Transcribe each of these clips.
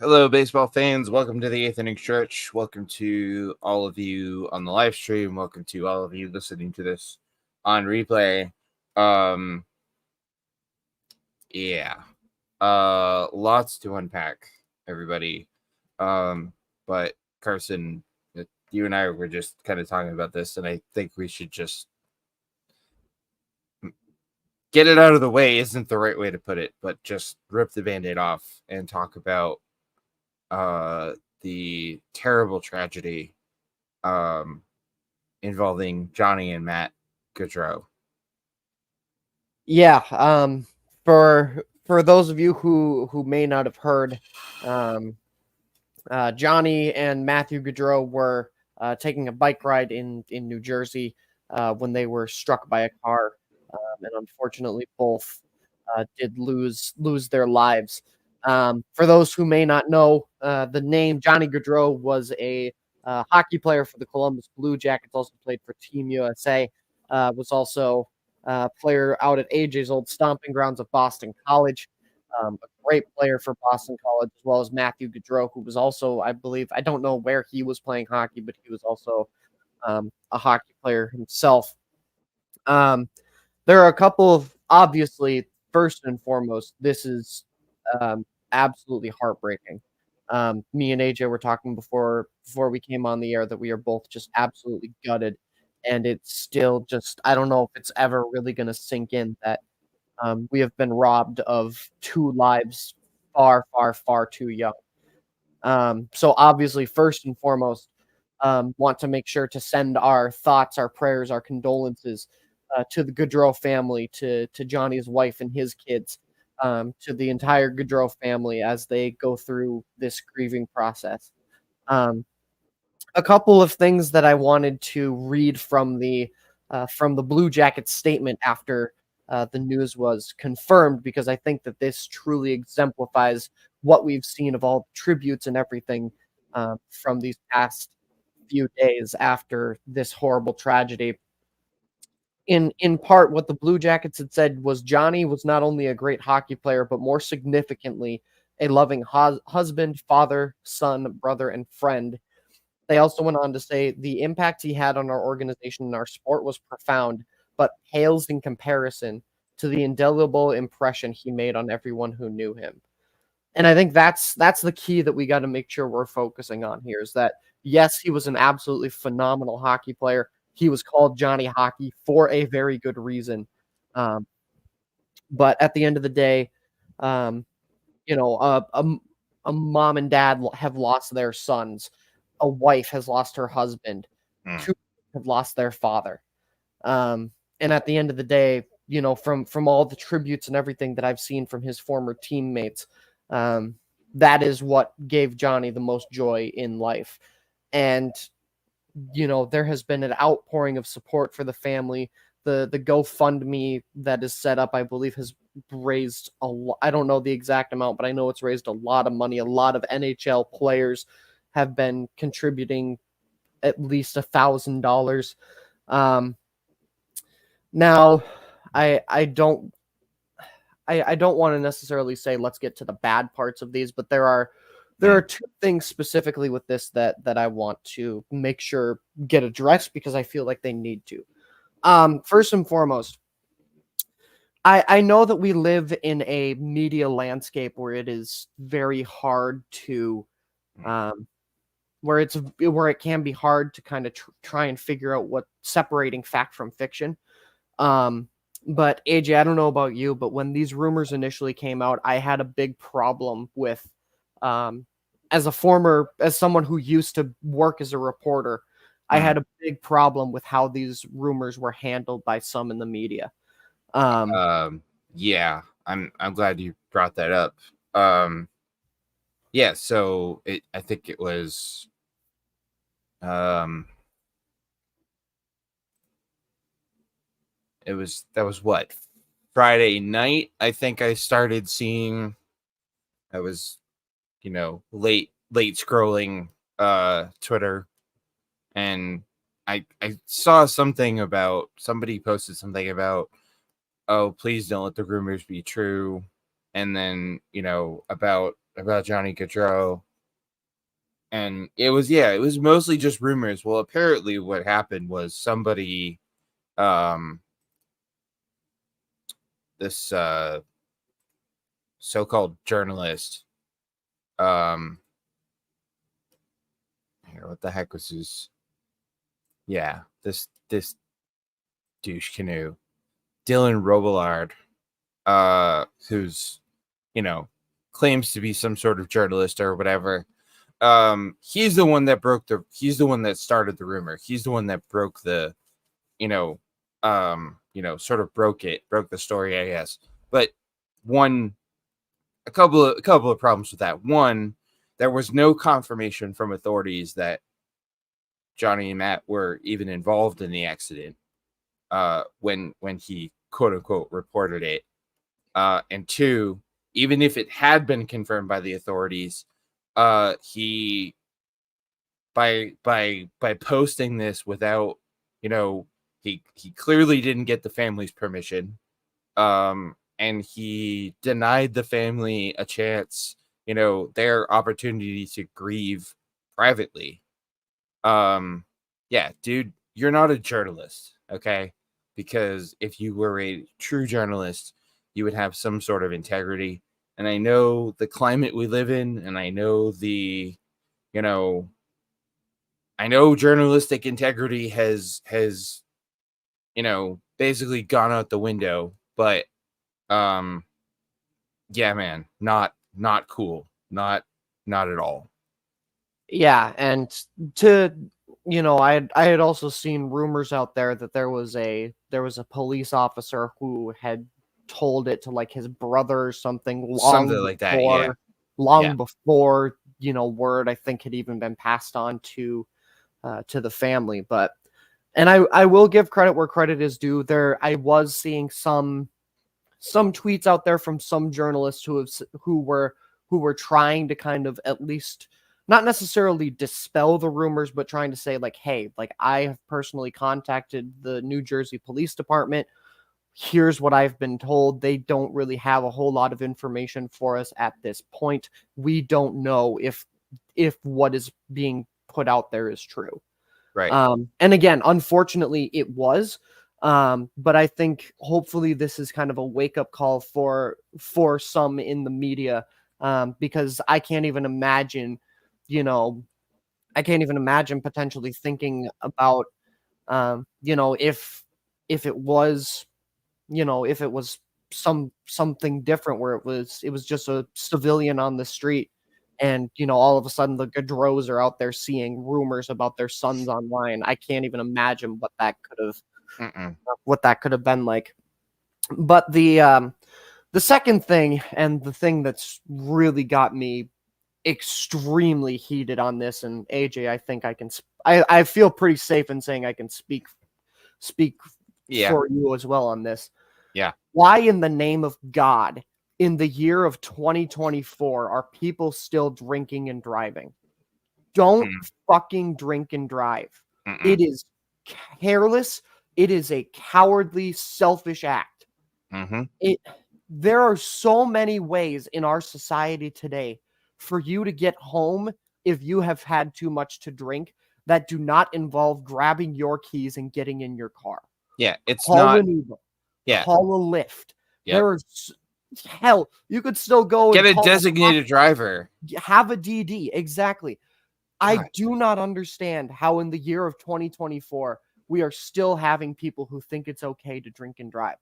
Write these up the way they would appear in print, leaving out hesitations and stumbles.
Hello, baseball fans. Welcome to the 8th Inning Stretch. Welcome to all of you on the live stream. Welcome to all of you listening to this on replay. Lots to unpack, everybody. But Carson, you and I were just kind of talking about this, and I think we should just get it out of the way. Isn't the right way to put it, but just rip the Band-Aid off and talk about the terrible tragedy involving Johnny and Matt Gaudreau. Yeah, for those of you who may not have heard, Johnny and Matthew Gaudreau were taking a bike ride in New Jersey when they were struck by a car, and unfortunately both did lose their lives. For those who may not know, the name Johnny Gaudreau was a hockey player for the Columbus Blue Jackets, also played for Team USA, was also player out at AJ's old stomping grounds of Boston College. A great player for Boston College, as well as Matthew Gaudreau, who was also, I believe, I don't know where he was playing hockey, but he was also a hockey player himself. There are a couple of, obviously, first and foremost, this is absolutely heartbreaking. Me and AJ were talking before we came on the air that we are both just absolutely gutted, and it's still just, I don't know if it's ever really going to sink in that we have been robbed of two lives far, far, far too young. So obviously, first and foremost, want to make sure to send our thoughts, our prayers, our condolences to the Gaudreau family, to Johnny's wife and his kids, to the entire Gaudreau family as they go through this grieving process. A couple of things that I wanted to read from the Blue Jackets statement after the news was confirmed, because I think that this truly exemplifies what we've seen of all the tributes and everything from these past few days after this horrible tragedy. In part, what the Blue Jackets had said was Johnny was not only a great hockey player, but more significantly, a loving husband, father, son, brother, and friend. They also went on to say the impact he had on our organization and our sport was profound, but pales in comparison to the indelible impression he made on everyone who knew him. And I think that's the key that we got to make sure we're focusing on here, is that yes, he was an absolutely phenomenal hockey player. He was called Johnny Hockey for a very good reason. But at the end of the day, a mom and dad have lost their sons. A wife has lost her husband. Two have lost their father. And at the end of the day, from all the tributes and everything that I've seen from his former teammates, that is what gave Johnny the most joy in life. And, there has been an outpouring of support for the family. The GoFundMe that is set up, I believe, has raised a lot. I don't know the exact amount, but I know it's raised a lot of money. A lot of NHL players have been contributing at least $1,000. Now, I don't want to necessarily say let's get to the bad parts of these, but there are two things specifically with this that I want to make sure get addressed, because I feel like they need to. First and foremost, I know that we live in a media landscape where it is very hard to, where it can be hard to kind of try and figure out what separating fact from fiction. But AJ, I don't know about you, but when these rumors initially came out, I had a big problem with, as someone who used to work as a reporter, I had a big problem with how these rumors were handled by some in the media. Yeah, I'm glad you brought that up. Yeah, so I think it was, that was what, Friday night. I think I started seeing, I was, late scrolling Twitter, and I saw something about, somebody posted something about, oh, please don't let the rumors be true. And then, about about Johnny Gaudreau. And it was mostly just rumors. Well, apparently what happened was somebody, this so-called journalist, here, what the heck was his? Yeah, this douche canoe, Dylan Robillard, who's, claims to be some sort of journalist or whatever. He's the one that started the rumor. He's the one that broke the, sort of broke the story, I guess. But a couple of problems with that. One, there was no confirmation from authorities that Johnny and Matt were even involved in the accident when he quote unquote reported it. And two, even if it had been confirmed by the authorities, he by posting this without, he clearly didn't get the family's permission. And he denied the family a chance, their opportunity to grieve privately. Yeah, dude, you're not a journalist, okay? Because if you were a true journalist, you would have some sort of integrity. And I know the climate we live in, and I know I know journalistic integrity has basically gone out the window, but yeah, man, not cool. Not at all. Yeah, and to I had also seen rumors out there that there was a police officer who had told it to like his brother or something Something like that, yeah. Long before, word I think had even been passed on to the family. But and I will give credit where credit is due. I was seeing some tweets out there from some journalists who were trying to kind of at least not necessarily dispel the rumors, but trying to say like, hey, like I have personally contacted the New Jersey Police Department. Here's what I've been told. They don't really have a whole lot of information for us at this point. We don't know if what is being put out there is true. Right. And again, unfortunately, it was. But I think hopefully this is kind of a wake-up call for some in the media, because I can't even imagine, potentially thinking about, if it was, if it was something different where it was just a civilian on the street. And, all of a sudden the Gaudreaus are out there seeing rumors about their sons online. I can't even imagine what that could have been like. But the second thing, and the thing that's really got me extremely heated on this, and AJ, I think I feel pretty safe in saying I can speak for you as well on this. Yeah. Why in the name of God, in the year of 2024, are people still drinking and driving? Don't fucking drink and drive. It is careless. It is a cowardly, selfish act. There are so many ways in our society today for you to get home if you have had too much to drink that do not involve grabbing your keys and getting in your car. Yeah, it's call not. An Uber. Yeah, call a Lyft. Yep. There is hell. You could still go get and a designated driver. Have a DD. Exactly. God. I do not understand how in the year of 2024 we are still having people who think it's okay to drink and drive.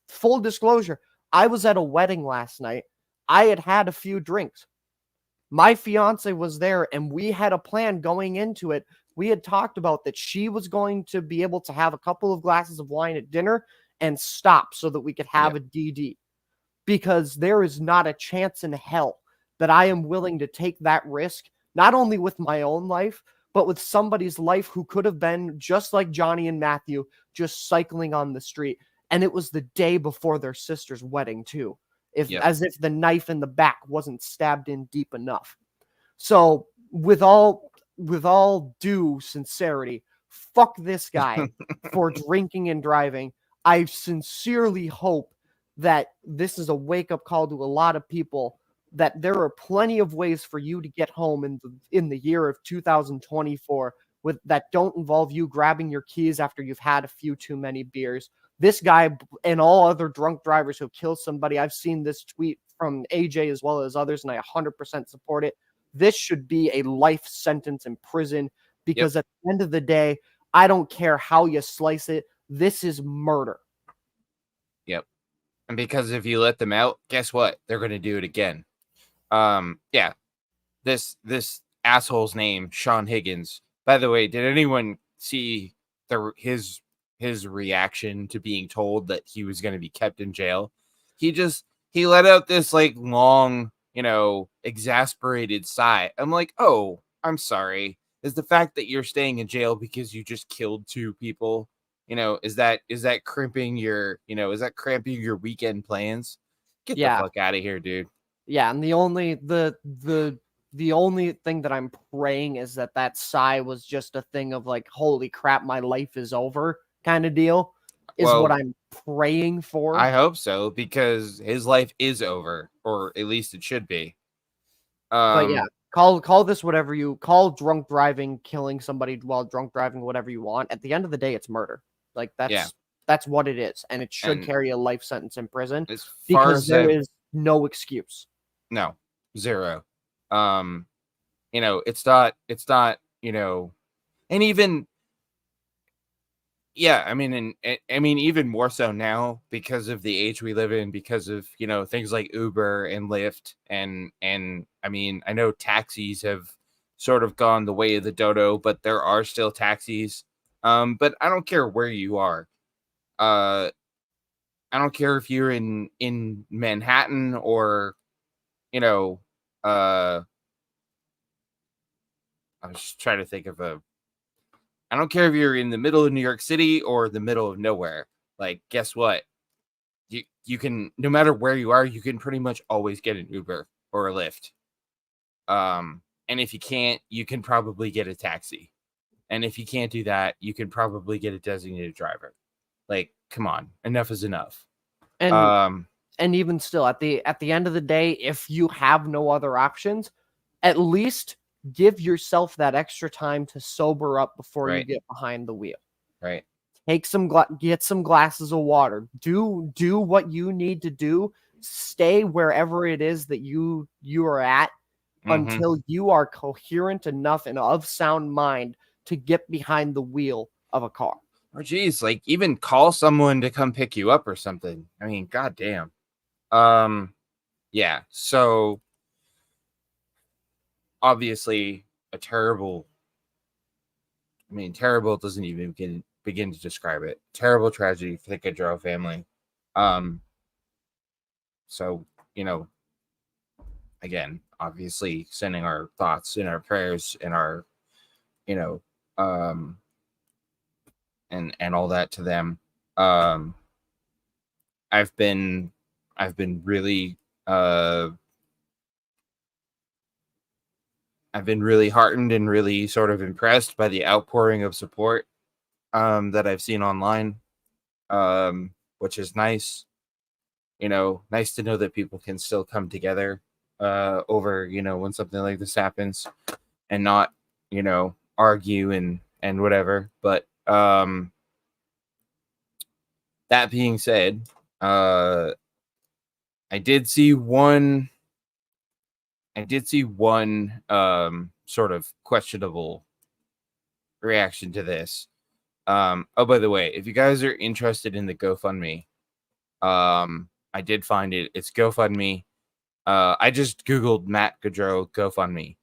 Full disclosure, I was at a wedding last night. I had a few drinks. My fiance was there, and we had a plan going into it. We had talked about that she was going to be able to have a couple of glasses of wine at dinner and stop so that we could have a DD. Because there is not a chance in hell that I am willing to take that risk, not only with my own life, but with somebody's life who could have been just like Johnny and Matthew, just cycling on the street. And it was the day before their sister's wedding too. As if the knife in the back wasn't stabbed in deep enough. So with all due sincerity, fuck this guy for drinking and driving. I sincerely hope that this is a wake-up call to a lot of people that there are plenty of ways for you to get home in the year of 2024 with that don't involve you grabbing your keys after you've had a few too many beers. This guy and all other drunk drivers who kill somebody, I've seen this tweet from AJ as well as others, and I 100% support it. This should be a life sentence in prison because at the end of the day, I don't care how you slice it. This is murder. Yep. And because if you let them out, guess what? They're going to do it again. Yeah. This asshole's name, Sean Higgins. By the way, did anyone see his reaction to being told that he was going to be kept in jail? He let out this like long, exasperated sigh. I'm like, oh, I'm sorry. Is the fact that you're staying in jail because you just killed 2 people, is that cramping your weekend plans? Get the fuck out of here, dude. Yeah, and the only thing that I'm praying is that sigh was just a thing of like, holy crap, my life is over kind of deal, is what I'm praying for. I hope so, because his life is over, or at least it should be. But yeah, call this whatever you call drunk driving, killing somebody while drunk driving, whatever you want. At the end of the day, it's murder. Like that's what it is, and it should carry a life sentence in prison because there is no excuse. No, zero. It's not, and even, yeah, I mean, even more so now because of the age we live in, because of, things like Uber and Lyft. And I mean, I know taxis have sort of gone the way of the dodo, but there are still taxis. But I don't care where you are. I don't care if you're in Manhattan or, I was just trying to think of I don't care if you're in the middle of New York City or the middle of nowhere. Like, guess what? You can, no matter where you are, you can pretty much always get an Uber or a Lyft. And if you can't, you can probably get a taxi. And if you can't do that, you can probably get a designated driver. Like, come on, enough is enough. And even still, at the end of the day, if you have no other options, at least give yourself that extra time to sober up before you get behind the wheel. Right. Take get some glasses of water. Do what you need to do. Stay wherever it is that you are at until you are coherent enough and of sound mind to get behind the wheel of a car. Or geez, like even call someone to come pick you up or something. I mean, goddamn. Yeah. So obviously a terrible. I mean, terrible doesn't even begin to describe it. Terrible tragedy for the Gaudreau family. So, again, obviously sending our thoughts and our prayers and our, and all that to them. I've been really heartened and really sort of impressed by the outpouring of support that I've seen online, which is nice. Nice to know that people can still come together over, when something like this happens and not, argue and whatever. But that being said, I did see one sort of questionable reaction to this. Oh, by the way, if you guys are interested in the GoFundMe, I did find it. It's GoFundMe. I just Googled Matt Gaudreau GoFundMe.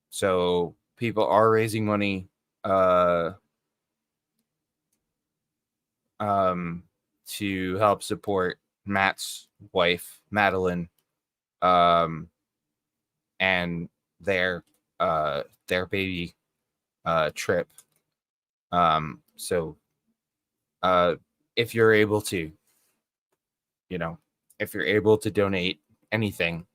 So people are raising money to help support Matt's wife, Madeline, and their baby trip. So if you're able to, donate anything,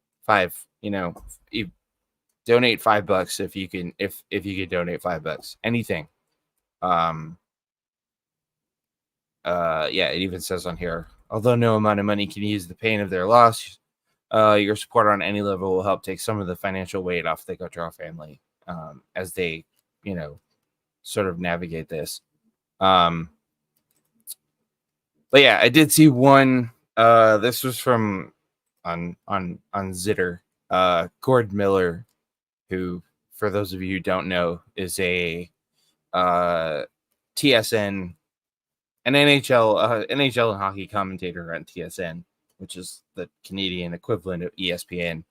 donate $5 if you can, if you could donate $5, anything. Yeah, it even says on here, although no amount of money can ease the pain of their loss, Your support on any level will help take some of the financial weight off the Gaudreau family as they, sort of navigate this. But yeah, I did see one. This was from on Zitter. Gord Miller, who, for those of you who don't know, is a TSN, an NHL and hockey commentator on TSN, which is the Canadian equivalent of ESPN.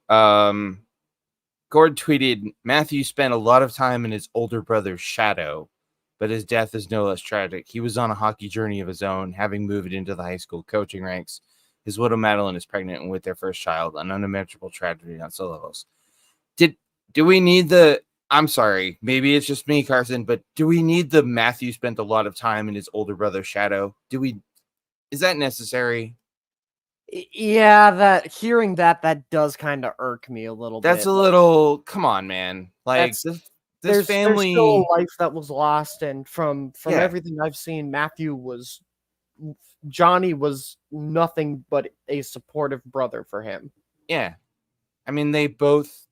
Gord tweeted, Matthew spent a lot of time in his older brother's shadow, but his death is no less tragic. He was on a hockey journey of his own, having moved into the high school coaching ranks. His widow Madeline is pregnant and with their first child, an unimaginable tragedy on so levels. Do we need the... I'm sorry, maybe it's just me, Carson, but do we need the Matthew spent a lot of time in his older brother's shadow? Is that necessary? Yeah, hearing that does kind of irk me a little That's bit. a little... Come on, man. Like, this there's family... still a life that was lost, and from Yeah. everything I've seen, Johnny was nothing but a supportive brother for him. Yeah. I mean, they both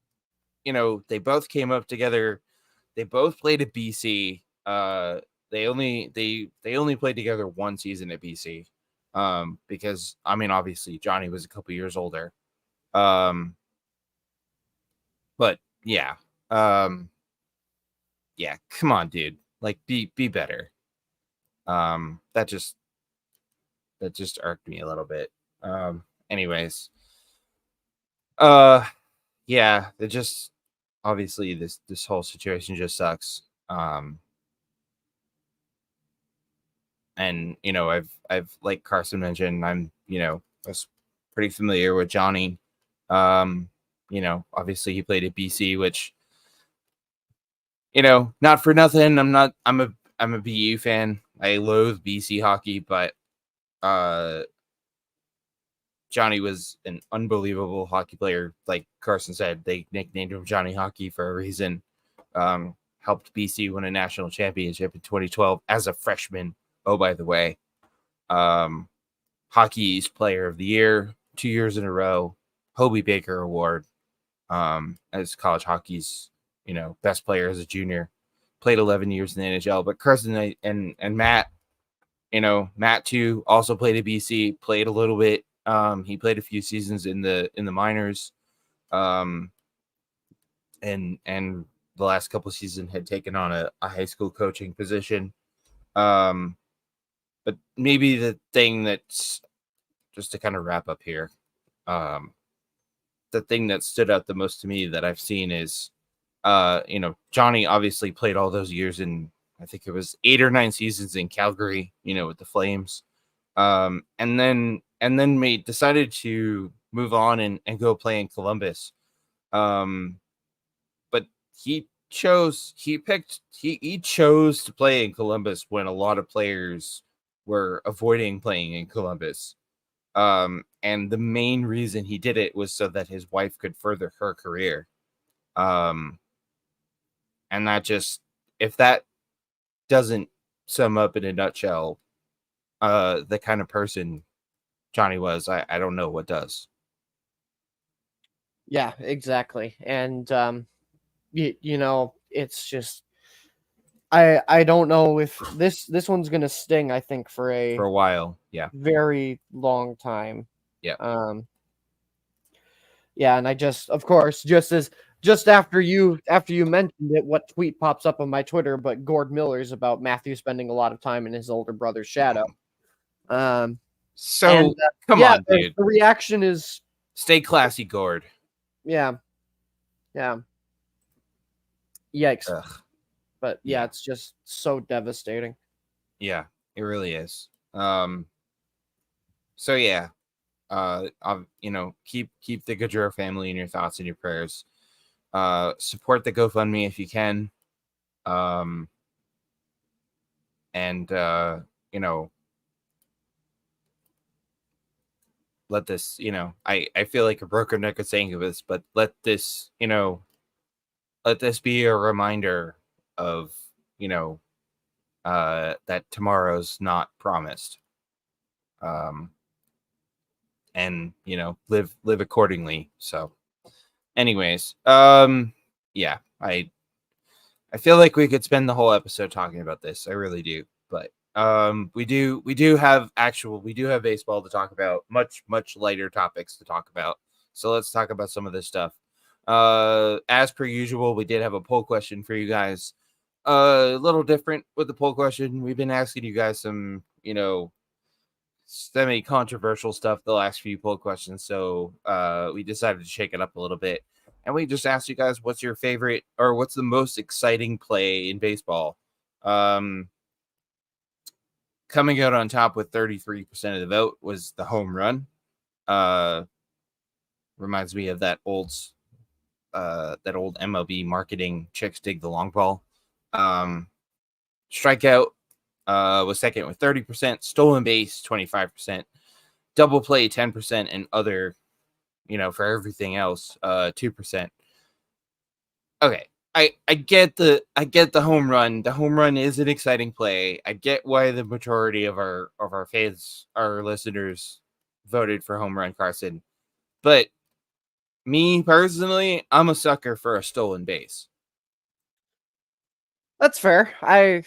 came up together. They both played at BC. They only played together one season at BC. Because I mean, obviously Johnny was a couple years older. But yeah. Yeah, come on, dude. Like, be better. That just irked me a little bit. Anyways. Yeah, it just... obviously this whole situation just sucks. And I've like Carson mentioned, I'm was pretty familiar with Johnny. Obviously he played at BC, which not for nothing. I'm a BU fan. I loathe BC hockey, but Johnny was an unbelievable hockey player. Like Carson said, they nicknamed him Johnny Hockey for a reason. Helped BC win a national championship in 2012 as a freshman. Oh, by the way, Hockey East Player of the Year 2 years in a row, Hobie Baker Award as college hockey's best player as a junior. Played 11 years in the NHL. But Carson and Matt, Matt too also played at BC. Played a little bit. He played a few seasons in the minors, and the last couple of seasons had taken on a high school coaching position. But maybe the thing that's, just to kind of wrap up here, the thing that stood out the most to me that I've seen is, Johnny obviously played all those years in, I think it was 8 or 9 seasons in Calgary, with the Flames, and then decided to move on and go play in Columbus. But he chose to play in Columbus when a lot of players were avoiding playing in Columbus. And the main reason he did it was so that his wife could further her career. And that just, if that doesn't sum up in a nutshell, the kind of person Johnny was, I don't know what does. Yeah, exactly. And, it's just, I don't know if this one's going to sting, I think, for a while. Yeah. Very long time. Yeah. Yeah. And I of course, just after you mentioned it, what tweet pops up on my Twitter, but Gord Miller's about Matthew spending a lot of time in his older brother's shadow. Come on, dude. The reaction is, stay classy, Gord. Yeah. Yikes. Ugh. But yeah, it's just so devastating. Yeah, it really is. So yeah, keep the Gaudreau family in your thoughts and your prayers. Support the GoFundMe if you can. And let this, I feel like a broken record saying this, but let this be a reminder of, that tomorrow's not promised. and live accordingly. So, anyways, yeah, I feel like we could spend the whole episode talking about this. I really do, but we do have baseball to talk about, much lighter topics to talk about. So let's talk about some of this stuff. As per usual, we did have a poll question for you guys. A little different with the poll question. We've been asking you guys some, semi-controversial stuff the last few poll questions, so we decided to shake it up a little bit, and we just asked you guys, what's your favorite, or what's the most exciting play in baseball? Coming out on top with 33% of the vote was the home run. Reminds me of that old MLB marketing, chicks dig the long ball. Strikeout was second with 30%, stolen base 25%, double play 10%, and other, for everything else, 2%. Okay, I get the home run. The home run is an exciting play. I get why the majority of our fans, our listeners, voted for home run Carson, but me personally, I'm a sucker for a stolen base. That's fair. I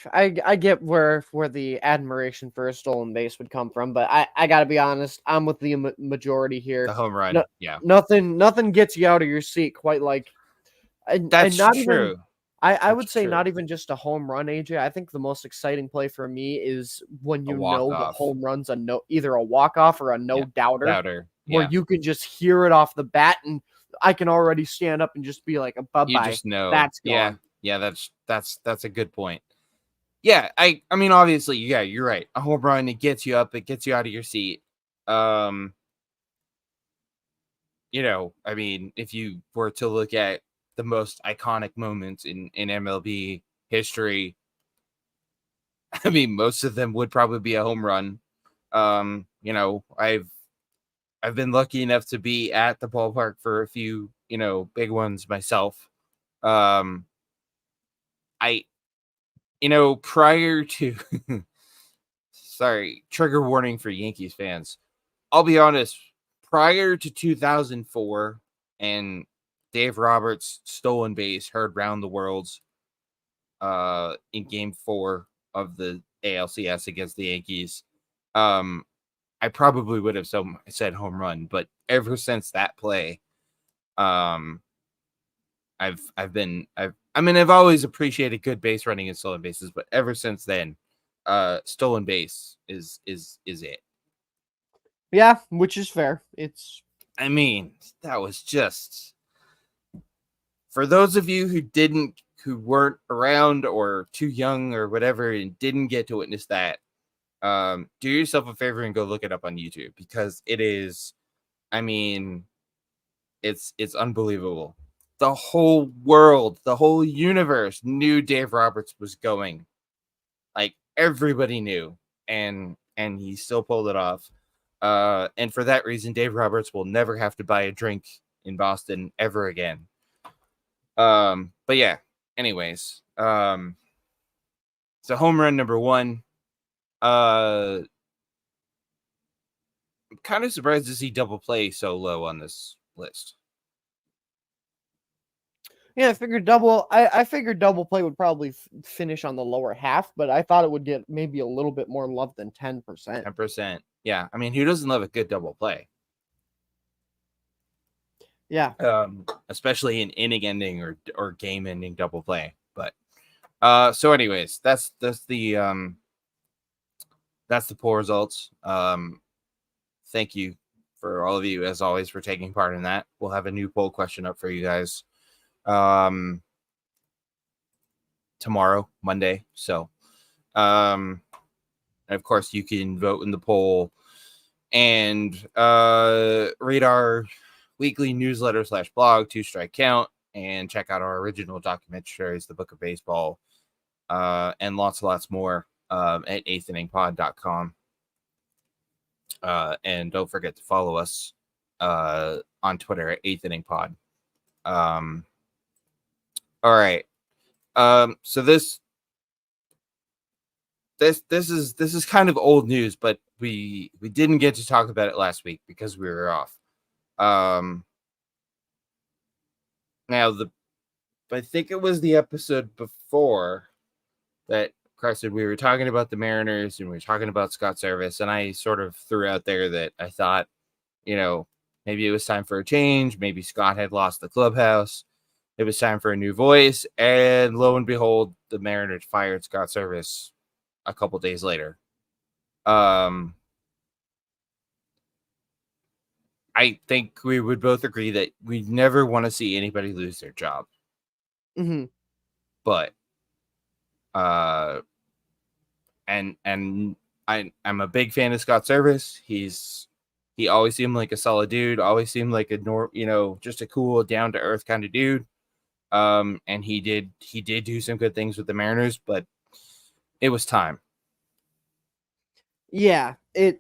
get where the admiration for a stolen base would come from, but I gotta be honest. I'm with the majority here. The home run, No, yeah, nothing gets you out of your seat quite like, and that's not even. true. I would That's say true. not even just a home run, AJ. I think the most exciting play for me is when A the walk-off. home run's either a walk off or a no doubter, where yeah. you can just hear it off the bat, and I can already stand up and just be like, bye You bye. just know. That's gone. Yeah, that's a good point. Yeah, I mean, obviously, yeah, you're right. A home run, it gets you up, it gets you out of your seat. I mean, if you were to look at the most iconic moments in MLB history, I mean, most of them would probably be a home run. I've been lucky enough to be at the ballpark for a few, big ones myself. I prior to sorry, trigger warning for Yankees fans. I'll be honest, prior to 2004 and Dave Roberts' stolen base heard round the world in game 4 of the ALCS against the Yankees, I probably would have said home run, but ever since that play, I've always appreciated good base running and stolen bases, but ever since then, stolen base is it. Yeah, which is fair. I mean, that was just, for those of you who weren't around or too young or whatever and didn't get to witness that, do yourself a favor and go look it up on YouTube, because it is, I mean, it's unbelievable. The whole world, the whole universe knew Dave Roberts was going. Like, everybody knew, and he still pulled it off. And for that reason, Dave Roberts will never have to buy a drink in Boston ever again. But yeah, anyways, so home run number 1. I'm kind of surprised to see double play so low on this list. Yeah, I figured double play would probably finish on the lower half, but I thought it would get maybe a little bit more love than 10%. 10%. Yeah, I mean, who doesn't love a good double play? Yeah. Especially an inning ending or game ending double play. But so anyways, that's the poll results. Thank you for all of you, as always, for taking part in that. We'll have a new poll question up for you guys tomorrow, Monday. So and of course, you can vote in the poll and read our weekly newsletter / blog, 2 Strike Count, and check out our original documentaries, The Book of Baseball, and lots more at 8thinningpod.com. And don't forget to follow us on Twitter at 8thinningpod. All right. So this is kind of old news, but we didn't get to talk about it last week because we were off. Now I think it was the episode before that, Carson, we were talking about the Mariners and we were talking about Scott Service, and I sort of threw out there that I thought, maybe it was time for a change. Maybe Scott had lost the clubhouse. It was time for a new voice, and lo and behold, the Mariners fired Scott Service a couple days later. I think we would both agree that we never want to see anybody lose their job. Mm-hmm. But and I'm a big fan of Scott Service. He always seemed like a solid dude, always seemed like just a cool, down to earth kind of dude. And he did do some good things with the Mariners, but it was time. Yeah, it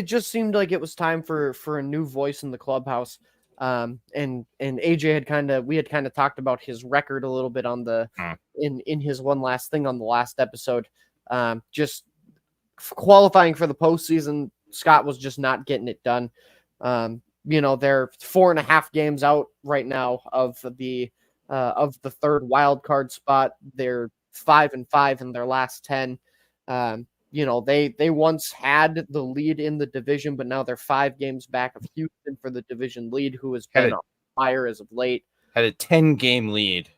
just seemed like it was time for a new voice in the clubhouse. And AJ had kind of talked about his record a little bit on the in his one last thing on the last episode. Just qualifying for the postseason, Scott was just not getting it done. They're 4.5 games out right now of the third wild card spot. They're 5-5 in their last 10. They once had the lead in the division, but now they're 5 games back of Houston for the division lead, who has been on fire as of late. Had a 10-game lead.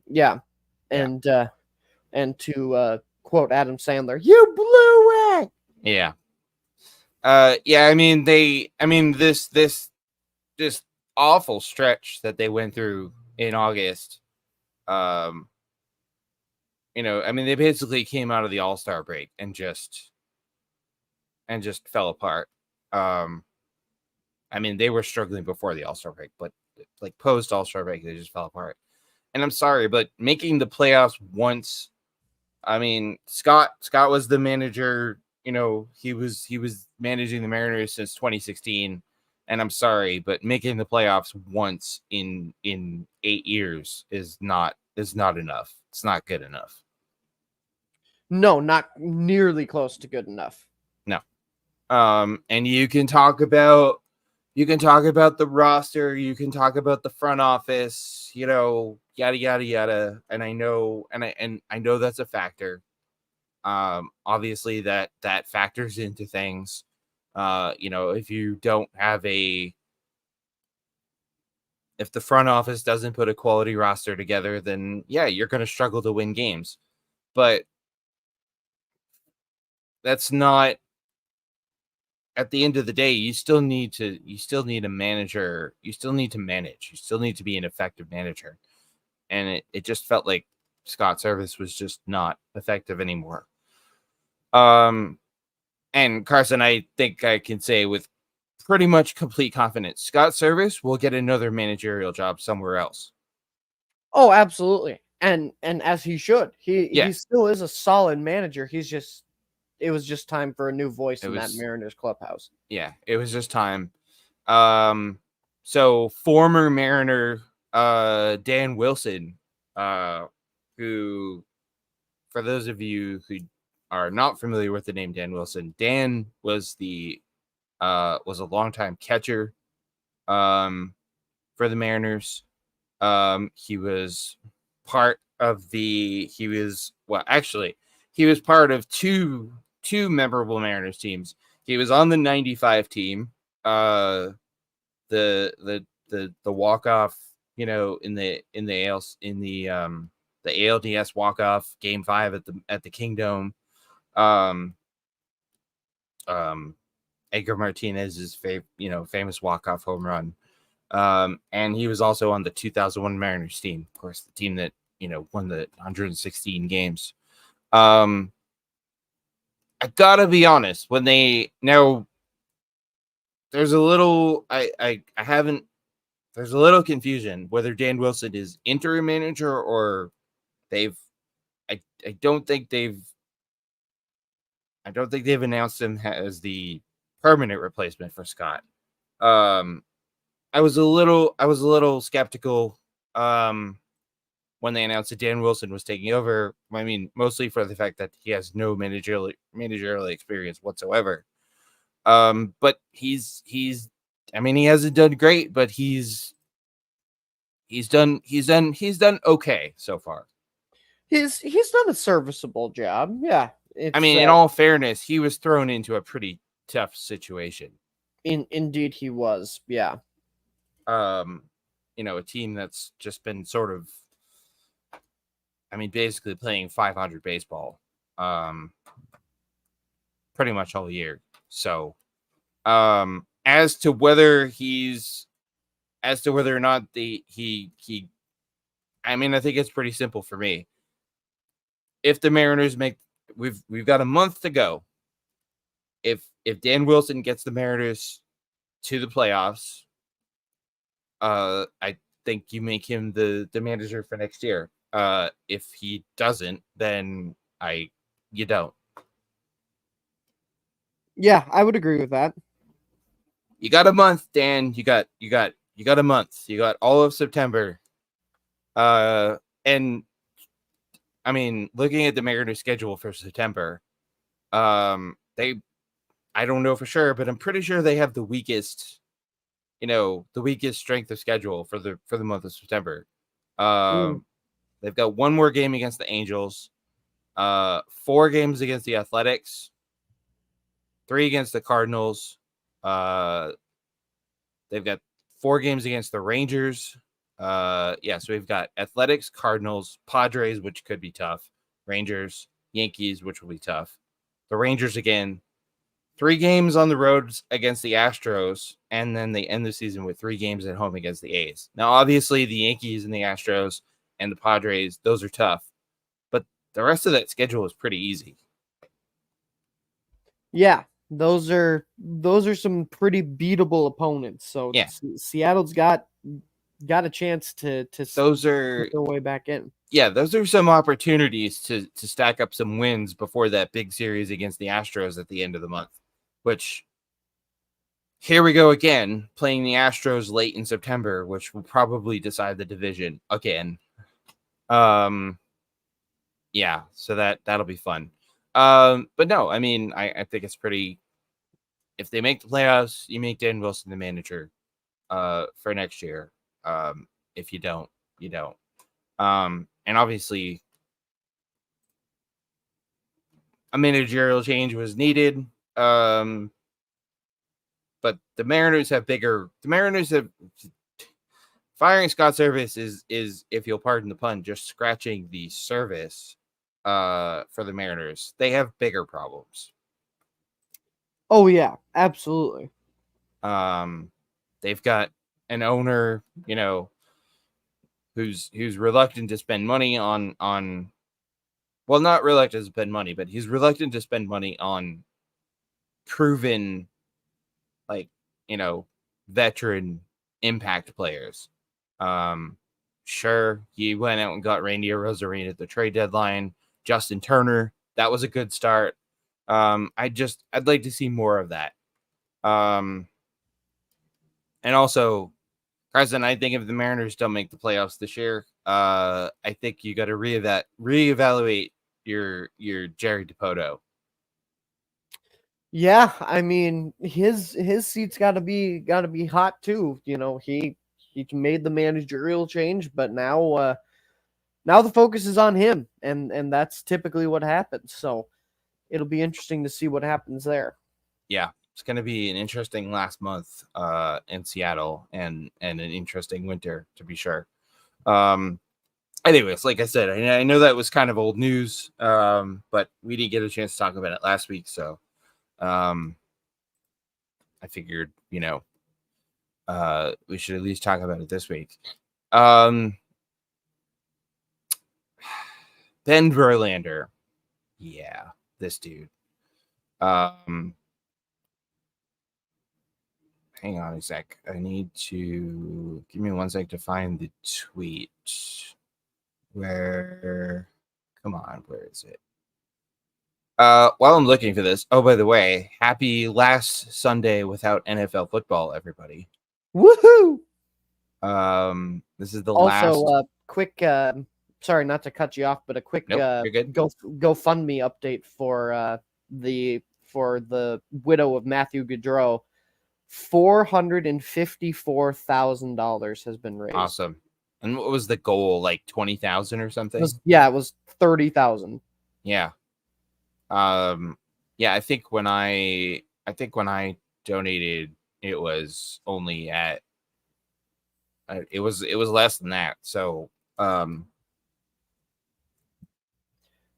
Yeah. And to quote Adam Sandler, "You blew it." Yeah. I mean, this awful stretch that they went through in August. They basically came out of the All-Star break and just fell apart. They were struggling before the All-Star break, but like post All-Star break, they just fell apart. And I'm sorry, but making the playoffs once, Scott was the manager. He was managing the Mariners since 2016. And I'm sorry, but making the playoffs once in 8 years is not enough. It's not good enough. No, not nearly close to good enough. No. And you can talk about the roster, you can talk about the front office, yada yada yada. And I know that's a factor. Obviously that factors into things. If you don't have if the front office doesn't put a quality roster together, then yeah, you're going to struggle to win games. But that's not, at the end of the day, you still need a manager. You still need to manage. You still need to be an effective manager. And it just felt like Scott Service was just not effective anymore. And Carson, I think I can say with pretty much complete confidence, Scott Service will get another managerial job somewhere else. Oh, absolutely. And as he should. He still is a solid manager. It was just time for a new voice in that Mariners clubhouse. Yeah, it was just time. So former Mariner Dan Wilson, who, for those of you who are not familiar with the name Dan Wilson, Dan was a longtime catcher for the Mariners. He was part of he was part of two memorable Mariners teams. He was on the 95 team, the walk-off, in the ALDS walk-off game 5 at the Kingdom. Edgar Martinez's famous walk-off home run. And he was also on the 2001 Mariners team, of course, the team that won the 116 games. I gotta be honest, there's a little there's a little confusion whether Dan Wilson is interim manager or I don't think they've announced him as the permanent replacement for Scott. I was a little skeptical. when they announced that Dan Wilson was taking over. I mean, mostly for the fact that he has no managerial experience whatsoever. But he's I mean, he hasn't done great, but he's done okay so far. He's done a serviceable job. Yeah. I mean, in all fairness, he was thrown into a pretty tough situation. Indeed he was. Yeah. A team that's just been sort of, I mean, basically playing 500 baseball, pretty much all year. So, as to whether or not I mean, I think it's pretty simple for me. If the Mariners we've got a month to go. If Dan Wilson gets the Mariners to the playoffs, I think you make him the manager for next year. If he doesn't, then you don't. Yeah, I would agree with that. You got a month, Dan. You got a month. You got all of September. And I mean, looking at the Mariners schedule for September, I don't know for sure, but I'm pretty sure they have the weakest strength of schedule for the month of September. They've got one more game against the Angels, 4 games against the Athletics, 3 against the Cardinals. They've got 4 games against the Rangers. So we've got Athletics, Cardinals, Padres, which could be tough, Rangers, Yankees, which will be tough. The Rangers again, 3 games on the road against the Astros, and then they end the season with 3 games at home against the A's. Now, obviously, the Yankees and the Astros and the Padres, those are tough, but the rest of that schedule is pretty easy. Yeah, those are some pretty beatable opponents. So yeah. Seattle's got a chance to those are their way back in. Yeah, those are some opportunities to stack up some wins before that big series against the Astros at the end of the month, which here we go again, playing the Astros late in September, which will probably decide the division again. So that'll be fun. But no, I mean, I think it's pretty, if they make the playoffs, you make Dan Wilson the manager for next year. If you don't, you don't. And obviously a managerial change was needed. But the Mariners have firing Scott Service is, if you'll pardon the pun, just scratching the surface for the Mariners. They have bigger problems. Oh yeah, absolutely. They've got an owner, who's reluctant to spend money on well, not reluctant to spend money, but he's reluctant to spend money on proven, veteran impact players. Sure, he went out and got Randy Arozarena at the trade deadline. Justin Turner, that was a good start. I'd like to see more of that. And also, Carson, I think if the Mariners don't make the playoffs this year, I think you got to reevaluate your Jerry DiPoto. Yeah, I mean, his seat's got to be hot too. He made the managerial change, but now the focus is on him, and that's typically what happens. So it'll be interesting to see what happens there. Yeah, it's going to be an interesting last month in Seattle, and an interesting winter, to be sure. Anyways, like I said, I know that was kind of old news, but we didn't get a chance to talk about it last week, so I figured, we should at least talk about it this week. Ben Verlander. Yeah, this dude. Hang on a sec. I need to give me 1 sec to find the tweet. Where is it? While I'm looking for this, oh, by the way, happy last Sunday without NFL football, everybody. Woohoo! This is the also, last. Quick sorry not to cut you off, but a quick Nope, you're good. GoFundMe update for the widow of Matthew Gaudreau. $454,000 has been raised. Awesome. And what was the goal? Like 20,000 or something? It was 30,000. Yeah. Yeah, I think when I donated, it was only at it was less than that. So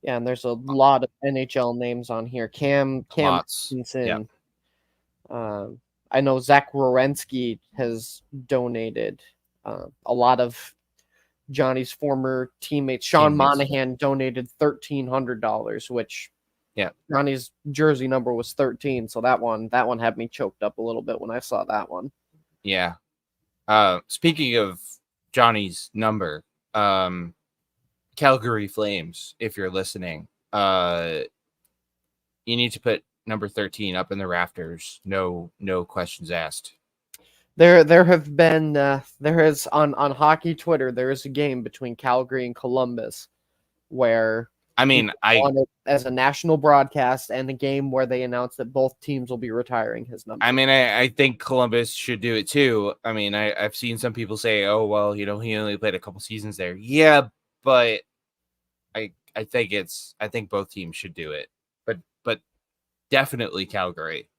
yeah, and there's a lot of NHL names on here. Cam Atkinson. Yep. I know Zach Werenski has donated. A lot of Johnny's former teammates. Sean Monahan donated $1,300, which Johnny's jersey number was 13, so that one had me choked up a little bit when I saw that one. Yeah. Speaking of Johnny's number, Calgary Flames, if you're listening, you need to put number 13 up in the rafters. No questions asked. There have been there is on hockey Twitter, there is a game between Calgary and Columbus where I won it as a national broadcast, and a game where they announced that both teams will be retiring his number. I mean, I think Columbus should do it too. I mean, I've seen some people say, "Oh, well, he only played a couple seasons there." Yeah, but I think both teams should do it. But definitely Calgary,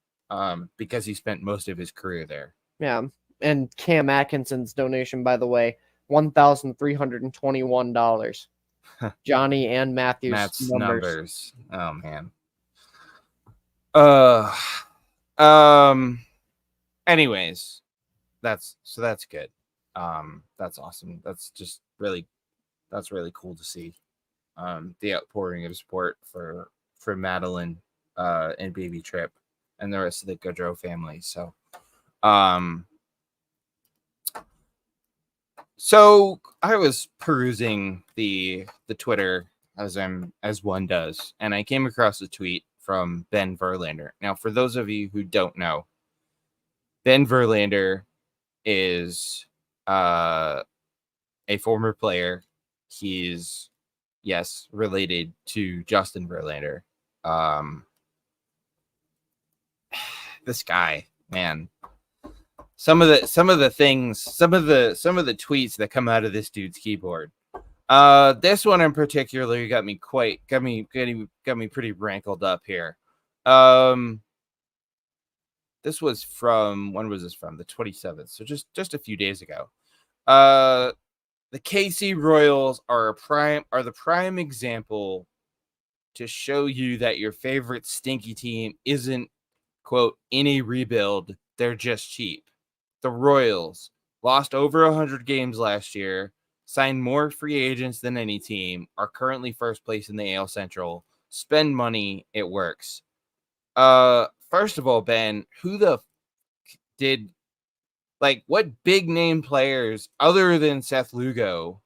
because he spent most of his career there. Yeah, and Cam Atkinson's donation, by the way, $1,321. Johnny and Matt's numbers. Oh man. Anyways, that's good. That's awesome. That's really cool to see. The outpouring of support for Madeline, and baby Trip, and the rest of the Gaudreau family. So I was perusing the Twitter as one does, and I came across a tweet from Ben Verlander. Now, for those of you who don't know, Ben Verlander is a former player. He's related to Justin Verlander. This guy, man. Some of the tweets that come out of this dude's keyboard. This one in particular got me pretty rankled up here. This was from, when was this from? The 27th. So just a few days ago. The KC Royals are the prime example to show you that your favorite stinky team isn't, quote, in a rebuild. They're just cheap. The Royals lost over 100 games last year, signed more free agents than any team, are currently first place in the AL Central. Spend money, it works. First of all, Ben, who the what big name players other than Seth Lugo,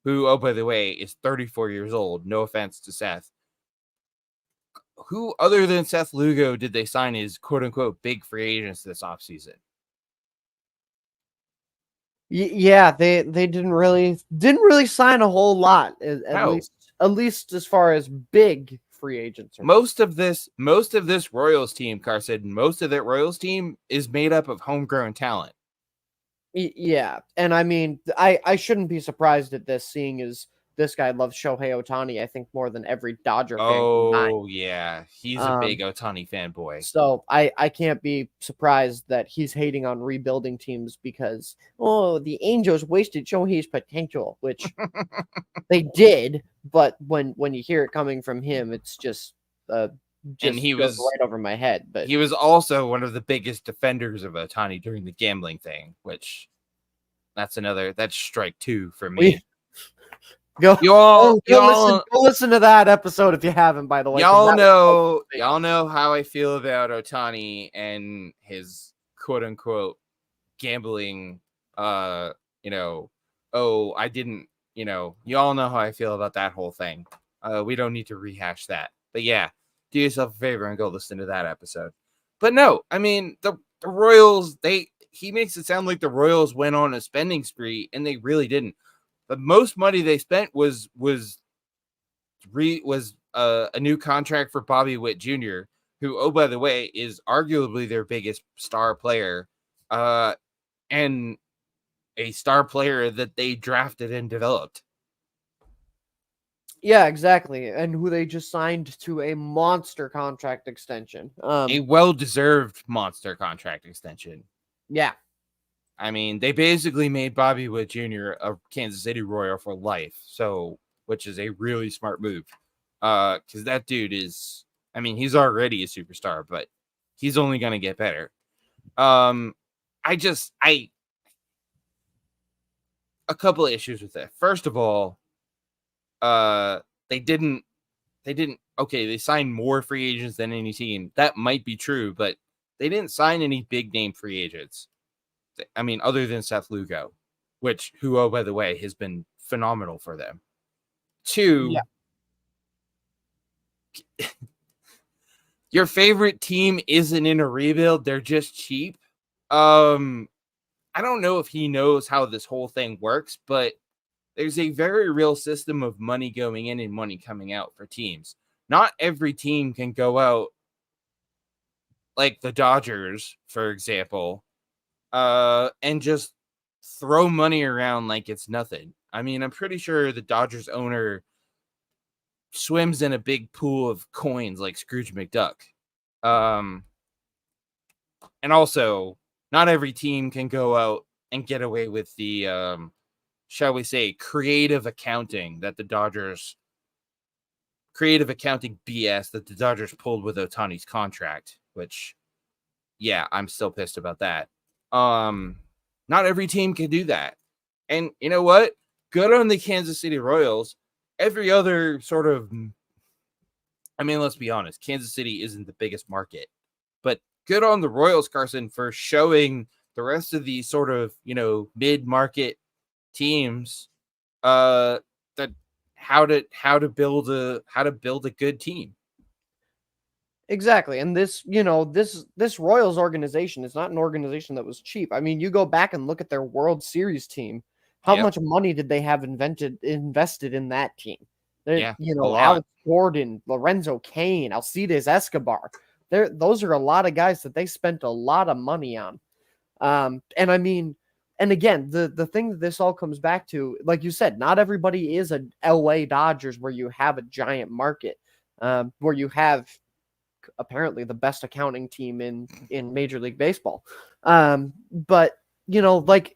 who, oh, by the way, is 34 years old, no offense to Seth, who other than Seth Lugo did they sign as quote unquote big free agents this offseason? Yeah, they didn't really sign a whole lot, at least as far as big free agents. Most of this Royals team, Carson, most of that Royals team is made up of homegrown talent. Yeah, and I mean, I shouldn't be surprised at this, seeing as this guy loves Shohei Ohtani, I think, more than every Dodger fan. Oh, yeah. He's a big Ohtani fanboy. So I can't be surprised that he's hating on rebuilding teams because, the Angels wasted Shohei's potential, which they did. But when you hear it coming from him, it's just and he goes right over my head. But he was also one of the biggest defenders of Ohtani during the gambling thing, which that's strike two for me. Go listen to that episode if you haven't, by the way. Y'all know how I feel about Ohtani and his quote unquote gambling. I didn't, y'all know how I feel about that whole thing. We don't need to rehash that. But yeah, do yourself a favor and go listen to that episode. But no, I mean the Royals, he makes it sound like the Royals went on a spending spree, and they really didn't. The most money they spent was a new contract for Bobby Witt Jr., who, oh, by the way, is arguably their biggest star player, and a star player that they drafted and developed. Yeah, exactly. And who they just signed to a monster contract extension. A well-deserved monster contract extension. Yeah. I mean, they basically made Bobby Witt Jr. a Kansas City Royal for life, which is a really smart move. Because that dude is, I mean, he's already a superstar, but he's only going to get better. A couple of issues with that. First of all, they signed more free agents than any team. That might be true, but they didn't sign any big name free agents. I mean, other than Seth Lugo, who, oh, by the way, has been phenomenal for them. Two, your favorite team isn't in a rebuild. They're just cheap. I don't know if he knows how this whole thing works, but there's a very real system of money going in and money coming out for teams. Not every team can go out like the Dodgers, for example, and just throw money around like it's nothing. I mean, I'm pretty sure the Dodgers owner swims in a big pool of coins like Scrooge McDuck. And also, not every team can go out and get away with the, shall we say, creative accounting BS that the Dodgers pulled with Ohtani's contract, which, yeah, I'm still pissed about that. Not every team can do that. And you know what? Good on the Kansas City Royals. Every other sort of, I mean, let's be honest, Kansas City isn't the biggest market, but good on the Royals, Carson, for showing the rest of these sort of, mid-market teams that how to build a good team. Exactly. And this Royals organization is not an organization that was cheap. I mean, you go back and look at their World Series team. How much money did they have invested in that team? Yeah, a lot. Alex Gordon, Lorenzo Cain, Alcides Escobar. Those are a lot of guys that they spent a lot of money on. And I mean, and again, the thing that this all comes back to, like you said, not everybody is a LA Dodgers where you have a giant market, where you have apparently the best accounting team in Major League Baseball. But like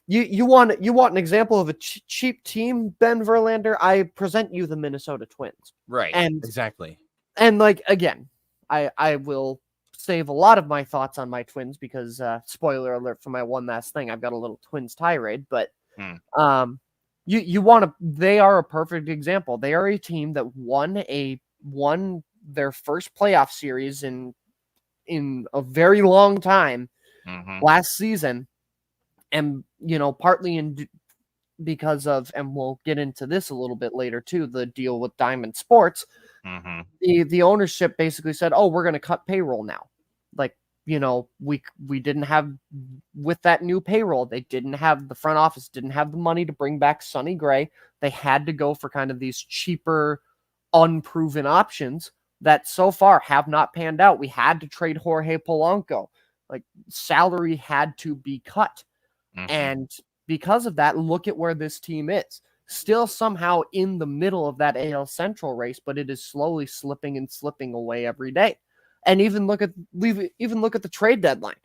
you want an example of a cheap team, Ben Verlander? I present you the Minnesota Twins. Right. And exactly. And like, again, I will save a lot of my thoughts on my Twins because spoiler alert for my one last thing, I've got a little Twins tirade, but they are a perfect example. They are a team that won their first playoff series in a very long time last season, and partly because of, and we'll get into this a little bit later too, the deal with Diamond Sports. The ownership basically said, "Oh, we're going to cut payroll now." Like, we didn't have, with that new payroll, the front office didn't have the money to bring back Sonny Gray. They had to go for kind of these cheaper, unproven options that so far have not panned out. We had to trade Jorge Polanco. Like, salary had to be cut. And because of that, look at where this team is. Still somehow in the middle of that AL Central race, but it is slowly slipping and slipping away every day. And even look at the trade deadline.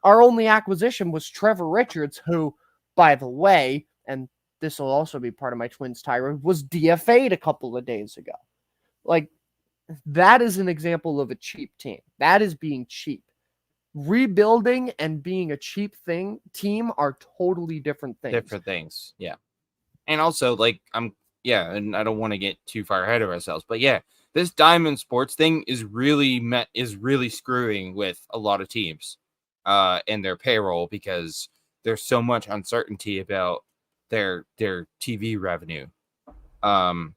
Our only acquisition was Trevor Richards, who, by the way, and this will also be part of my Twins tirade, was DFA'd a couple of days ago. Like, that is an example of a cheap team. That is being cheap. Rebuilding and being a cheap team are totally different things. Yeah. And also, like, and I don't want to get too far ahead of ourselves, but yeah, this Diamond Sports thing is really screwing with a lot of teams and their payroll, because there's so much uncertainty about their TV revenue. And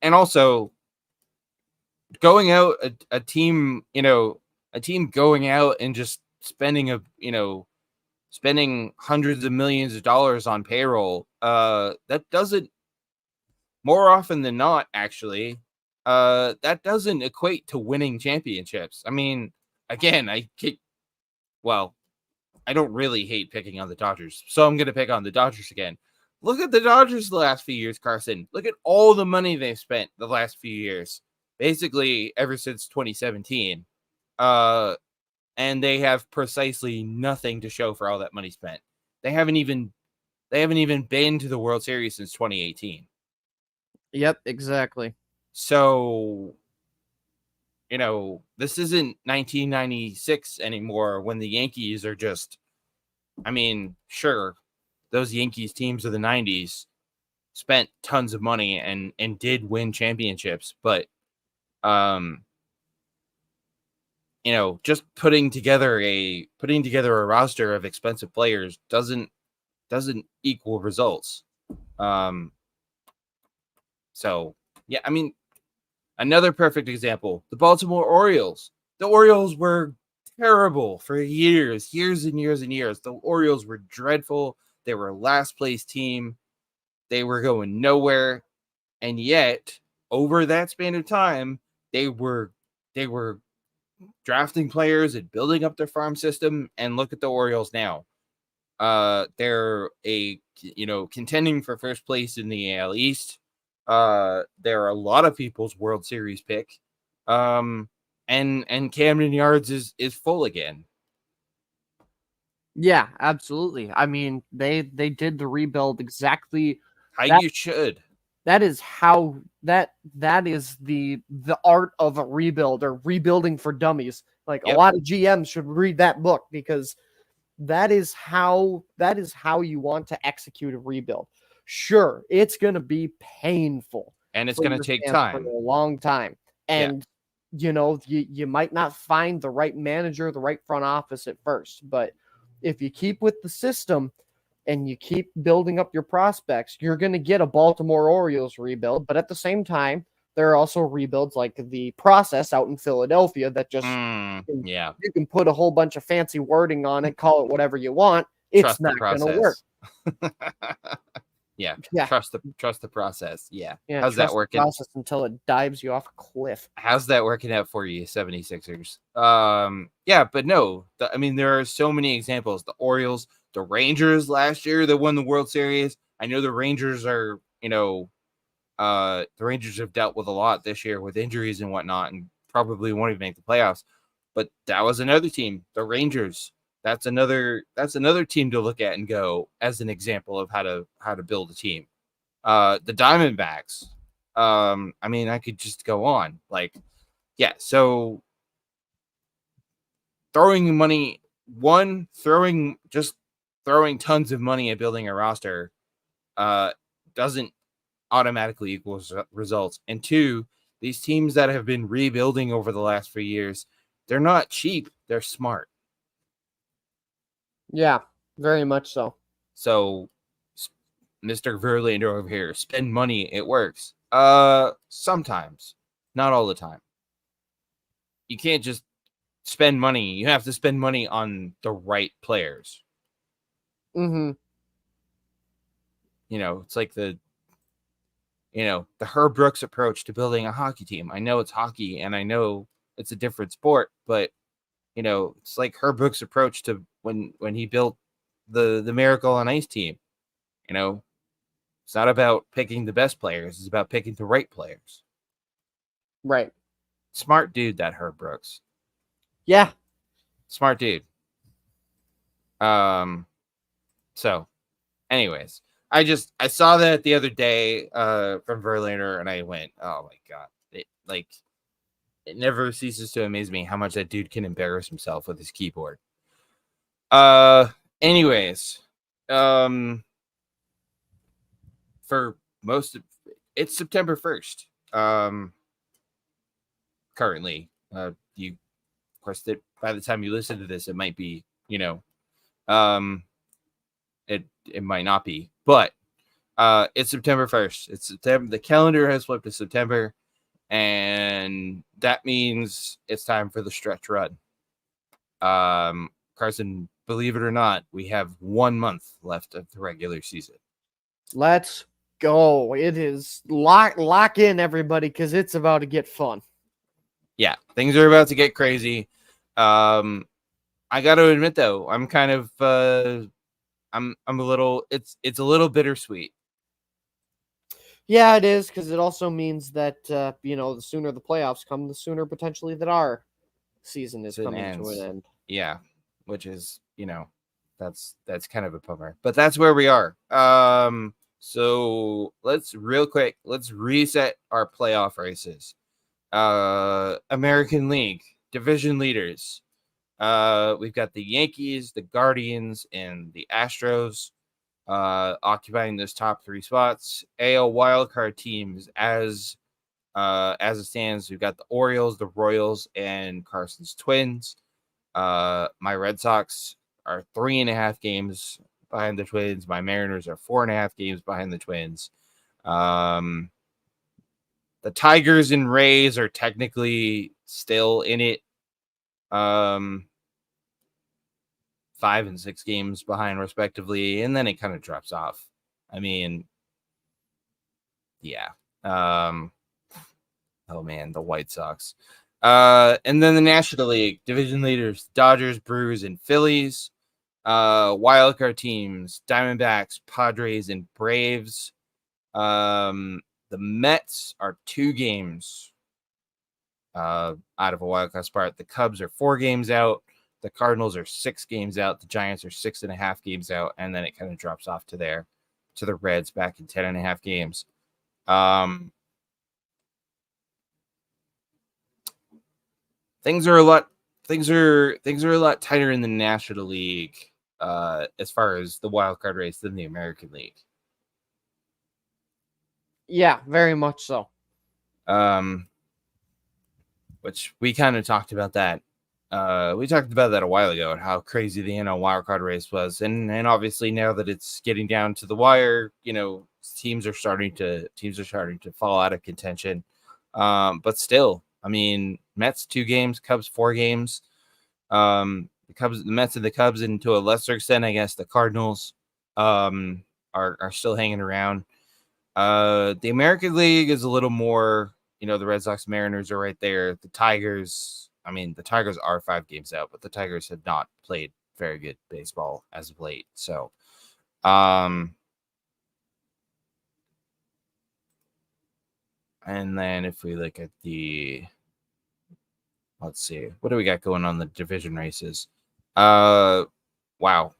also going out a team going out and just spending spending hundreds of millions of dollars on payroll, that doesn't, more often than not, actually, that doesn't equate to winning championships. I mean, again, I don't really hate picking on the Dodgers, so I'm going to pick on the Dodgers again. Look at the Dodgers the last few years, Carson. Look at all the money they've spent the last few years, basically ever since 2017. And they have precisely nothing to show for all that money spent. They haven't even been to the World Series since 2018. Yep, exactly. So, this isn't 1996 anymore when the Yankees are just, I mean, sure, those Yankees teams of the 90s spent tons of money and did win championships, but just putting together a roster of expensive players doesn't equal results. So yeah, I mean, another perfect example, the Baltimore Orioles. The Orioles were terrible for years and years and years. The Orioles were dreadful. They were a last place team. They were going nowhere. And yet, over that span of time, they were drafting players and building up their farm system. And look at the Orioles now. They're contending for first place in the AL East. They're a lot of people's World Series pick. And Camden Yards is full again. Yeah, absolutely. I mean, they did the rebuild exactly how you should. That is how that is the art of a rebuild, or rebuilding for dummies. Like, a lot of GMs should read that book, because that is how you want to execute a rebuild. Sure, it's going to be painful, and it's going to take time, for a long time. And you might not find the right manager, the right front office at first, but if you keep with the system and you keep building up your prospects, you're going to get a Baltimore Orioles rebuild. But at the same time, there are also rebuilds like the process out in Philadelphia that just, you can put a whole bunch of fancy wording on it, call it whatever you want. It's not going to work. Trust the process. Yeah. How's that working? Process until it dives you off a cliff. How's that working out for you, 76ers? But no, there are so many examples. The Orioles, the Rangers last year that won the World Series. I know the Rangers are, the Rangers have dealt with a lot this year with injuries and whatnot, and probably won't even make the playoffs. But that was another team, the Rangers. That's another team to look at and go as an example of how to build a team. The Diamondbacks. I could just go on. So throwing tons of money at building a roster doesn't automatically equal results. And two, these teams that have been rebuilding over the last few years, they're not cheap, they're smart. Yeah, very much so. So, Mr. Verlander over here, spend money, it works. Sometimes, not all the time. You can't just spend money. You have to spend money on the right players. Mm-hmm. It's like the Herb Brooks approach to building a hockey team. I know it's hockey and I know it's a different sport, but it's like Herb Brooks' approach to when he built the Miracle on Ice team. It's not about picking the best players. It's about picking the right players. Right. Smart dude, that Herb Brooks. Yeah. Smart dude. So, anyways, I saw that the other day from Verlander, and I went, oh my God. It never ceases to amaze me how much that dude can embarrass himself with his keyboard. Anyways, for most of it's September 1st. Currently, of course, that by the time you listen to this, it might be, it might not be, but it's September 1st. It's September. The calendar has flipped to September. And that means it's time for the stretch run. Carson, believe it or not, we have 1 month left of the regular season. Let's go. It is lock in, everybody, because it's about to get fun. Yeah, things are about to get crazy. I got to admit though, I'm kind of I'm a little it's a little bittersweet. Yeah, it is, because it also means that the sooner the playoffs come, the sooner potentially that our season is So it coming to an ends. end. Yeah, which is, that's kind of a bummer. But that's where we are. So let's reset our playoff races. American League division leaders. We've got the Yankees, the Guardians, and the Astros occupying those top 3 spots. AL wildcard teams as it stands, we've got the Orioles, the Royals, and Carson's Twins. My Red Sox are 3.5 games behind the Twins. My Mariners are 4.5 games behind the Twins. The Tigers and Rays are technically still in it. 5 and 6 games behind, respectively, and then it kind of drops off. I mean, yeah. Oh man, the White Sox. And then the National League division leaders: Dodgers, Brewers, and Phillies. Wildcard teams: Diamondbacks, Padres, and Braves. The Mets are 2 games out of a wildcard spot. The Cubs are 4 games out. The Cardinals are 6 games out. The Giants are 6.5 games out, and then it kind of drops off to the Reds back in 10.5 games. Things are a lot tighter in the National League as far as the wild card race than the American League. Yeah, very much so. Which we kind of talked about that. We talked about that a while ago and how crazy the NL wildcard race was, and obviously now that it's getting down to the wire, teams are starting to fall out of contention. But still, I mean, Mets 2 games, Cubs 4 games. The Mets and the Cubs, and to a lesser extent, I guess the Cardinals, are still hanging around. The American League is a little more. The Red Sox, Mariners are right there. The Tigers are 5 games out, but the Tigers have not played very good baseball as of late. So, and then if we look at let's see, what do we got going on the division races? Wow.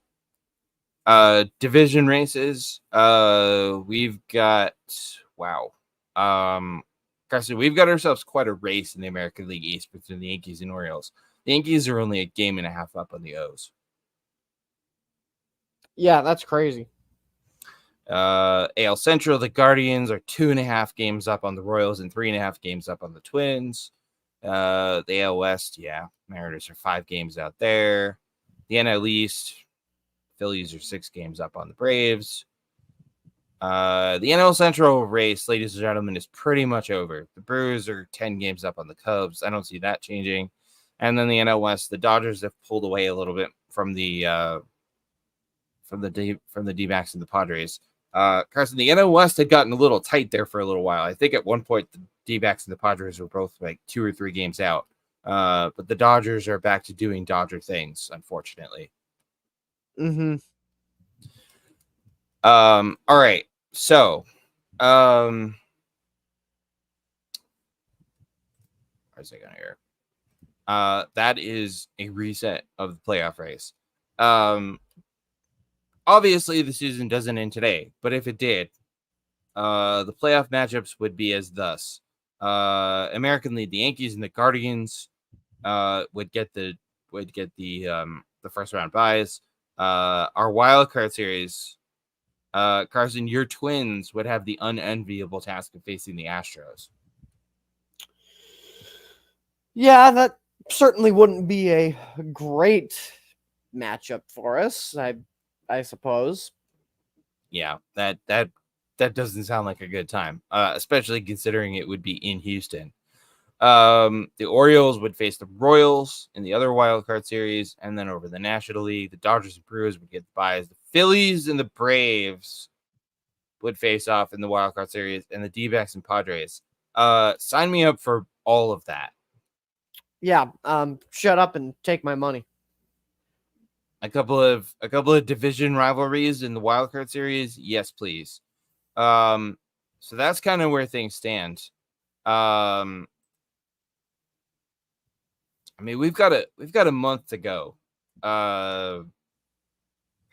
Division races. We've got Carson, we've got ourselves quite a race in the American League East between the Yankees and Orioles. The Yankees are only 1.5 games up on the O's. Yeah, that's crazy. AL Central, the Guardians are 2.5 games up on the Royals and 3.5 games up on the Twins. The AL West, Mariners are 5 games out there. The NL East, Phillies are 6 games up on the Braves. The NL Central race, ladies and gentlemen, is pretty much over. The Brewers are 10 games up on the Cubs. I don't see that changing. And then the NL West, the Dodgers have pulled away a little bit from the D-backs and the Padres. Carson, the NL West had gotten a little tight there for a little while. I think at one point the D-backs and the Padres were both like 2 or 3 games out. But the Dodgers are back to doing Dodger things, unfortunately. Mm-hmm. All right. So, where's it going here? That is a reset of the playoff race. Obviously the season doesn't end today, but if it did, the playoff matchups would be as thus. American League, the Yankees and the Guardians would get the first round buys. Our wild card series, Carson, your Twins would have the unenviable task of facing the Astros. Yeah, that certainly wouldn't be a great matchup for us, I suppose. Yeah, that doesn't sound like a good time, especially considering it would be in Houston. The Orioles would face the Royals in the other wild card series, and then over the National League, the Dodgers and Brewers would get the byes. The Phillies and the Braves would face off in the wild card series, and the D-backs and Padres. Sign me up for all of that. Yeah. Shut up and take my money. A couple of division rivalries in the wild card series, yes, please. So that's kind of where things stand. I mean, we've got a month to go. How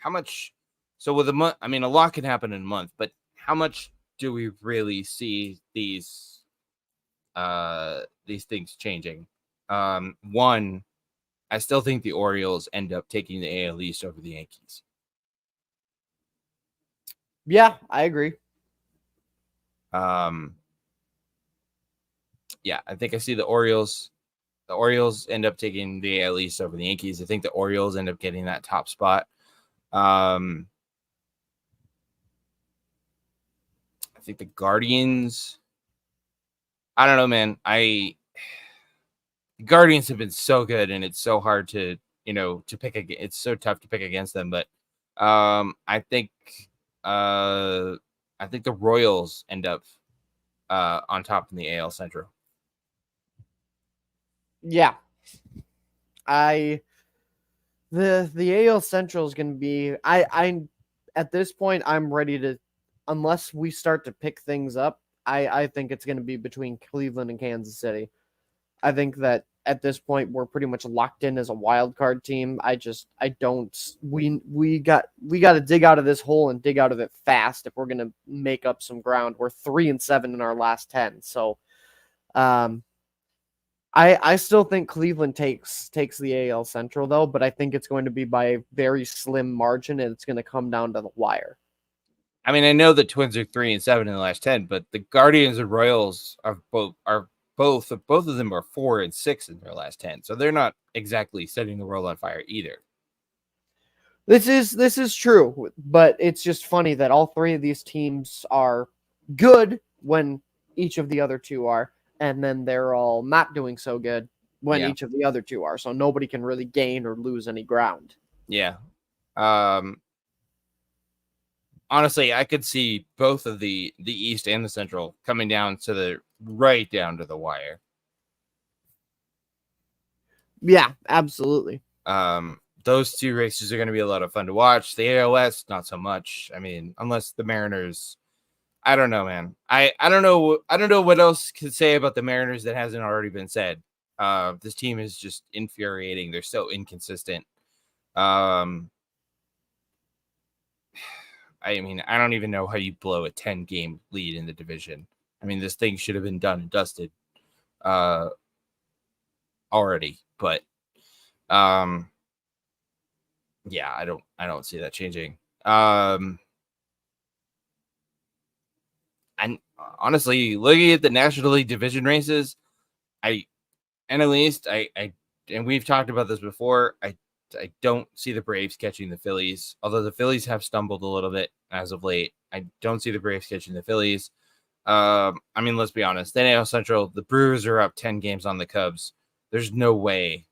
much? So with a month, I mean, a lot can happen in a month, but how much do we really see these things changing? One, I still think the Orioles end up taking the AL East over the Yankees. Yeah, I agree. Yeah, I think I see the Orioles. The Orioles end up taking the AL East over the Yankees. I think the Orioles end up getting that top spot. I think the Guardians. I don't know, man. The Guardians have been so good, and it's so hard to pick. It's so tough to pick against them. But I think the Royals end up on top in the AL Central. Yeah. The AL Central is going to be I at this point I'm ready to, unless we start to pick things up, I think it's going to be between Cleveland and Kansas City. I think that at this point we're pretty much locked in as a wild card team. I don't we got to dig out of this hole and dig out of it fast if we're going to make up some ground. We're 3-7 in our last 10. So I still think Cleveland takes the AL Central though, but I think it's going to be by a very slim margin, and it's going to come down to the wire. I mean, I know the Twins are 3-7 in the last 10, but the Guardians and Royals are both of them are 4-6 in their last 10, so they're not exactly setting the world on fire either. This is true, but it's just funny that all three of these teams are good when each of the other two are, and then they're all not doing so good when each of the other two are. So nobody can really gain or lose any ground. Yeah. Honestly, I could see both of the East and the Central coming down to right down to the wire. Yeah, absolutely. Those two races are going to be a lot of fun to watch. The ALS, not so much. I mean, unless the Mariners, I don't know, man. I don't know what else to say about the Mariners that hasn't already been said. This team is just infuriating. They're so inconsistent. I mean, I don't even know how you blow a 10-game lead in the division. I mean, this thing should have been done and dusted already, but yeah, I don't see that changing. And honestly, looking at the National League division races, and we've talked about this before, I don't see the Braves catching the Phillies, although the Phillies have stumbled a little bit as of late. I don't see the Braves catching the Phillies. I mean, let's be honest. The AL Central, the Brewers are up 10 games on the Cubs. There's no way.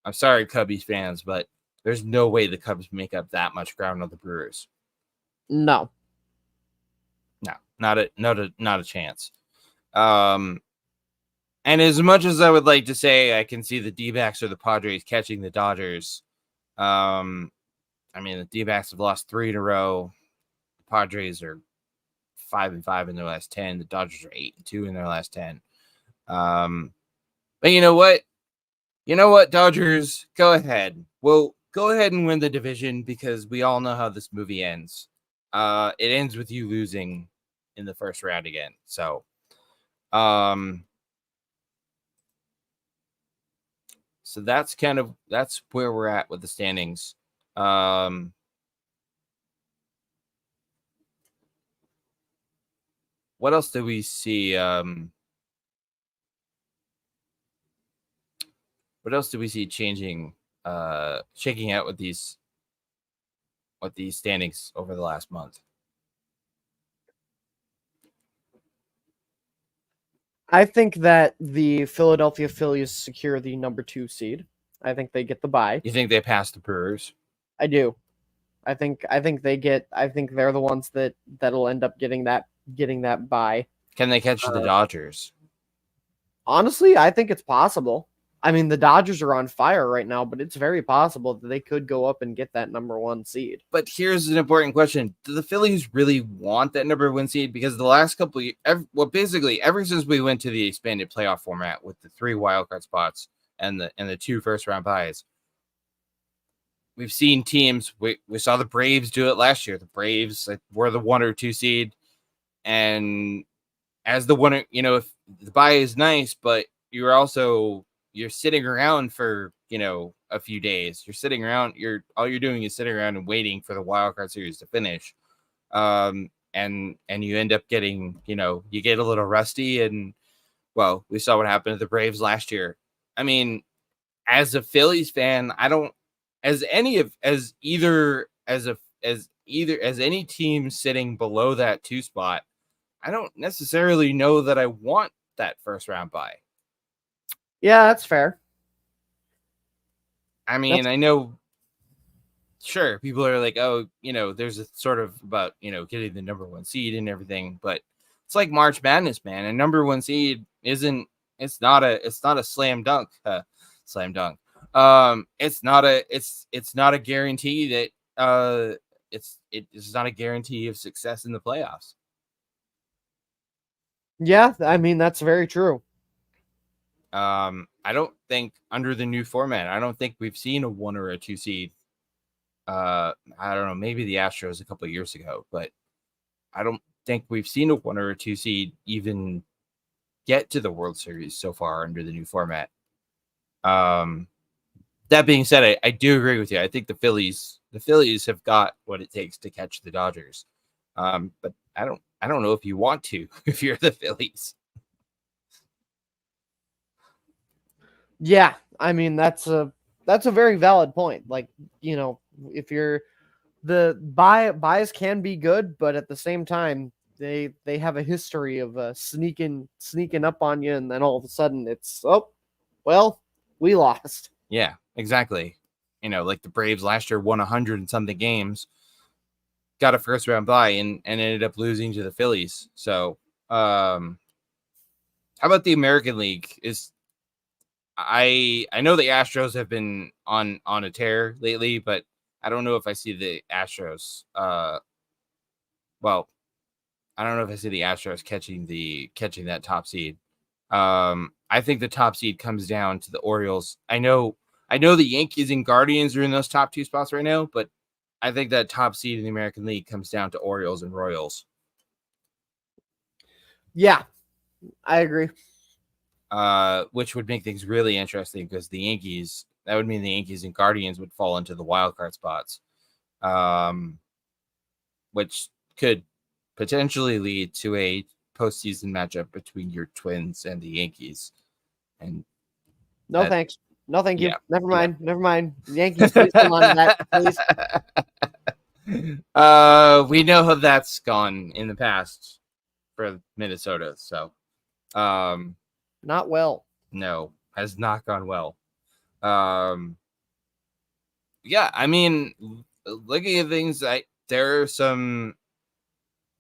I'm sorry, Cubbies fans, but there's no way the Cubs make up that much ground on the Brewers. No, not a chance. And as much as I would like to say I can see the D-backs or the Padres catching the Dodgers, I mean, the D-backs have lost 3 in a row. The Padres are 5-5 in their last 10. The Dodgers are 8-2 in their last 10. But you know what? Dodgers, go ahead. Well, go ahead and win the division, because we all know how this movie ends. It ends with you losing in the first round again. So, so that's where we're at with the standings. What else do we see? What else do we see changing, shaking out with these standings over the last month? I think that the Philadelphia Phillies secure the number 2 seed. I think they get the bye. You think they pass the Brewers? I do. I think they get. I think they're the ones that'll end up getting that bye. Can they catch the Dodgers? Honestly, I think it's possible. I mean, the Dodgers are on fire right now, but it's very possible that they could go up and get that number 1 seed. But here's an important question: do the Phillies really want that number 1 seed? Because the last couple, basically ever since we went to the expanded playoff format with the 3 wildcard spots and the 2 first-round byes, we've seen teams. We saw the Braves do it last year. The Braves were the 1 or 2 seed, and as the winner, if the bye is nice, but you're sitting around for a few days. You're sitting around. All you're doing is sitting around and waiting for the wild card series to finish, and you end up getting you get a little rusty. And well, we saw what happened to the Braves last year. I mean, as a Phillies fan, I don't as any team sitting below that 2 spot. I don't necessarily know that I want that first round bye. Yeah, that's fair. I mean, I know, sure, people are like, oh, there's a sort of about, getting the number 1 seed and everything, but it's like March Madness, man. A number 1 seed it's not a slam dunk. Slam dunk. It's not a guarantee that it's not a guarantee of success in the playoffs. Yeah, I mean, that's very true. I don't think under the new format, I don't think we've seen a 1 or a 2 seed. I don't know, maybe the Astros a couple of years ago, but I don't think we've seen a 1 or a 2 seed even get to the World Series so far under the new format. That being said, I do agree with you. I think the Phillies have got what it takes to catch the Dodgers. But I don't know if you want to if you're the Phillies. Yeah, I mean, that's a very valid point. Like, if you're the buys can be good, but at the same time, they have a history of sneaking up on you, and then all of a sudden it's we lost. Yeah, exactly. Like the Braves last year won 100 and something games, got a first round bye, and ended up losing to the Phillies. So, how about the American League? I know the Astros have been on a tear lately, but I don't know if I see the Astros. I don't know if I see the Astros catching that top seed. I think the top seed comes down to the Orioles. I know the Yankees and Guardians are in those top 2 spots right now, but I think that top seed in the American League comes down to Orioles and Royals. Yeah, I agree. Which would make things really interesting because that would mean the Yankees and Guardians would fall into the wild card spots, which could potentially lead to a postseason matchup between your Twins and the Yankees. And thanks. No, thank you. Yeah, Never mind. Never mind. The Yankees, please come on to that, please. We know how that's gone in the past for Minnesota, so not well. No, has not gone well. Yeah, I mean, looking at things, there are some.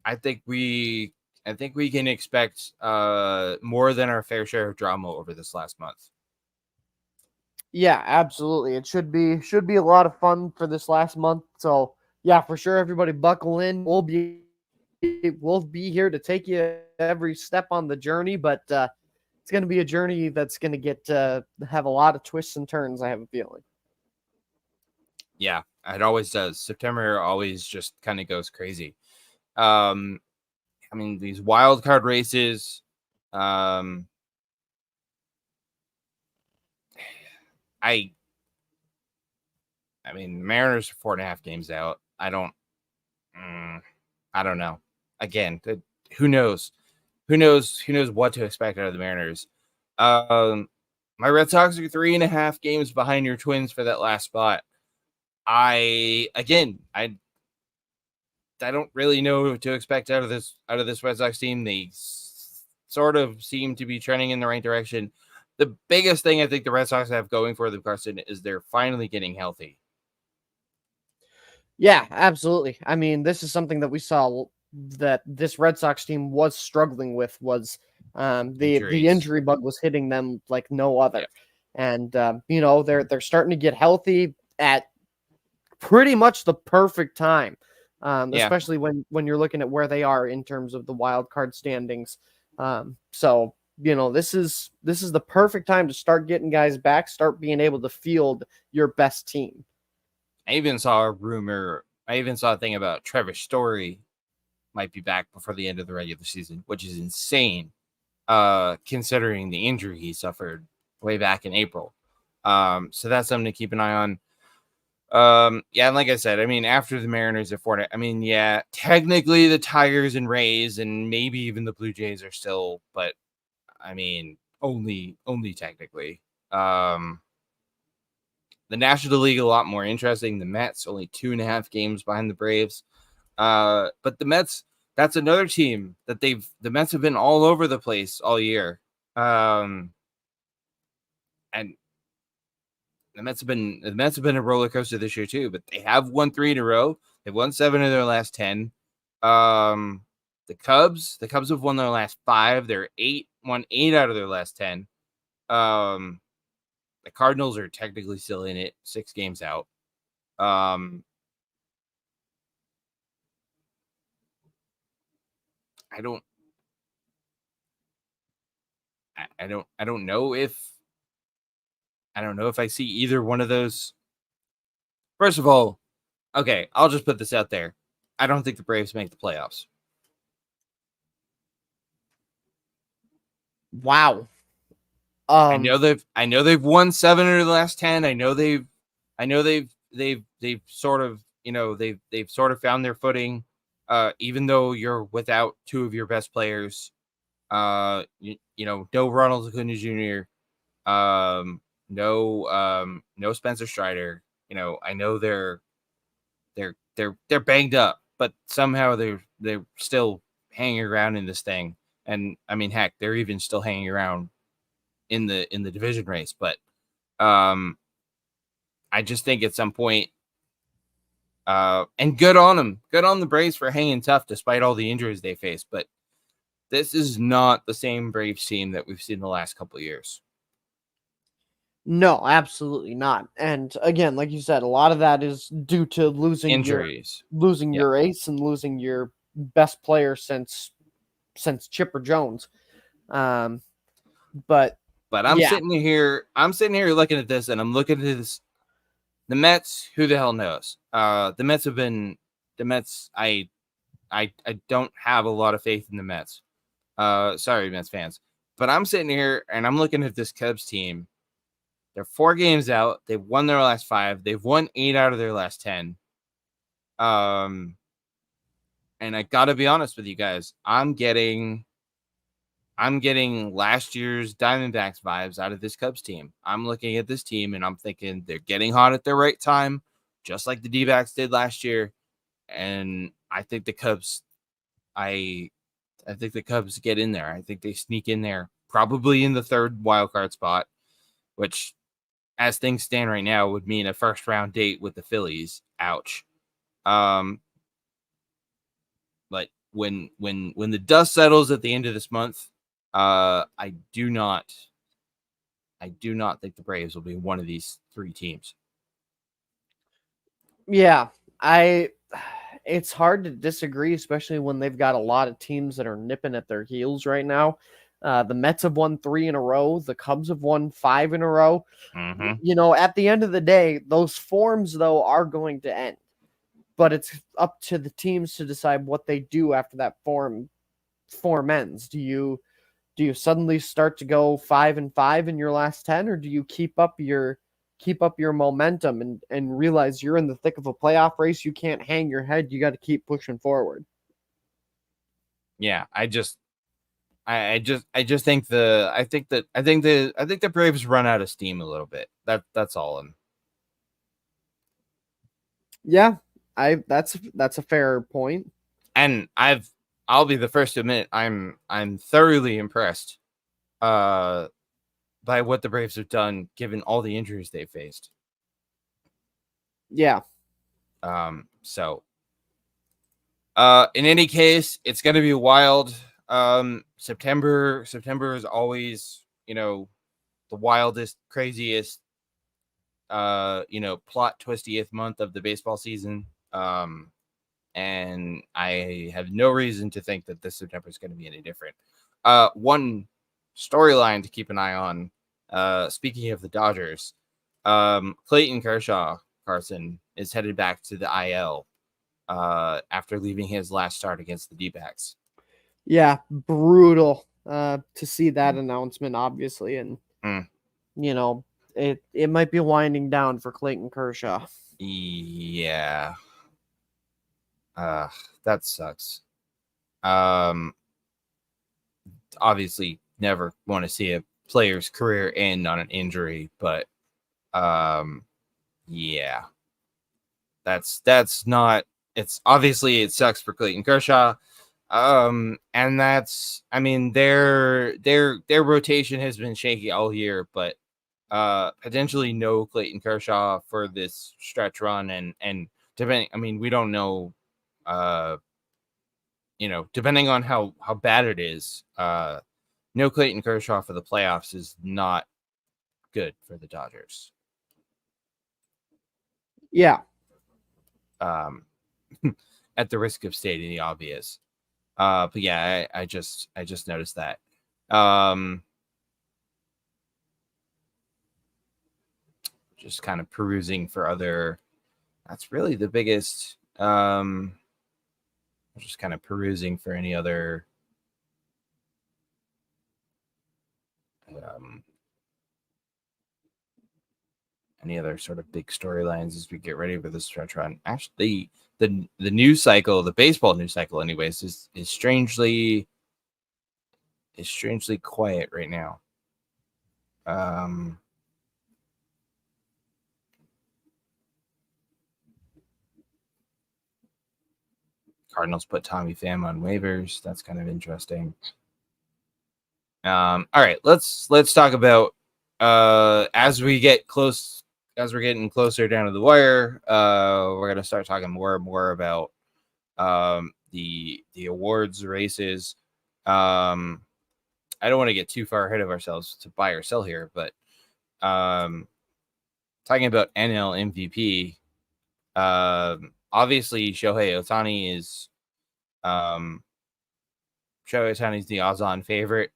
I think we can expect more than our fair share of drama over this last month. Yeah, absolutely. It should be a lot of fun for this last month. So yeah, for sure, everybody buckle in. We'll be here to take you every step on the journey, but it's going to be a journey that's going to have a lot of twists and turns, I have a feeling. Yeah, it always does. September always just kind of goes crazy. I mean, these wild card races. I mean, the Mariners are 4.5 games out. I don't know. Again, who knows? Who knows what to expect out of the Mariners? My Red Sox are 3.5 games behind your Twins for that last spot. I don't really know what to expect out of this Red Sox team. sort of seem to be trending in the right direction. The biggest thing I think the Red Sox have going for them, Carson, is they're finally getting healthy. Yeah, absolutely. I mean, this is something that we saw that this Red Sox team was struggling with was the Injuries. injury bug was hitting them like no other, Yeah. and they're starting to get healthy at pretty much the perfect time, Yeah. especially when you're looking at where they are in terms of the wild card standings. So this is the perfect time to start getting guys back, start being able to field your best team. I even saw a thing about Trevor Story might be back before the end of the regular season, which is insane, considering the injury he suffered way back in April. So that's something to keep an eye on. Yeah, and like I said, I mean, after the Mariners at Fort, I mean, yeah, technically the Tigers and Rays and maybe even the Blue Jays are still, but I mean, only technically. The National League a lot more interesting. The Mets only 2.5 games behind the Braves. But the Mets, that's another team that the Mets have been all over the place all year. And the Mets have been a roller coaster this year too, but they have won 3 in a row. They've won 7 of their last 10. The Cubs have won their last 5. They're won 8 out of their last 10. The Cardinals are technically still in it, 6 games out. I don't know if I see either one of those. First of all, okay, I'll just put this out there. I don't think the Braves make the playoffs. Wow. I know they've won 7 of the last 10. I know they've sort of, they've sort of found their footing. Even though you're without 2 of your best players, no Ronald Acuna Jr., no Spencer Strider. I know they're banged up, but somehow they're still hanging around in this thing. And I mean, heck, they're even still hanging around in the division race. But I just think at some point, and good on them, good on the Braves for hanging tough despite all the injuries they face. But this is not the same Braves team that we've seen the last couple of years. No, absolutely not. And again, like you said, a lot of that is due to losing Injuries. your ace and losing your best player since Chipper Jones. But I'm sitting here looking at this, and I'm looking at this. The Mets, who the hell knows? The Mets. I don't have a lot of faith in the Mets. Sorry, Mets fans, but I'm sitting here and I'm looking at this Cubs team. They're 4 games out. They've won their last 5. They've won 8 out of their last 10. And I gotta be honest with you guys. I'm getting last year's Diamondbacks vibes out of this Cubs team. I'm looking at this team and I'm thinking they're getting hot at the right time, just like the D-backs did last year. And I think the Cubs, I think the Cubs get in there. I think they sneak in there, probably in the 3rd wild card spot, which, as things stand right now, would mean a 1st round date with the Phillies. Ouch. But when the dust settles at the end of this month, I do not think the Braves will be one of these 3 teams. yeah, it's hard to disagree, especially when they've got a lot of teams that are nipping at their heels right now. The Mets have won 3 in a row. The Cubs have won 5 in a row. Mm-hmm. At the end of the day, those forms, though, are going to end. But it's up to the teams to decide what they do after that form ends. Do you suddenly start to go 5-5 in your last 10, or do you keep up your momentum and realize you're in the thick of a playoff race? You can't hang your head. You got to keep pushing forward. Yeah, I just think the Braves run out of steam a little bit. That's all. Yeah, that's a fair point. And I've I'll be the first to admit I'm thoroughly impressed by what the Braves have done given all the injuries they've faced. Yeah. So in any case, it's going to be wild. September is always, the wildest, craziest, plot twistieth month of the baseball season. And I have no reason to think that this September is going to be any different. One storyline to keep an eye on, speaking of the Dodgers, Clayton Kershaw, Carson, is headed back to the IL after leaving his last start against the D-backs. Yeah, brutal to see that announcement, obviously. And, it might be winding down for Clayton Kershaw. Yeah. That sucks. Obviously never want to see a player's career end on an injury, but yeah. That's not, it's obviously it sucks for Clayton Kershaw. And that's, I mean, their rotation has been shaky all year, but potentially no Clayton Kershaw for this stretch run, and depending, I mean, we don't know, depending on how bad it is, no Clayton Kershaw for the playoffs is not good for the Dodgers. Yeah. At the risk of stating the obvious. But yeah, I just noticed that. Just kind of perusing for other. That's really the biggest. Just kind of perusing for any other. Any other sort of big storylines as we get ready for this stretch run. Actually, the news cycle, the baseball news cycle, anyways, is strangely quiet right now. Cardinals put Tommy Pham on waivers. That's kind of interesting. All right, let's talk about as we get close, as we're getting closer down to the wire. We're gonna start talking more and more about the awards races. I don't want to get too far ahead of ourselves to buy or sell here, but talking about NL MVP. Obviously, Shohei Ohtani is Shohei Ohtani is the odds-on favorite.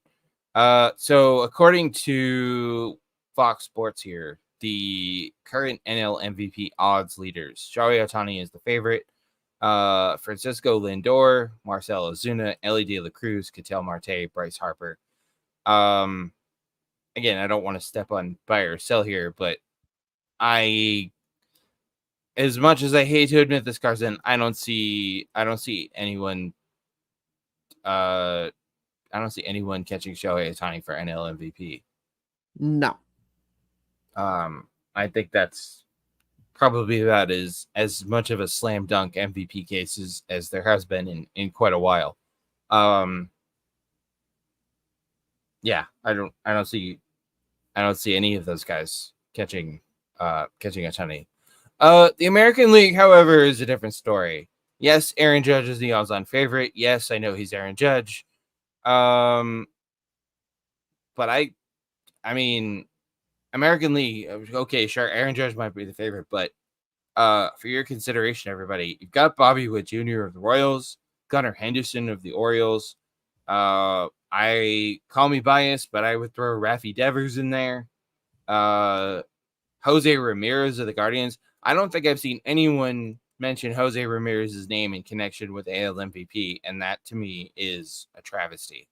So according to Fox Sports here, the current NL MVP odds leaders, Shohei Ohtani is the favorite. Francisco Lindor, Marcell Ozuna, Ellie De La Cruz, Ketel Marte, Bryce Harper. Again, I don't want to step on buy or sell here, but as much as I hate to admit this, Carson, I don't see anyone. I don't see anyone catching Shohei Ohtani for NL MVP. No. I think that's probably about as much of a slam dunk MVP case as there has been in quite a while. Yeah, I don't see any of those guys catching Ohtani. The American League, however, is a different story. Yes, Aaron Judge is the odds-on favorite. Yes, I know he's Aaron Judge. But I mean, American League, okay, sure, Aaron Judge might be the favorite, but for your consideration, everybody, you've got Bobby Witt Jr. of the Royals, Gunnar Henderson of the Orioles. I call me biased, but I would throw Rafi Devers in there. Jose Ramirez of the Guardians. I don't think I've seen anyone mention Jose Ramirez's name in connection with AL MVP, and that to me is a travesty.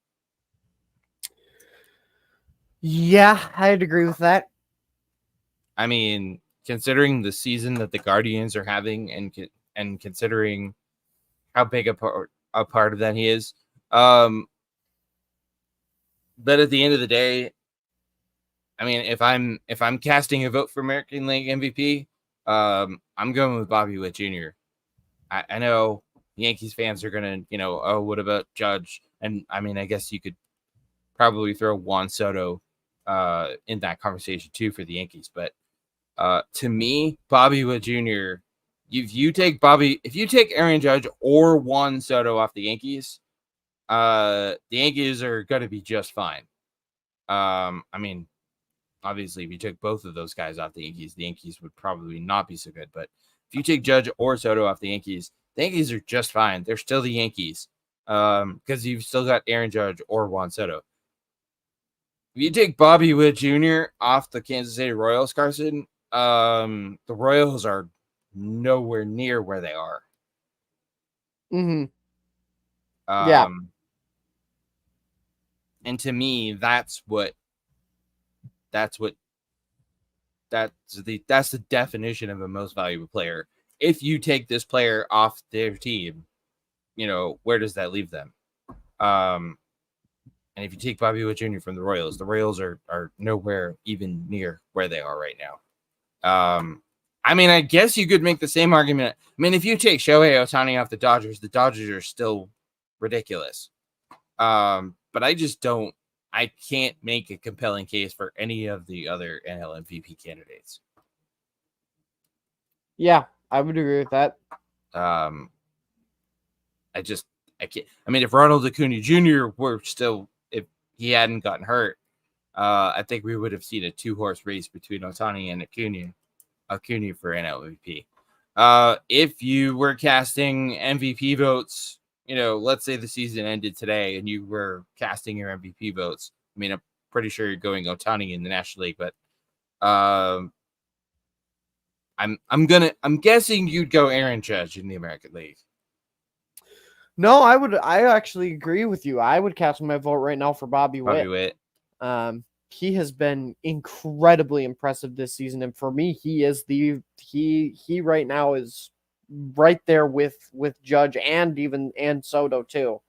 Yeah, I'd agree with that. I mean, considering the season that the Guardians are having, and considering how big a part of that he is, but at the end of the day, I mean, if I'm casting a vote for American League MVP, I'm going with Bobby Witt Jr. I know Yankees fans are gonna, oh, what about Judge? And I mean, I guess you could probably throw Juan Soto in that conversation too for the Yankees. But to me, Bobby Witt Jr. If you take Aaron Judge or Juan Soto off the Yankees are going to be just fine. I mean, obviously, if you took both of those guys off the Yankees would probably not be so good. But if you take Judge or Soto off the Yankees are just fine. They're still the Yankees because you've still got Aaron Judge or Juan Soto. If you take Bobby Witt Jr. off the Kansas City Royals, Carson, the Royals are nowhere near where they are. Mm-hmm. Yeah. And to me, that's the definition of a most valuable player. If you take this player off their team, where does that leave them? And if you take Bobby Witt Jr. from the Royals are nowhere even near where they are right now. I mean, I guess you could make the same argument. I mean, if you take Shohei Ohtani off the Dodgers are still ridiculous. But I can't make a compelling case for any of the other NL MVP candidates. Yeah, I would agree with that. I can't. I mean, if Ronald Acuna Jr. were still, if he hadn't gotten hurt, I think we would have seen a 2-horse race between Ohtani and Acuna for NL MVP. If you were casting MVP votes, let's say the season ended today and you were casting your MVP votes. I mean, I'm pretty sure you're going Ohtani in the National League, but I'm guessing you'd go Aaron Judge in the American League. No, I actually agree with you. I would cast my vote right now for Bobby Witt. He has been incredibly impressive this season, and for me, he is he right now is right there with Judge and Soto too.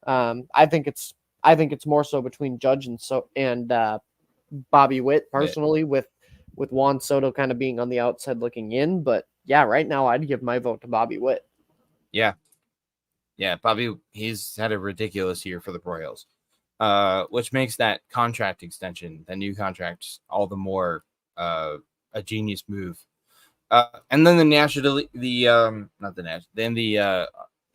I think it's more so between Judge and Bobby Witt personally, with Juan Soto kind of being on the outside looking in. But yeah, right now I'd give my vote to Bobby Witt. Yeah, Bobby, he's had a ridiculous year for the Royals, which makes that contract extension, the new contract, all the more a genius move. And then the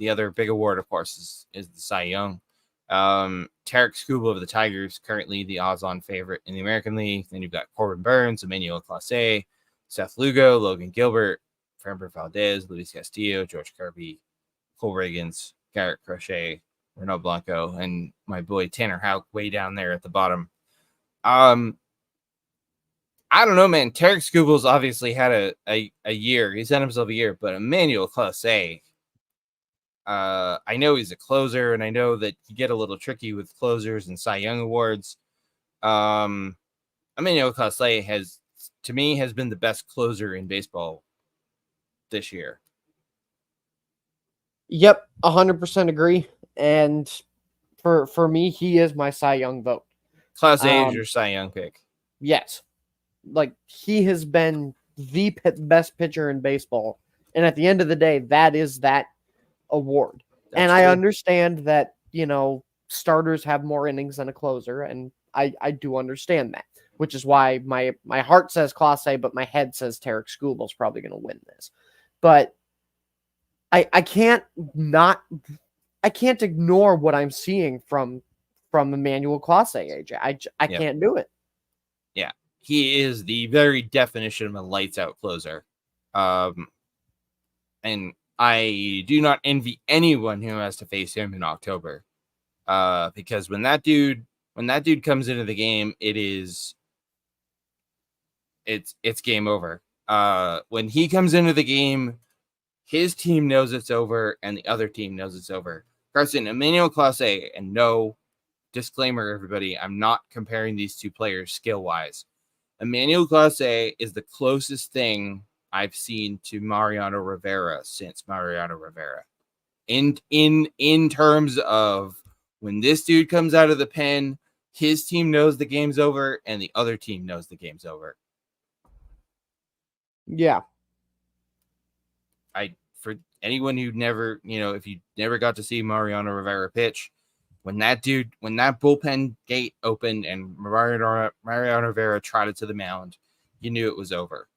other big award, of course, is the Cy Young. Tarek Skubal of the Tigers, currently the odds-on favorite in the American League. Then you've got Corbin Burns, Emmanuel Clase, Seth Lugo, Logan Gilbert, Framber Valdez, Luis Castillo, George Kirby, Cole Reagans, Garrett Crochet, Renaud Blanco, and my boy Tanner Houck way down there at the bottom. I don't know, man. Tarek Skubal's obviously had a year. He's had himself a year, but Emmanuel Clase, I know he's a closer, and I know that you get a little tricky with closers and Cy Young awards. Emmanuel Clase has been the best closer in baseball this year. Yep, 100% agree. And for me, he is my Cy Young vote. Clase is your Cy Young pick. Yes. Like, he has been the best pitcher in baseball. And at the end of the day, that is that award. That's true. I understand that, starters have more innings than a closer. And I do understand that, which is why my heart says Clase, but my head says Tarek Skubal's probably going to win this. But I can't ignore what I'm seeing from Emmanuel Clase, AJ. I can't do it. Yeah, he is the very definition of a lights out closer. And I do not envy anyone who has to face him in October. Because when that dude comes into the game, it's game over. When he comes into the game, his team knows it's over, and the other team knows it's over. Carson, Emmanuel Clase, and no disclaimer, everybody, I'm not comparing these two players skill-wise. Emmanuel Clase is the closest thing I've seen to Mariano Rivera since Mariano Rivera. In terms of when this dude comes out of the pen, his team knows the game's over, and the other team knows the game's over. Yeah. for anyone who never, if you never got to see Mariano Rivera pitch, when that bullpen gate opened and Mariano Rivera trotted to the mound, you knew it was over.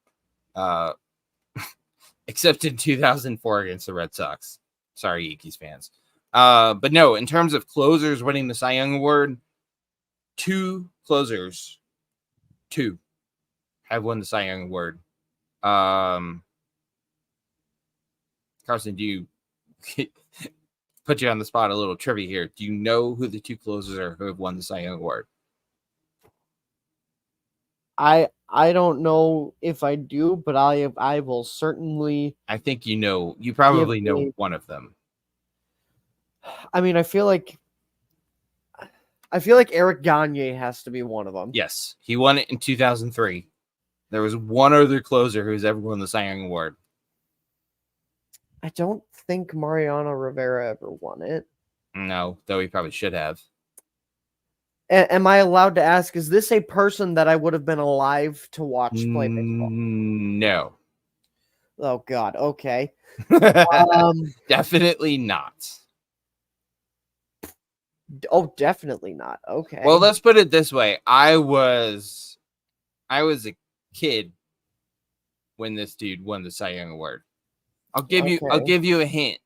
Except in 2004 against the Red Sox. Sorry, Yankees fans. But no, in terms of closers winning the Cy Young Award, 2 closers, 2 have won the Cy Young Award. Carson, do you put you on the spot? A little trivia here. Do you know who the 2 closers are who have won the Cy Young Award? I don't know if I do, but I will certainly. I think you know. You probably know one of them. I mean, I feel like Eric Gagne has to be one of them. Yes, he won it in 2003. There was one other closer who's ever won the Cy Young Award. I don't think Mariano Rivera ever won it. No, though he probably should have. Am I allowed to ask, is this a person that I would have been alive to watch play baseball? No. Oh, God. Okay. Definitely not. Oh, definitely not. Okay. Well, let's put it this way. I was a kid when this dude won the Cy Young Award. I'll give you a hint.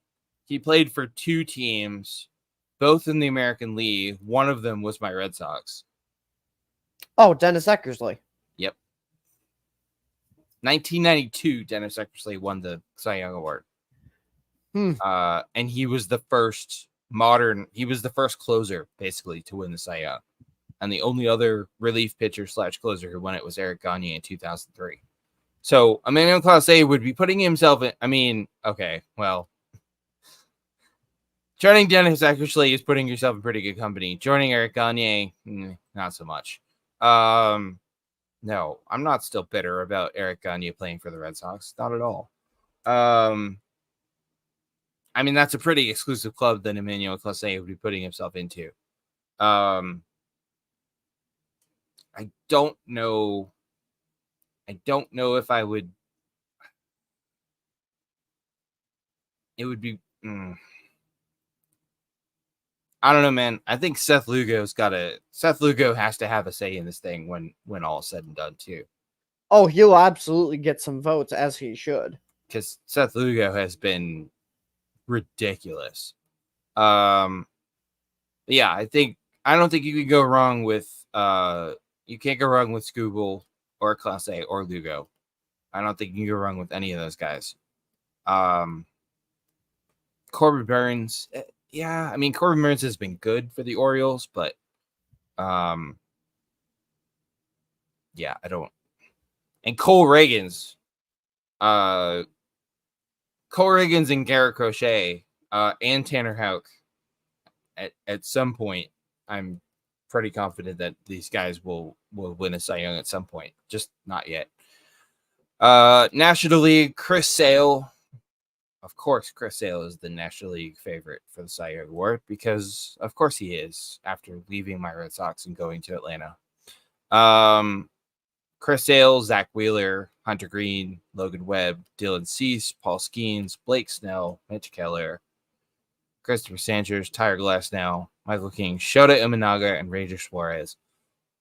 He played for 2 teams, both in the American League. One of them was my Red Sox. Oh, Dennis Eckersley. Yep. 1992, Dennis Eckersley won the Cy Young Award. And he was the first closer, basically, to win the Cy Young. And the only other relief pitcher / closer who won it was Eric Gagne in 2003. So Emmanuel Clase would be putting himself in. I mean, okay, well, joining Dennis Eckersley is putting yourself in pretty good company. Joining Eric Gagne, not so much. No, I'm not still bitter about Eric Gagne playing for the Red Sox. Not at all. I mean, that's a pretty exclusive club that Emmanuel Clase would be putting himself into. I don't know if I would. It would be. I don't know, man. I think Seth Lugo has to have a say in this thing when all is said and done too. Oh, he'll absolutely get some votes, as he should. Because Seth Lugo has been ridiculous. Yeah, I don't think you can go wrong with you can't go wrong with Scooble or Clase or Lugo. I don't think you can go wrong with any of those guys. Corbin Burns, yeah, I mean Corbin Burns has been good for the Orioles, but yeah, I don't. And Cole Reagans and Garrett Crochet and Tanner Houck at some point, I'm pretty confident that these guys will win a Cy Young at some point, just not yet. National League, Chris Sale. Of course, Chris Sale is the National League favorite for the Cy Young Award because, of course, he is after leaving my Red Sox and going to Atlanta. Chris Sale, Zach Wheeler, Hunter Green, Logan Webb, Dylan Cease, Paul Skeens, Blake Snell, Mitch Keller, Christopher Sanchez, Tyler Glasnow, Michael King, Shota Imanaga, and Ranger Suarez.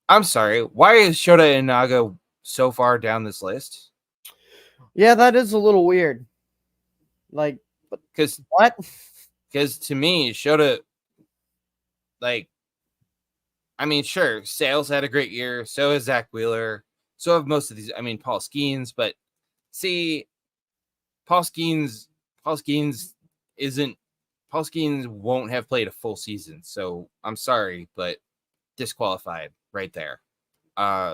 I'm sorry, why is Shota Imanaga so far down this list? Yeah, that is a little weird. Like, because what? Because to me, Shota, like, I mean, sure, Sales had a great year. So has Zach Wheeler. So have most of these. I mean, Paul Skeens, but see, Paul Skeens won't have played a full season. So I'm sorry, but disqualified right there.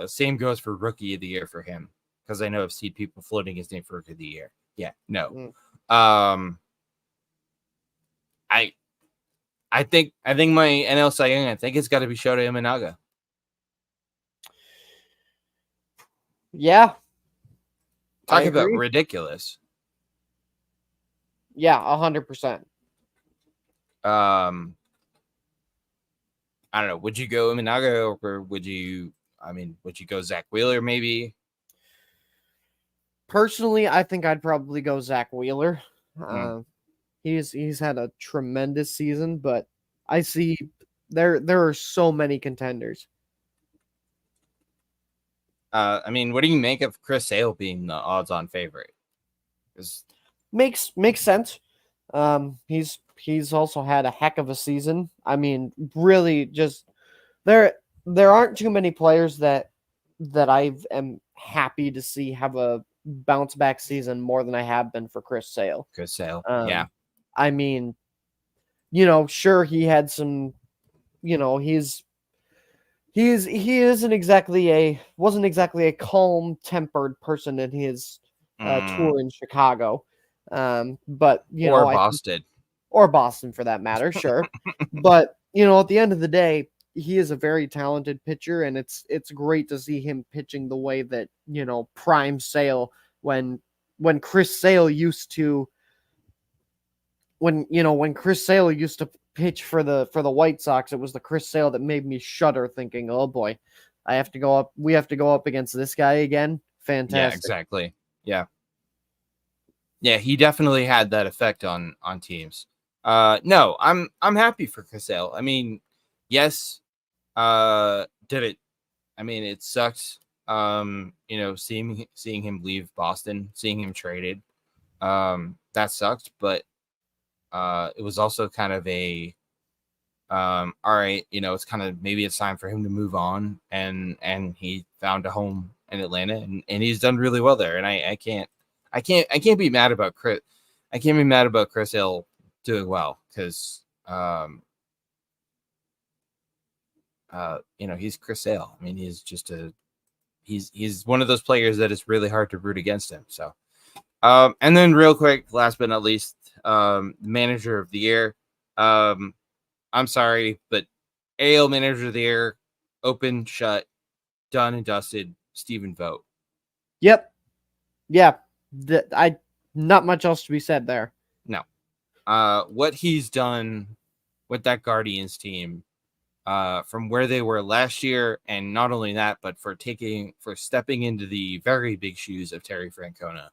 Same goes for Rookie of the Year for him, because I know I've seen people floating his name for Rookie of the Year. Yeah, no. I think my NL Cy Young, I think it's got to be Shota Imanaga. Yeah. Talk about ridiculous. Yeah, 100%. I don't know. Would you go Imanaga or would you go Zach Wheeler maybe? Personally, I think I'd probably go Zach Wheeler. He's had a tremendous season, but I see there are so many contenders. I mean, what do you make of Chris Sale being the odds-on favorite? Makes sense. He's also had a heck of a season. I mean, really, just there aren't too many players that I am happy to see have a bounce back season more than I have been for Chris Sale. Chris Sale, yeah. I mean, sure he had some, he isn't exactly wasn't exactly a calm tempered person in his tour in Chicago. But or Boston. Or Boston for that matter, sure. But at the end of the day, he is a very talented pitcher, and it's great to see him pitching the way that prime Sale when Chris Sale used to when Chris Sale used to pitch for the White Sox. It was the Chris Sale that made me shudder, thinking, "Oh boy, we have to go up against this guy again." Fantastic. Yeah, exactly. Yeah. Yeah, he definitely had that effect on teams. No, I'm happy for Chris Sale. I mean, yes, did it. I mean, it sucked. Seeing him leave Boston, seeing him traded, that sucked. But it was also kind of a, all right, it's kind of maybe it's time for him to move on, and he found a home in Atlanta, and he's done really well there. And I can't be mad about Chris. I can't be mad about Chris Hill doing well because, he's Chris Sale. I mean, he's just he's one of those players that it's really hard to root against him. So, and then real quick, last but not least, manager of the year. I'm sorry, but AL manager of the year, open, shut, done and dusted, Stephen Vogt. Yep. Yeah. Not much else to be said there. No. What he's done with that Guardians team, from where they were last year, and not only that, but for stepping into the very big shoes of Terry Francona.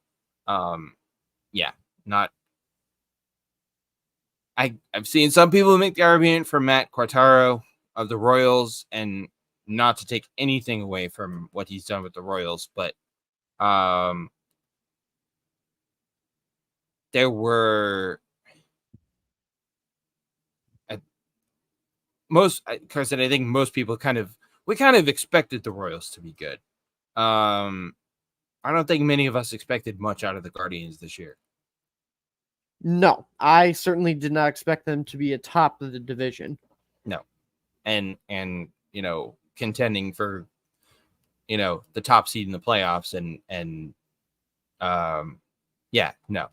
I've seen some people make the argument for Matt Quatraro of the Royals, and not to take anything away from what he's done with the Royals, but there were Carson, I think most people kind of expected the Royals to be good. I don't think many of us expected much out of the Guardians this year. No, I certainly did not expect them to be atop of the division. No. And contending for the top seed in the playoffs, and no.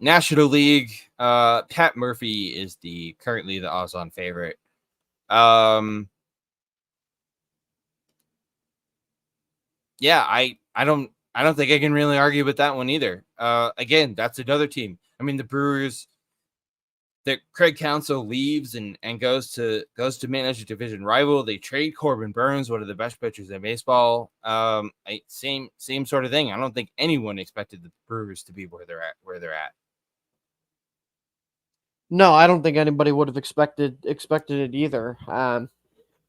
National League, Pat Murphy is currently the odds-on favorite. Yeah, I don't think I can really argue with that one either. Again, that's another team. I mean, the Brewers, that Craig Counsell leaves and goes to manage a division rival. They trade Corbin Burns, one of the best pitchers in baseball. Same sort of thing. I don't think anyone expected the Brewers to be where they're at. No, I don't think anybody would have expected it either.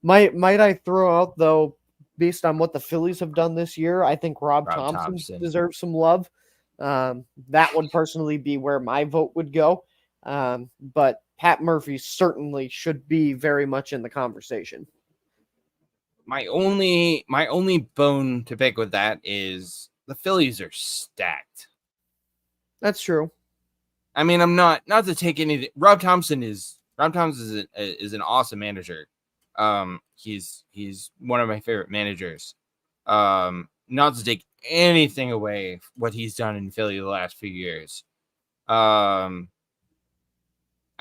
Might I throw out, though, based on what the Phillies have done this year, I think Rob Thompson deserves some love. That would personally be where my vote would go. But Pat Murphy certainly should be very much in the conversation. My only bone to pick with that is the Phillies are stacked. That's true. I mean, I'm not to take anything. Rob Thompson is an awesome manager. He's one of my favorite managers. Not to take anything away what he's done in Philly the last few years. And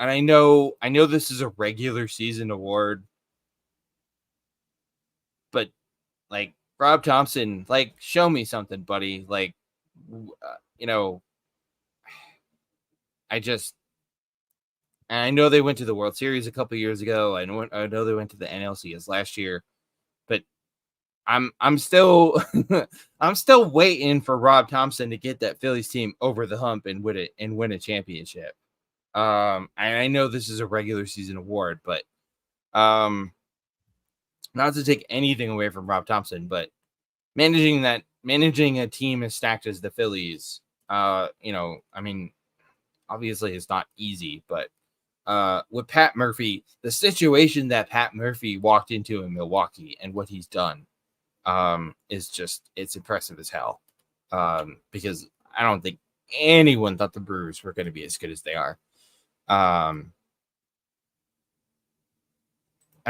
I know this is a regular season award, but like Rob Thompson, like, show me something, buddy. Like, I know they went to the World Series a couple years ago. I know they went to the NLCS last year, but I'm still I'm still waiting for Rob Thompson to get that Phillies team over the hump and win a championship. I know this is a regular season award, but not to take anything away from Rob Thompson, but managing a team as stacked as the Phillies, I mean, obviously it's not easy, but with Pat Murphy, the situation that Pat Murphy walked into in Milwaukee and what he's done is just, it's impressive as hell. Because I don't think anyone thought the Brewers were going to be as good as they are. I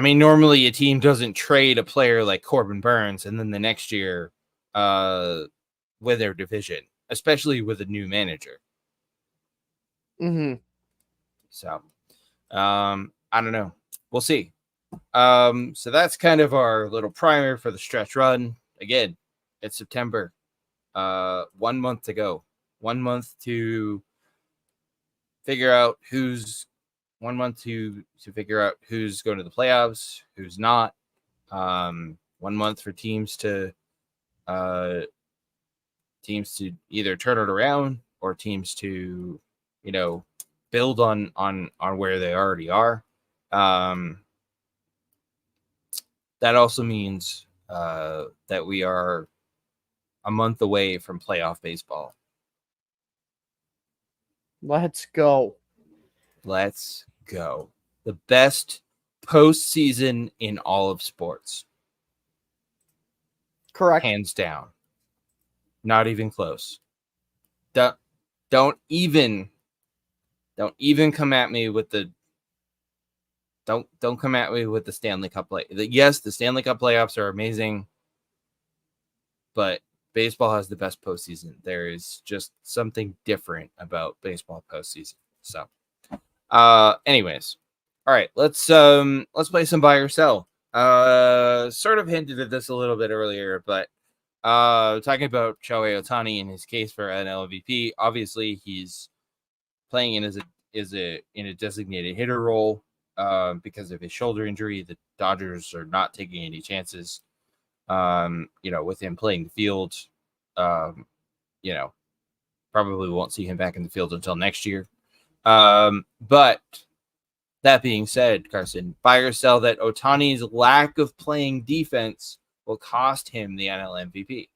mean, normally a team doesn't trade a player like Corbin Burns and then the next year win their division, especially with a new manager. Mm-hmm. So, I don't know. We'll see. So that's kind of our little primer for the stretch run. Again, it's September. 1 month to go. 1 month to figure out who's 1 month to figure out who's going to the playoffs, who's not. 1 month for teams to either turn it around or teams to, build on where they already are. That also means that we are a month away from playoff baseball. Let's go. Let's go. The best postseason in all of sports. Correct. Hands down. Not even close. Don't even come at me with the don't come at me with the Stanley Cup play. Yes, the Stanley Cup playoffs are amazing, but baseball has the best postseason. There is just something different about baseball postseason. So, anyways, all right, let's play some buy or sell. Sort of hinted at this a little bit earlier, but talking about Shohei Ohtani and his case for NL MVP. Obviously, he's playing in a designated hitter role because of his shoulder injury. The Dodgers are not taking any chances. With him playing the field, probably won't see him back in the field until next year. But that being said, Carson, buy or sell that Ohtani's lack of playing defense will cost him the NL MVP.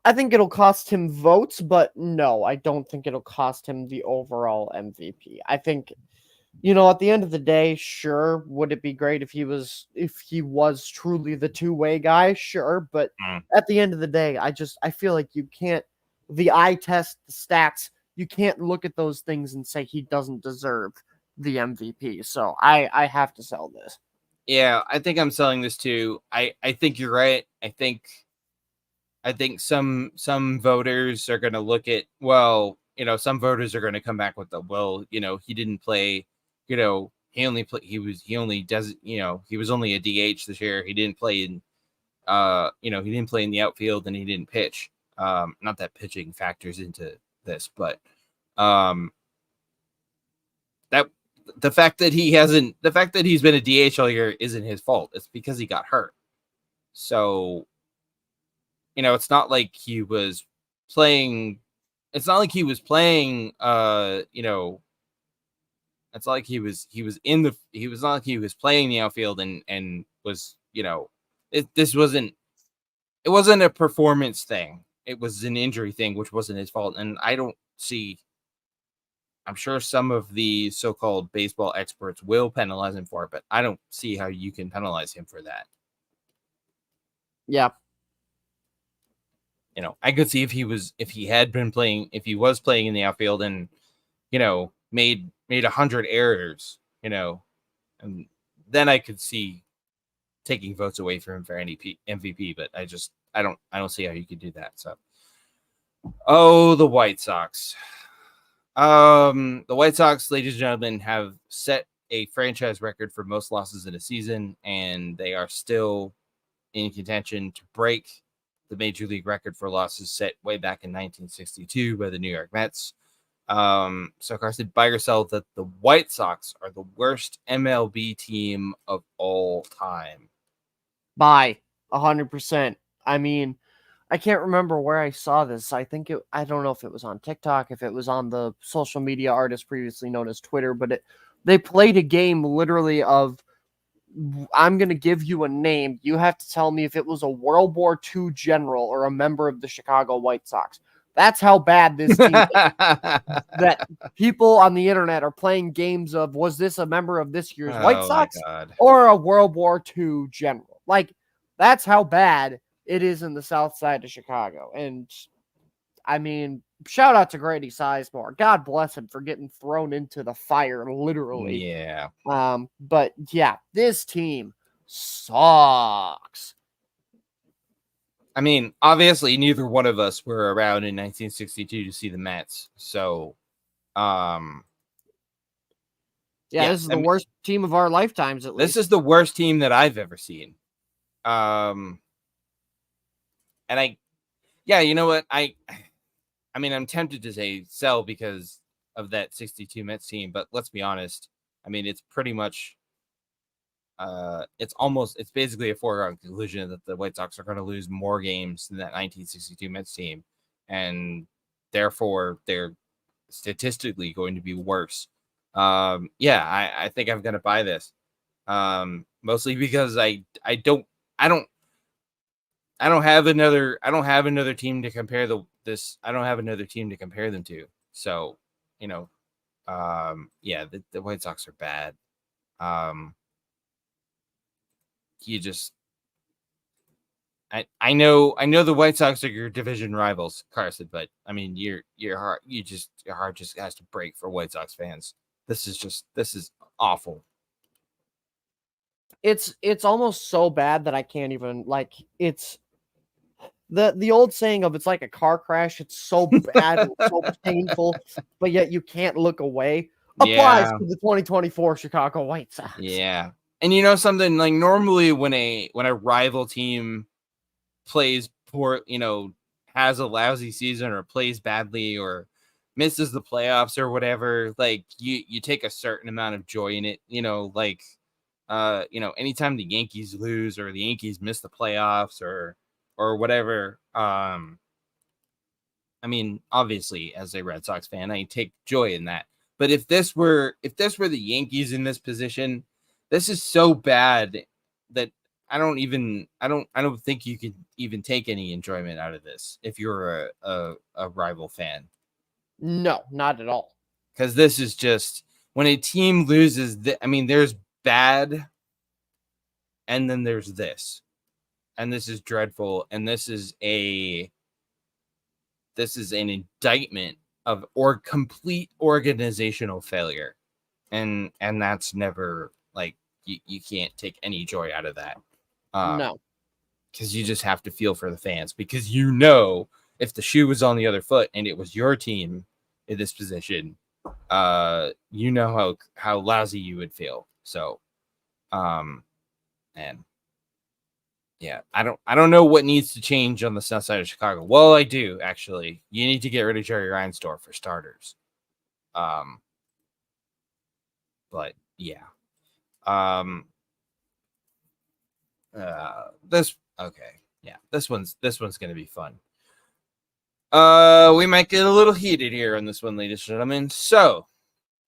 I think it'll cost him votes, but no, I don't think it'll cost him the overall MVP. I think, at the end of the day, sure, would it be great if he was truly the two-way guy? Sure, but at the end of the day, I feel like you can't, the eye test, the stats, you can't look at those things and say he doesn't deserve the MVP. So I have to sell this. Yeah, I think I'm selling this too. I think you're right. I think some voters are going to look at, some voters are going to come back with he didn't play, he was only a DH this year. He didn't play in, he didn't play in the outfield and he didn't pitch. Not that pitching factors into this, but that the fact that he's been a DH all year isn't his fault. It's because he got hurt. So, it's not like he was playing. It's not like he was playing. It's like he was not like he was playing the outfield and was. It wasn't a performance thing. It was an injury thing, which wasn't his fault. And I don't see. I'm sure some of the so-called baseball experts will penalize him for it, but I don't see how you can penalize him for that. Yeah. I could see if he was playing in the outfield and, made 100 errors, and then I could see taking votes away from him for any MVP, but I don't see how you could do that. So, the White Sox. The White Sox, ladies and gentlemen, have set a franchise record for most losses in a season, and they are still in contention to break the major league record for losses set way back in 1962 by the New York Mets. So Carson, buy or sell that the White Sox are the worst MLB team of all time. Buy 100%. I mean, I can't remember where I saw this. I don't know if it was on TikTok, if it was on the social media artist previously known as Twitter, but they played a game literally of, I'm going to give you a name. You have to tell me if it was a World War II general or a member of the Chicago White Sox. That's how bad this team is. That people on the internet are playing games of, was this a member of this year's White Sox or a World War II general? Like, that's how bad it is in the south side of Chicago. And I mean, shout out to Grady Sizemore. God bless him for getting thrown into the fire, literally. Yeah. But yeah, this team sucks. I mean, obviously, neither one of us were around in 1962 to see the Mets. So, this is the worst team of our lifetimes, at least. This is the worst team that I've ever seen. And you know what? I mean, I'm tempted to say sell because of that 62 Mets team, but let's be honest. I mean, it's pretty much, it's basically a foregone conclusion that the White Sox are going to lose more games than that 1962 Mets team, and therefore they're statistically going to be worse. I think I'm going to buy this. Mostly because I don't have another team to compare I don't have another team to compare them to. So, the White Sox are bad. I know the White Sox are your division rivals, Carson, but I mean your heart just has to break for White Sox fans. This is awful. It's almost so bad that I can't even, like, it's the old saying of, it's like a car crash. It's so bad and so painful, but yet you can't look away. Applies to the 2024 Chicago White Sox. Yeah. And you know something, like, normally when a rival team plays poor, has a lousy season or plays badly or misses the playoffs or whatever, like you take a certain amount of joy in it, anytime the Yankees lose or the Yankees miss the playoffs or whatever. I mean, obviously, as a Red Sox fan, I take joy in that. But if this were the Yankees in this position, this is so bad that I don't think you could even take any enjoyment out of this if you're a rival fan. No, not at all. Because this is just, when a team loses, there's bad, and then there's this, and this is dreadful, and this is an indictment of complete organizational failure, and that's never, like, you can't take any joy out of that. No, because you just have to feel for the fans, because if the shoe was on the other foot and it was your team in this position, how lousy you would feel. So, and yeah, I don't know what needs to change on the south side of Chicago. Well, I do, actually. You need to get rid of Jerry Reinsdorf for starters. But yeah. This one's gonna be fun. We might get a little heated here on this one, ladies and gentlemen. So,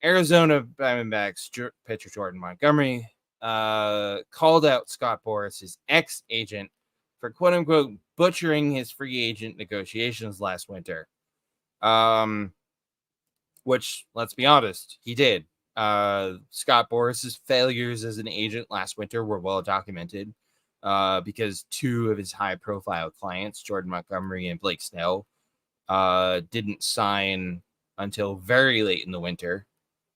Arizona Diamondbacks pitcher Jordan Montgomery called out Scott Boras, his ex-agent, for quote-unquote butchering his free agent negotiations last winter. Which, let's be honest, he did. Scott Boras's failures as an agent last winter were well documented, because two of his high-profile clients, Jordan Montgomery and Blake Snell, didn't sign until very late in the winter,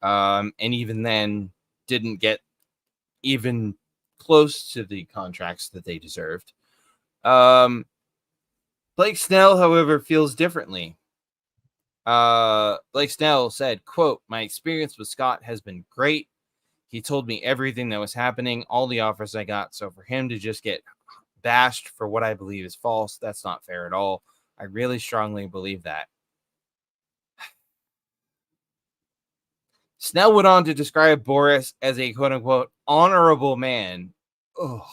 and even then didn't get even close to the contracts that they deserved. Blake Snell, however, feels differently. Blake Snell said, quote, "My experience with Scott has been great. He told me everything that was happening, all the offers I got. So for him to just get bashed for what I believe is false, that's not fair at all. I really strongly believe that." Snell went on to describe Boris as a quote unquote honorable man. Oh,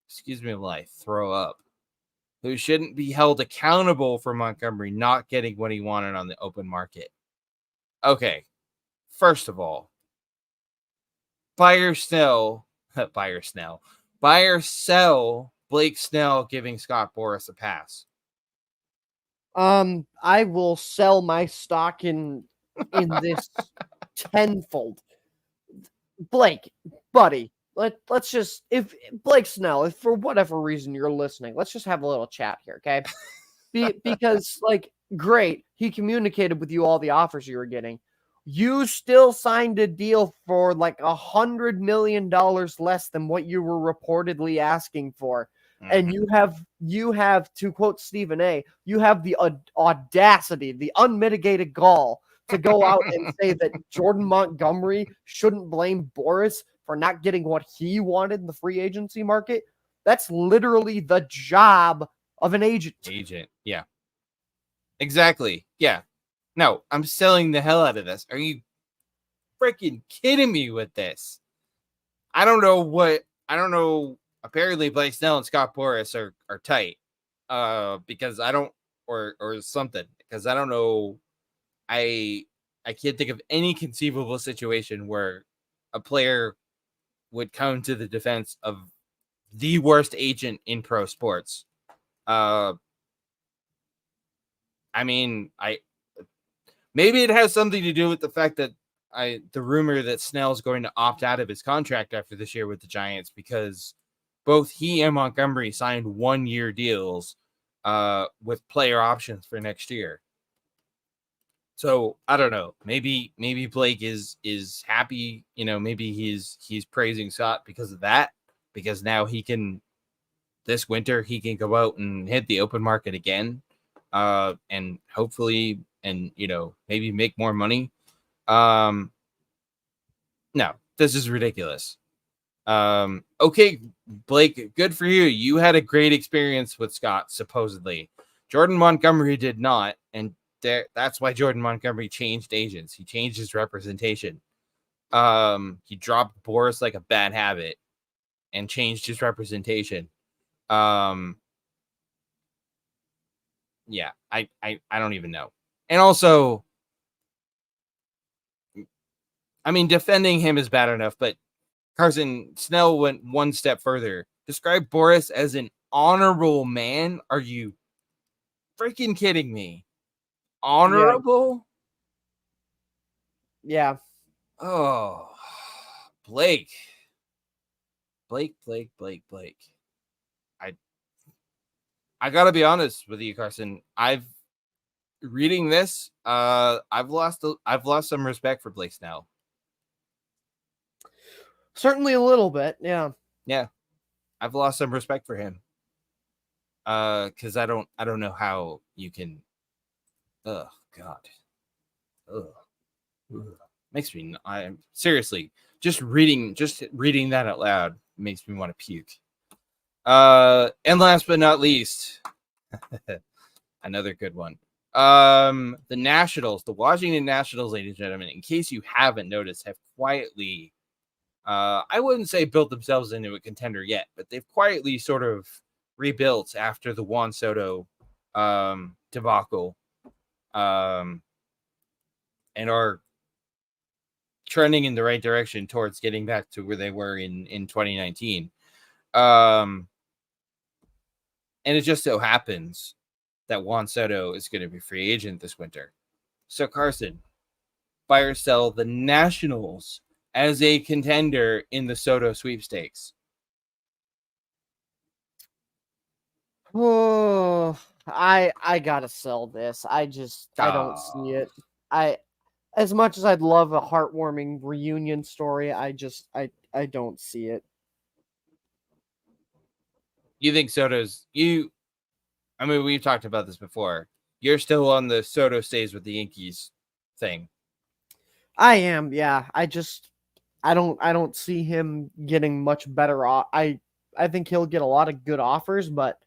excuse me while I throw up. Who shouldn't be held accountable for Montgomery not getting what he wanted on the open market. Okay, first of all, buyer sell Blake Snell giving Scott Boras a pass. I will sell my stock in this tenfold. Blake, buddy, let's just, if Blake Snell, if for whatever reason you're listening, let's just have a little chat here, okay? Because like, great, he communicated with you all the offers you were getting. You still signed a deal for like $100 million less than what you were reportedly asking for. And you have, to quote Stephen A, you have the audacity, the unmitigated gall to go out and say that Jordan Montgomery shouldn't blame Boris for not getting what he wanted in the free agency market. That's literally the job of an agent. Yeah. Exactly. Yeah. No, I'm selling the hell out of this. Are you freaking kidding me with this? I don't know. Apparently Blake Snell and Scott Boras are tight. Because I don't, or something. Because I don't know. I can't think of any conceivable situation where a player would come to the defense of the worst agent in pro sports. I mean, maybe it has something to do with the fact that the rumor that Snell's going to opt out of his contract after this year with the Giants, because both he and Montgomery signed 1-year deals with player options for next year. So I don't know. Maybe Blake is happy. Maybe he's praising Scott because of that. Because now this winter he can go out and hit the open market again, and hopefully, maybe make more money. No, this is ridiculous. Okay, Blake, good for you. You had a great experience with Scott, supposedly. Jordan Montgomery did not, and that's why Jordan Montgomery changed agents. He changed his representation. He dropped Boris like a bad habit and changed his representation. Yeah, I don't even know. And also, I mean, defending him is bad enough, but Carson, Snell went one step further. Describe Boris as an honorable man? Are you freaking kidding me? Honorable? Yeah. Oh, Blake. I gotta be honest with you, Carson. Reading this, I've lost some respect for Blake Snell. Certainly a little bit, yeah. Yeah, I've lost some respect for him. Because I don't know how you can. Oh God. Ugh. Makes me. I'm seriously just reading that out loud makes me want to puke. And last but not least, another good one. The Nationals, the Washington Nationals, ladies and gentlemen, in case you haven't noticed, have quietly, I wouldn't say built themselves into a contender yet, but they've quietly sort of rebuilt after the Juan Soto debacle, and are trending in the right direction towards getting back to where they were in 2019. And it just so happens that Juan Soto is going to be free agent this winter. So Carson, buy or sell the Nationals as a contender in the Soto sweepstakes? Oh, I gotta sell this. I don't see it. As much as I'd love a heartwarming reunion story, I don't see it. You think Soto's I mean, we've talked about this before. You're still on the Soto stays with the Yankees thing. I am, yeah. I don't see him getting much better off. I think he'll get a lot of good offers, but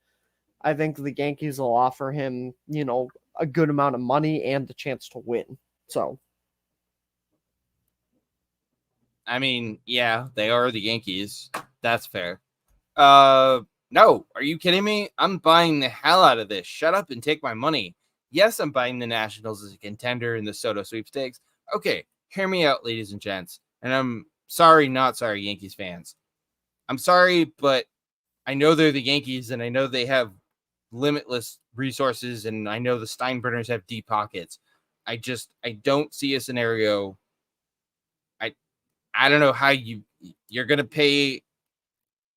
I think the Yankees will offer him, a good amount of money and the chance to win. So I mean, yeah, they are the Yankees. That's fair. No, are you kidding me? I'm buying the hell out of this. Shut up and take my money. Yes, I'm buying the Nationals as a contender in the Soto sweepstakes. Okay, hear me out, ladies and gents. And I'm sorry, not sorry, Yankees fans. I'm sorry, but I know they're the Yankees and I know they have limitless resources and I know the Steinbrenners have deep pockets. I don't see a scenario. I don't know how you're going to pay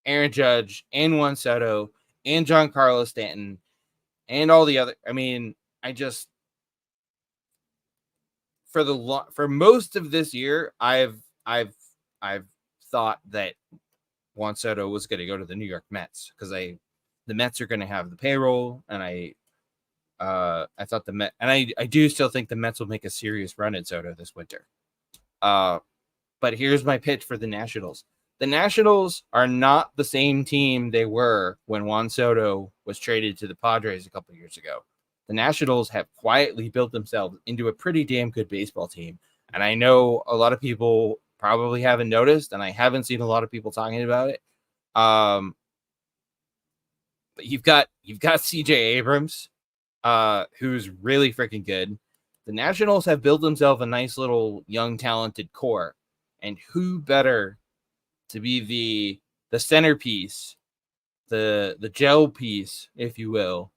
Aaron Judge and Juan Soto and Giancarlo Stanton and all the other. I mean, I just for most of this year, I've thought that Juan Soto was going to go to the New York Mets because the Mets are going to have the payroll, and I thought the Met, and I do still think the Mets will make a serious run at Soto this winter. But here's my pitch for the Nationals. The Nationals are not the same team they were when Juan Soto was traded to the Padres a couple years ago. The Nationals have quietly built themselves into a pretty damn good baseball team. And I know a lot of people probably haven't noticed, and I haven't seen a lot of people talking about it. But you've got CJ Abrams, who's really freaking good. The Nationals have built themselves a nice little young, talented core. And who better to be the centerpiece, the gel piece, if you will,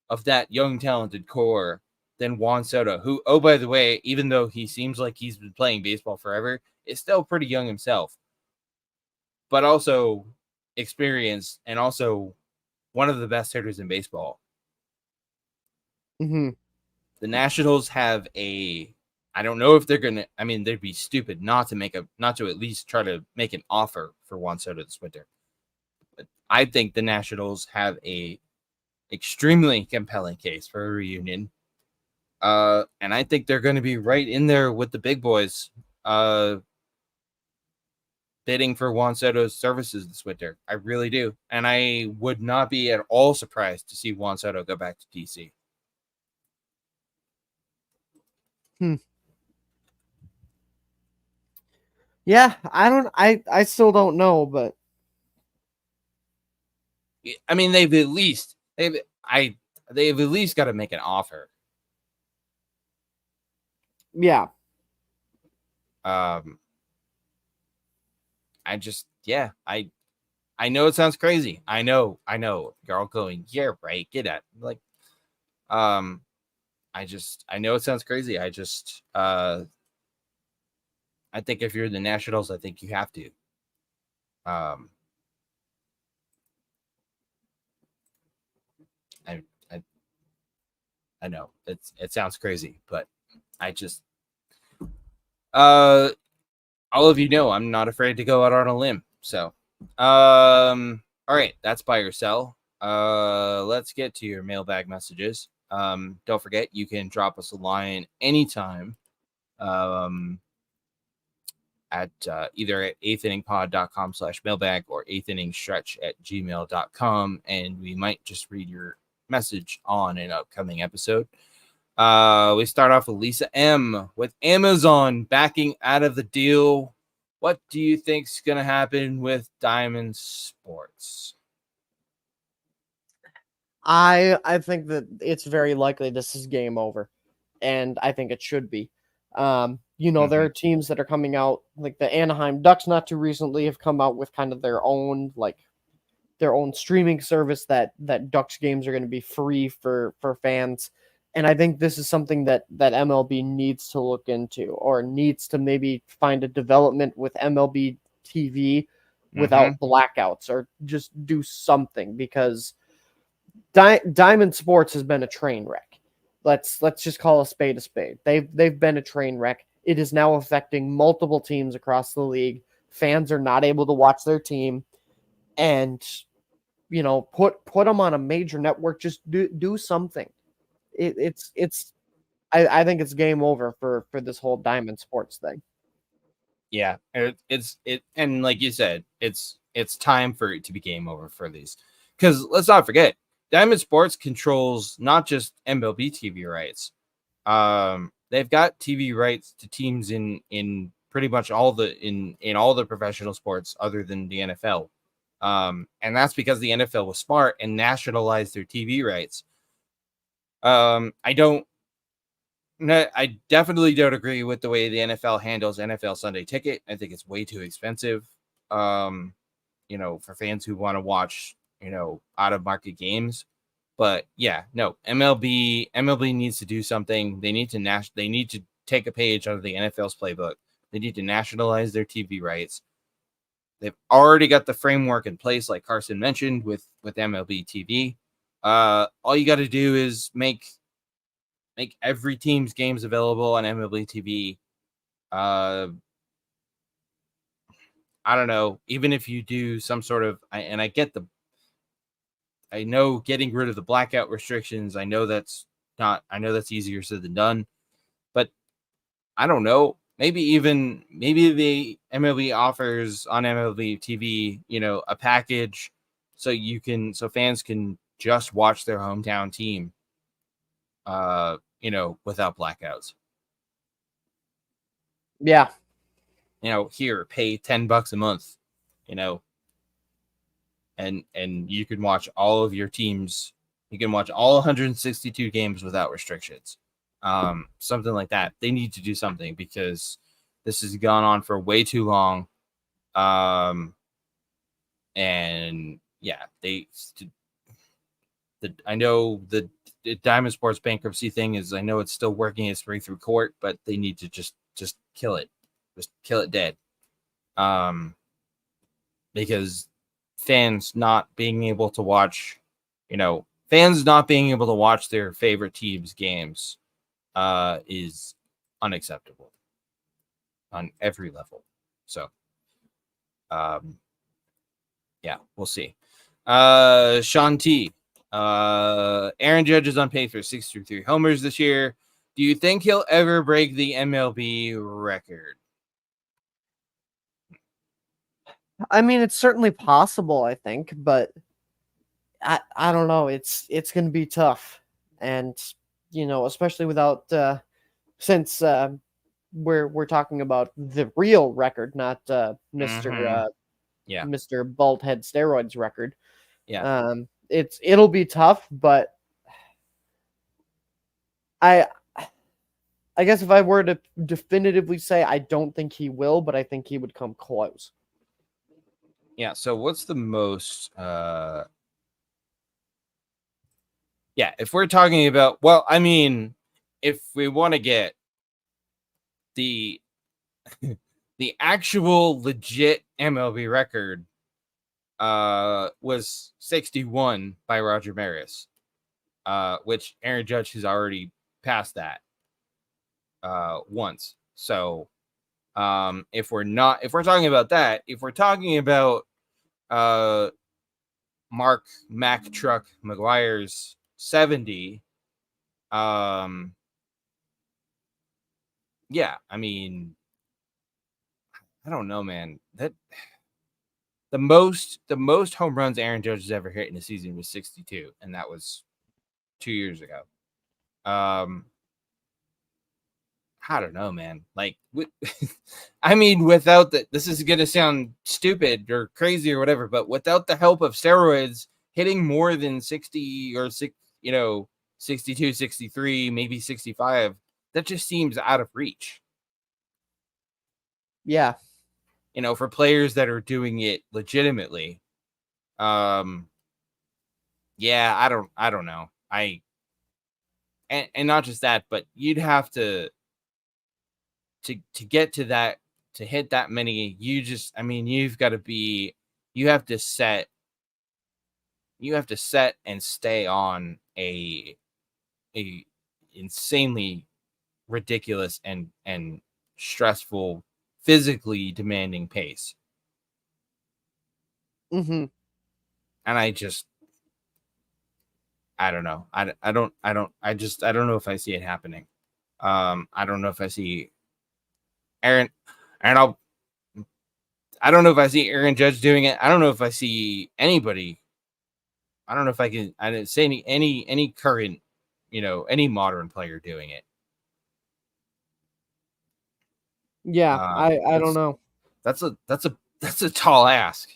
of that young, talented core than Juan Soto, who, oh, by the way, even though he seems like he's been playing baseball forever, is still pretty young himself, but also experienced and also one of the best hitters in baseball. Mm-hmm. The Nationals have I don't know if they're gonna. I mean, they'd be stupid not to at least try to make an offer for Juan Soto this winter. But I think the Nationals have a extremely compelling case for a reunion. And I think they're going to be right in there with the big boys, bidding for Juan Soto's services this winter. I really do, and I would not be at all surprised to see Juan Soto go back to DC. Yeah, I still don't know, but I mean, they've at least got to make an offer. yeah. I know it sounds crazy. I know. You're all going, yeah, right. Get at like, I know it sounds crazy. I think if you're the Nationals, I think you have to. I know it sounds crazy, but I just, all of you know, I'm not afraid to go out on a limb. So, all right, that's buy or sell. Let's get to your mailbag messages. Don't forget, you can drop us a line anytime. At either at eighthInningPod.com/mailbag or eighthInningstretch@gmail.com, and we might just read your message on an upcoming episode. We start off with Lisa M. With Amazon backing out of the deal, what do you think's going to happen with Diamond Sports? I think that it's very likely this is game over, and I think it should be. There are teams that are coming out, like the Anaheim Ducks not too recently have come out with kind of their own streaming service that Ducks games are going to be free for fans. And I think this is something that MLB needs to look into, or needs to maybe find a development with MLB TV without blackouts, or just do something, because Diamond Sports has been a train wreck. Let's just call a spade a spade. They've been a train wreck. It is now affecting multiple teams across the league. Fans are not able to watch their team, and put them on a major network. Just do something. I think it's game over for this whole Diamond Sports thing. Yeah, and like you said, it's time for it to be game over for these, because let's not forget, Diamond Sports controls not just MLB TV rights. They've got TV rights to teams in pretty much all the in all the professional sports other than the NFL. And that's because the NFL was smart and nationalized their TV rights. I definitely don't agree with the way the NFL handles NFL Sunday Ticket. I think it's way too expensive. For fans who want to watch, out of market games. But yeah, no, MLB needs to do something. They need to take a page out of the NFL's playbook. They need to nationalize their TV rights. They've already got the framework in place, like Carson mentioned, with MLB TV. All you got to do is make every team's games available on MLB TV. I don't know, even if you do some sort of, I know getting rid of the blackout restrictions, I know that's easier said than done, but I don't know, maybe the MLB offers on MLB TV, a package so fans can just watch their hometown team, without blackouts. Yeah. Here, pay $10 a month, and you can watch all of your teams. You can watch all 162 games without restrictions. Something like that. They need to do something because this has gone on for way too long. And yeah, I know the Diamond Sports bankruptcy thing is, I know it's still working its way through court, but they need to just kill it. Just kill it dead. Because fans not being able to watch their favorite team's games is unacceptable on every level. So, yeah, we'll see. Sean T. Aaron Judge is on pace for 63 homers this year. Do you think he'll ever break the MLB record? I mean, it's certainly possible, I think, but I don't know. It's going to be tough, and especially without since we're talking about the real record, not Mr. Mr. Bald Head Steroids record. Yeah. It'll be tough, but I guess if I were to definitively say, I don't think he will, but I think he would come close. Yeah. So what's the most? If we're talking about, if we want to get the the actual legit MLB record, was 61 by Roger Maris, which Aaron Judge has already passed that once. So if we're talking about that, if we're talking about Mark Mack Truck McGuire's 70, yeah, I mean, I don't know, man. That the most home runs Aaron Judge has ever hit in a season was 62, and that was 2 years ago. I don't know, man. Like, I mean, without this is going to sound stupid or crazy or whatever, but without the help of steroids, hitting more than 60 or 62, 63, maybe 65, that just seems out of reach. Yeah. For players that are doing it legitimately. Yeah, I don't know. And not just that, but you'd have to get to that, to hit that many. You have to set and stay on a insanely ridiculous and stressful, physically demanding pace. Mm-hmm. And I don't know. I don't know if I see it happening. I don't know if I see Aaron, and I don't know if I see Aaron Judge doing it. I don't know if I see anybody. I don't know if I didn't say any current, any modern player doing it. Yeah, I don't know. That's a tall ask.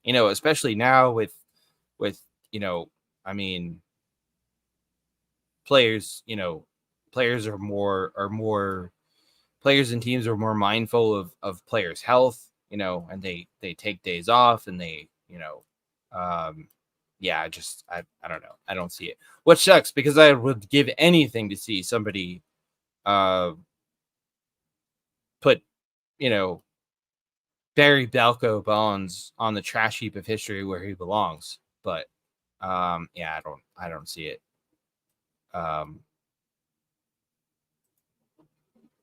Especially now with I mean, players, players players and teams are more mindful of players' health, and they take days off and they, yeah, I don't know. I don't see it. What sucks because I would give anything to see somebody put, Barry Balco Bonds on the trash heap of history where he belongs. But yeah, I don't see it.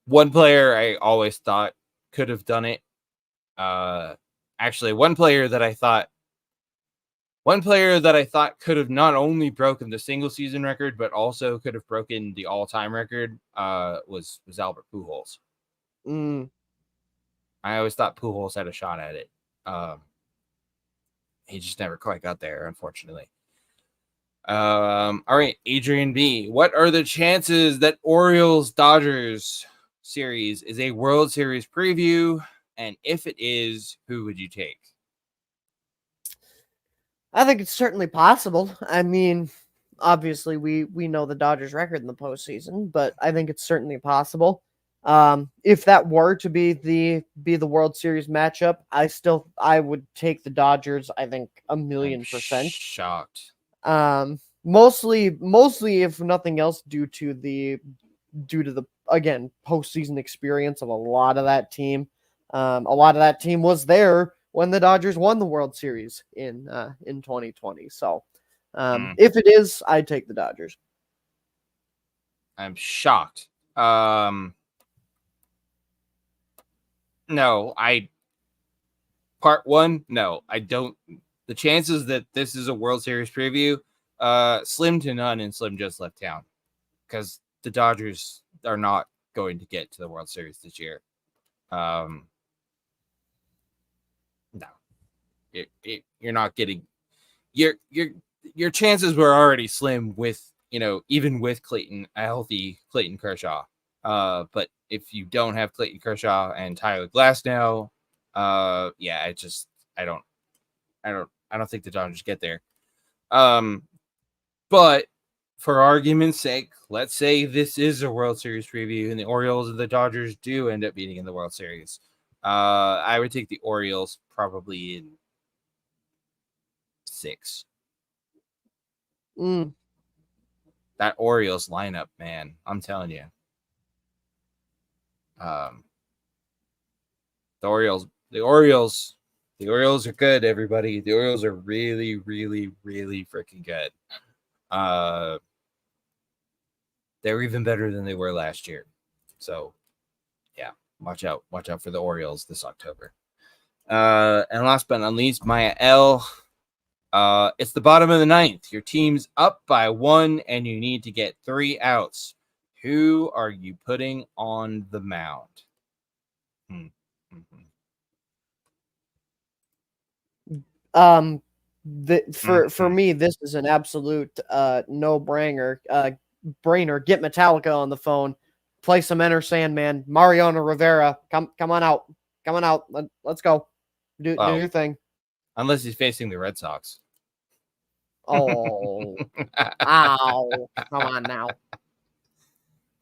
One player I always thought could have done it. Actually, one player that I thought could have not only broken the single season record, but also could have broken the all time record was Albert Pujols. I always thought Pujols had a shot at it. He just never quite got there, unfortunately. All right, Adrian B. What are the chances that Orioles Dodgers series is a World Series preview? And if it is, who would you take? I think it's certainly possible. I mean, obviously we know the Dodgers record in the postseason, but I think it's certainly possible. If that were to be the World Series matchup, I would take the Dodgers. I think 1,000,000%. Shocked. Mostly if nothing else due to the again postseason experience of a lot of that team. A lot of that team was there when the Dodgers won the World Series in 2020. So if it is, I'd take the Dodgers. I'm shocked. No, part one, no, I don't. The chances that this is a World Series preview, slim to none, and Slim just left town because the Dodgers are not going to get to the World Series this year. No, you're not getting your chances were already slim with even with a healthy Clayton Kershaw. But if you don't have Clayton Kershaw and Tyler Glasnow, yeah, I don't think the Dodgers get there. But for argument's sake, let's say this is a World Series preview and the Orioles and the Dodgers do end up meeting in the World Series. I would take the Orioles probably in 6. That Orioles lineup, man, I'm telling you. The Orioles are good, everybody. The Orioles are really, really, really freaking good. They're even better than they were last year. So, yeah, watch out for the Orioles this October. And last but not least, Maya L. It's the bottom of the 9th. Your team's up by 1, and you need to get 3 outs. Who are you putting on the mound? For me, this is an absolute no-brainer. Get Metallica on the phone. Play some Enter Sandman. Mariano Rivera, come on out. Let's go. Do your thing. Unless he's facing the Red Sox. Oh, ow! Come on now.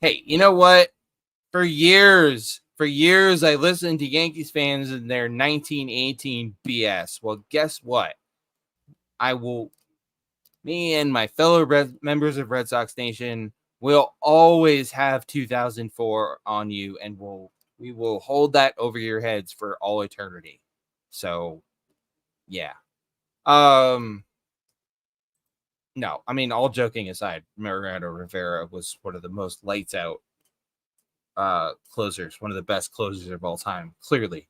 Hey, you know what? For years, I listened to Yankees fans and their 1918 BS. Well, guess what? Me and my fellow members of Red Sox Nation will always have 2004 on you, and we will hold that over your heads for all eternity. So, yeah. No, I mean, all joking aside, Mariano Rivera was one of the most lights out closers, one of the best closers of all time, clearly.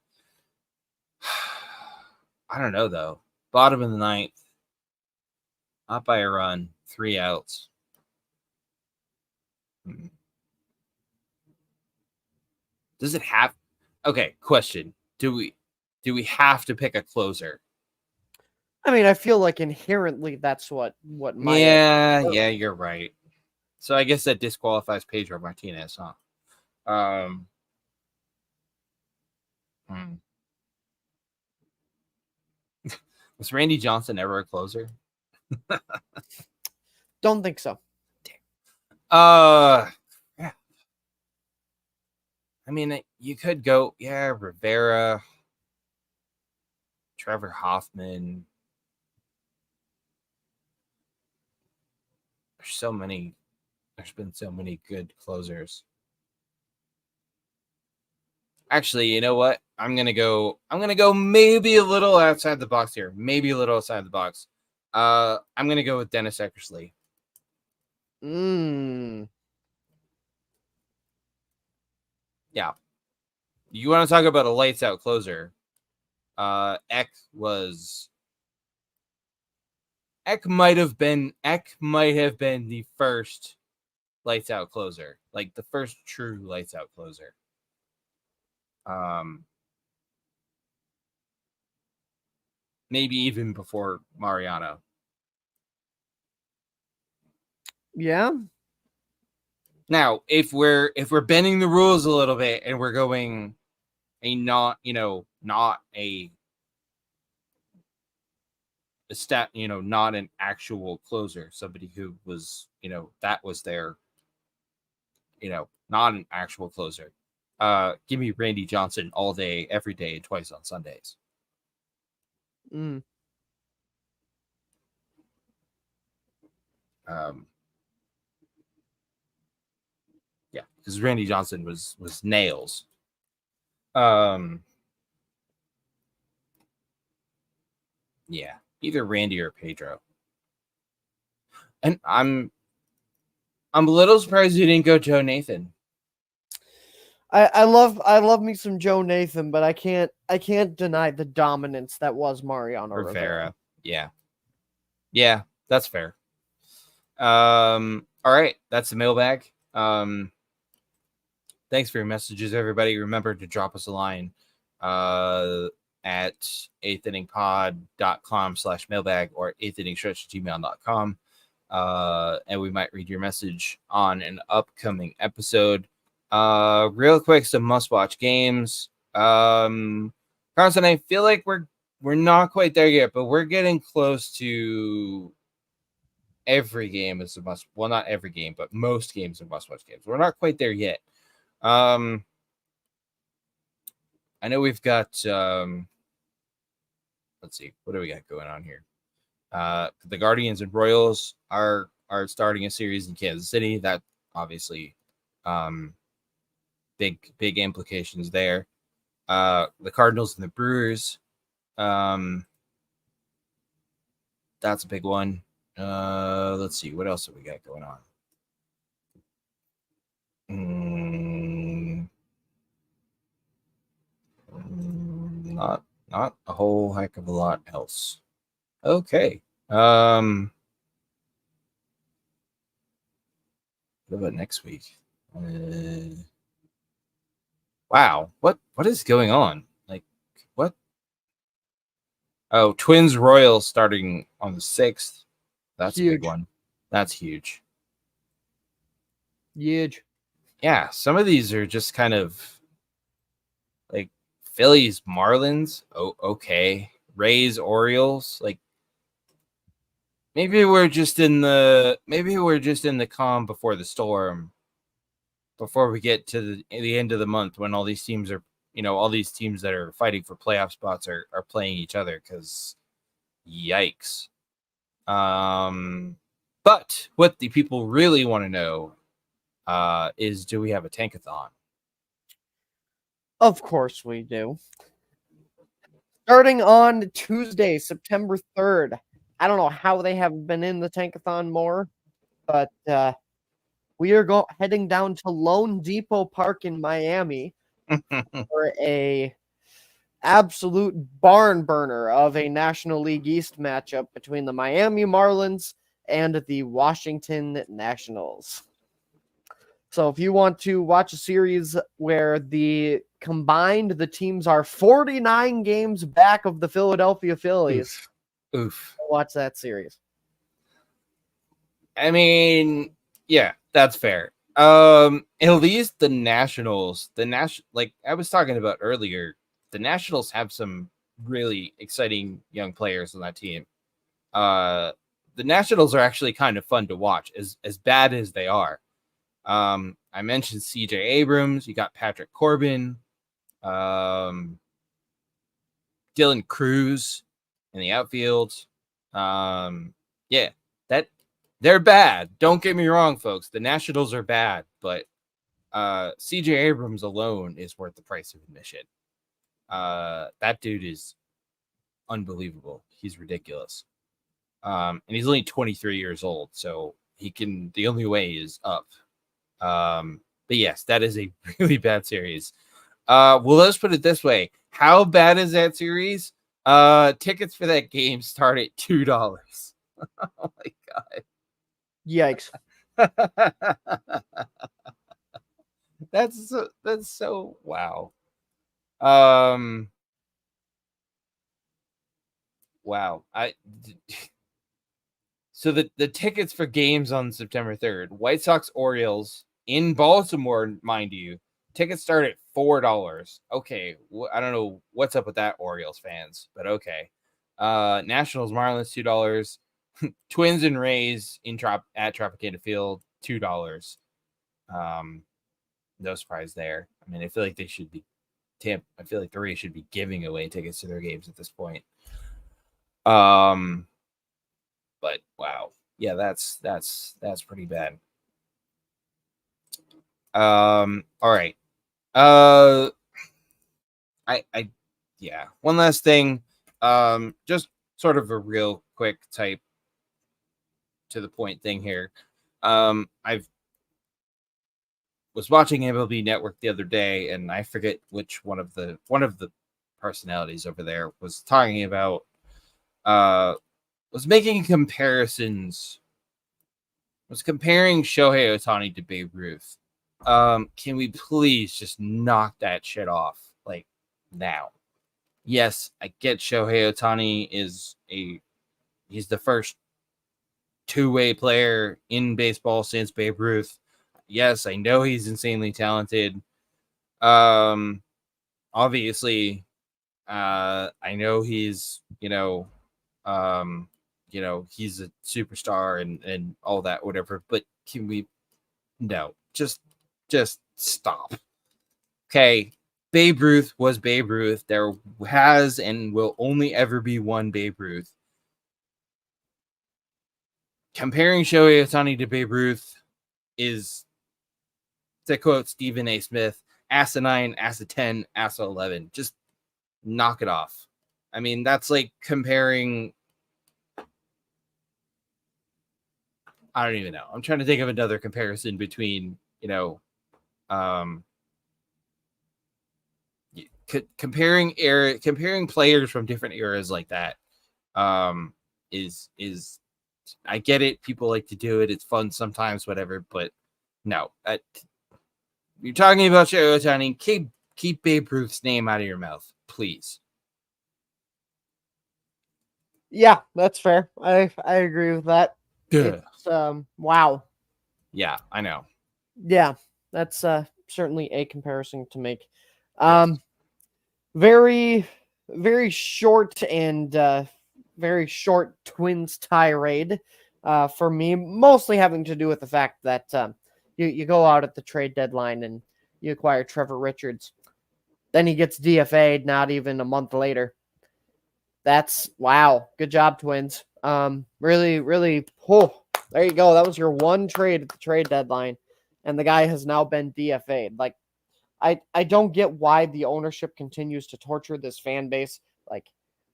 I don't know, though. Bottom of the 9th, up by a run, 3 outs. Does it have? Okay, question: Do we have to pick a closer? I mean, I feel like inherently that's what my yeah, you're right. So I guess that disqualifies Pedro Martinez, huh? Um, hmm. Was Randy Johnson ever a closer? Don't think so. Yeah. I mean, you could go, Rivera, Trevor Hoffman. There's so many. There's been so many good closers. Actually, you know what? I'm gonna go maybe a little outside the box here. Maybe a little outside the box. I'm gonna go with Dennis Eckersley. Yeah. You want to talk about a lights out closer? Eck might have been the first lights out closer, like the first true lights out closer. Maybe even before Mariano. Yeah. Now, if we're bending the rules a little bit and we're going not an actual closer, somebody who was, that was their, not an actual closer. Give me Randy Johnson all day, every day, and twice on Sundays. Yeah, because Randy Johnson was nails. Yeah, either Randy or Pedro. And I'm a little surprised you didn't go Joe Nathan. I love me some Joe Nathan, but I can't deny the dominance that was Mariano Rivera. Yeah, that's fair. All right, that's the mailbag. Thanks for your messages, everybody. Remember to drop us a line at eighth-inningpod.com/mailbag or eighth-inningstretch@gmail.com. And we might read your message on an upcoming episode. Real quick, some must-watch games. Carson, I feel like we're not quite there yet, but we're getting close to every game is a must. Well, not every game, but most games are must-watch games. We're not quite there yet. I know we've got. Let's see, what do we got going on here? The Guardians and Royals are starting a series in Kansas City. That obviously, big implications there. The Cardinals and the Brewers. That's a big one. Let's see, what else have we got going on? Not a whole heck of a lot else. Okay. What about next week? Wow, what is going on? Like, what? Oh, Twins Royals starting on the 6th. That's huge. A big one. That's huge. Huge. Yeah, some of these are just kind of like Phillies, Marlins. Oh, okay. Rays, Orioles. Like, maybe we're just in the calm before the storm. Before we get to the end of the month, when all these teams are, all these teams that are fighting for playoff spots are playing each other, because yikes. But what the people really want to know is, do we have a tankathon? Of course we do. Starting on Tuesday, September 3rd. I don't know how they have been in the tankathon more, but we are heading down to Lone Depot Park in Miami for a absolute barn burner of a National League East matchup between the Miami Marlins and the Washington Nationals. So if you want to watch a series where the teams are 49 games back of the Philadelphia Phillies, Oof. Watch that series. I mean, yeah, that's fair. At least the Nationals, like I was talking about earlier, the Nationals have some really exciting young players on that team. The Nationals are actually kind of fun to watch, as bad as they are. I mentioned CJ Abrams, you got Patrick Corbin, Dylan Cruz in the outfield. Yeah, that they're bad. Don't get me wrong, folks. The Nationals are bad, but CJ Abrams alone is worth the price of admission. That dude is unbelievable. He's ridiculous. And he's only 23 years old, so the only way is up. But yes, that is a really bad series. Well, let's put it this way. How bad is that series? Tickets for that game start at $2. Oh my Yikes. god. That's so wow. Wow. So the tickets for games on September 3rd, White Sox Orioles in Baltimore, mind you, tickets start at $4. Okay, I don't know what's up with that, Orioles fans, but okay. Nationals Marlins $2, Twins and Rays at Tropicana Field $2. No surprise there. I mean, I feel like they should be I feel like the Rays should be giving away tickets to their games at this point. But wow, yeah, that's pretty bad. All right. Yeah. One last thing. Just sort of a real quick type to the point thing here. I've was watching MLB Network the other day, and I forget which one of the personalities over there was talking about was making comparisons, was comparing Shohei Ohtani to Babe Ruth. Can we please just knock that shit off like now? Yes, I get Shohei Ohtani he's the first two-way player in baseball since Babe Ruth. Yes, I know he's insanely talented. Obviously, I know he's, he's a superstar and all that, whatever. But can we? No, just stop. Okay, Babe Ruth was Babe Ruth. There has and will only ever be one Babe Ruth. Comparing Shohei Ohtani to Babe Ruth is, to quote Stephen A. Smith, asinine, asa 10, asa 11. Just knock it off. I mean, that's like comparing. I don't even know. I'm trying to think of another comparison between, comparing players from different eras like that. Is I get it. People like to do it. It's fun sometimes, whatever. But no, you're talking about Shohei Ohtani. Keep Babe Ruth's name out of your mouth, please. Yeah, that's fair. I agree with that. It's, wow. Yeah, I know. Yeah, that's certainly a comparison to make. Very, very short and very short Twins tirade for me, mostly having to do with the fact that you go out at the trade deadline and you acquire Trevor Richards. Then he gets DFA'd not even a month later. That's wow. Good job, Twins. Really, really, there you go. That was your one trade at the trade deadline, and the guy has now been DFA'd. Like, I don't get why the ownership continues to torture this fan base. Like,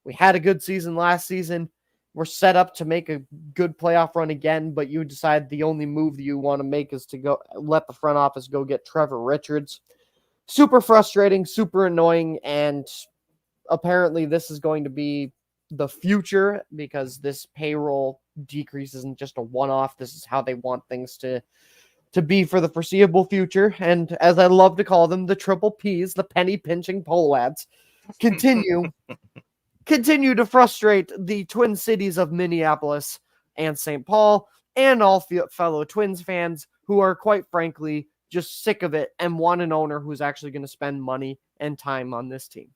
we had a good season last season. We're set up to make a good playoff run again, but you decide the only move that you want to make is to go let the front office go get Trevor Richards. Super frustrating, super annoying, and apparently this is going to be the future because this payroll decrease isn't just a one-off. This is how they want things to be for the foreseeable future. And as I love to call them, the triple Ps, the penny pinching polo ads, continue to frustrate the Twin Cities of Minneapolis and St. Paul and all fellow Twins fans who are quite frankly just sick of it and want an owner who's actually going to spend money and time on this team.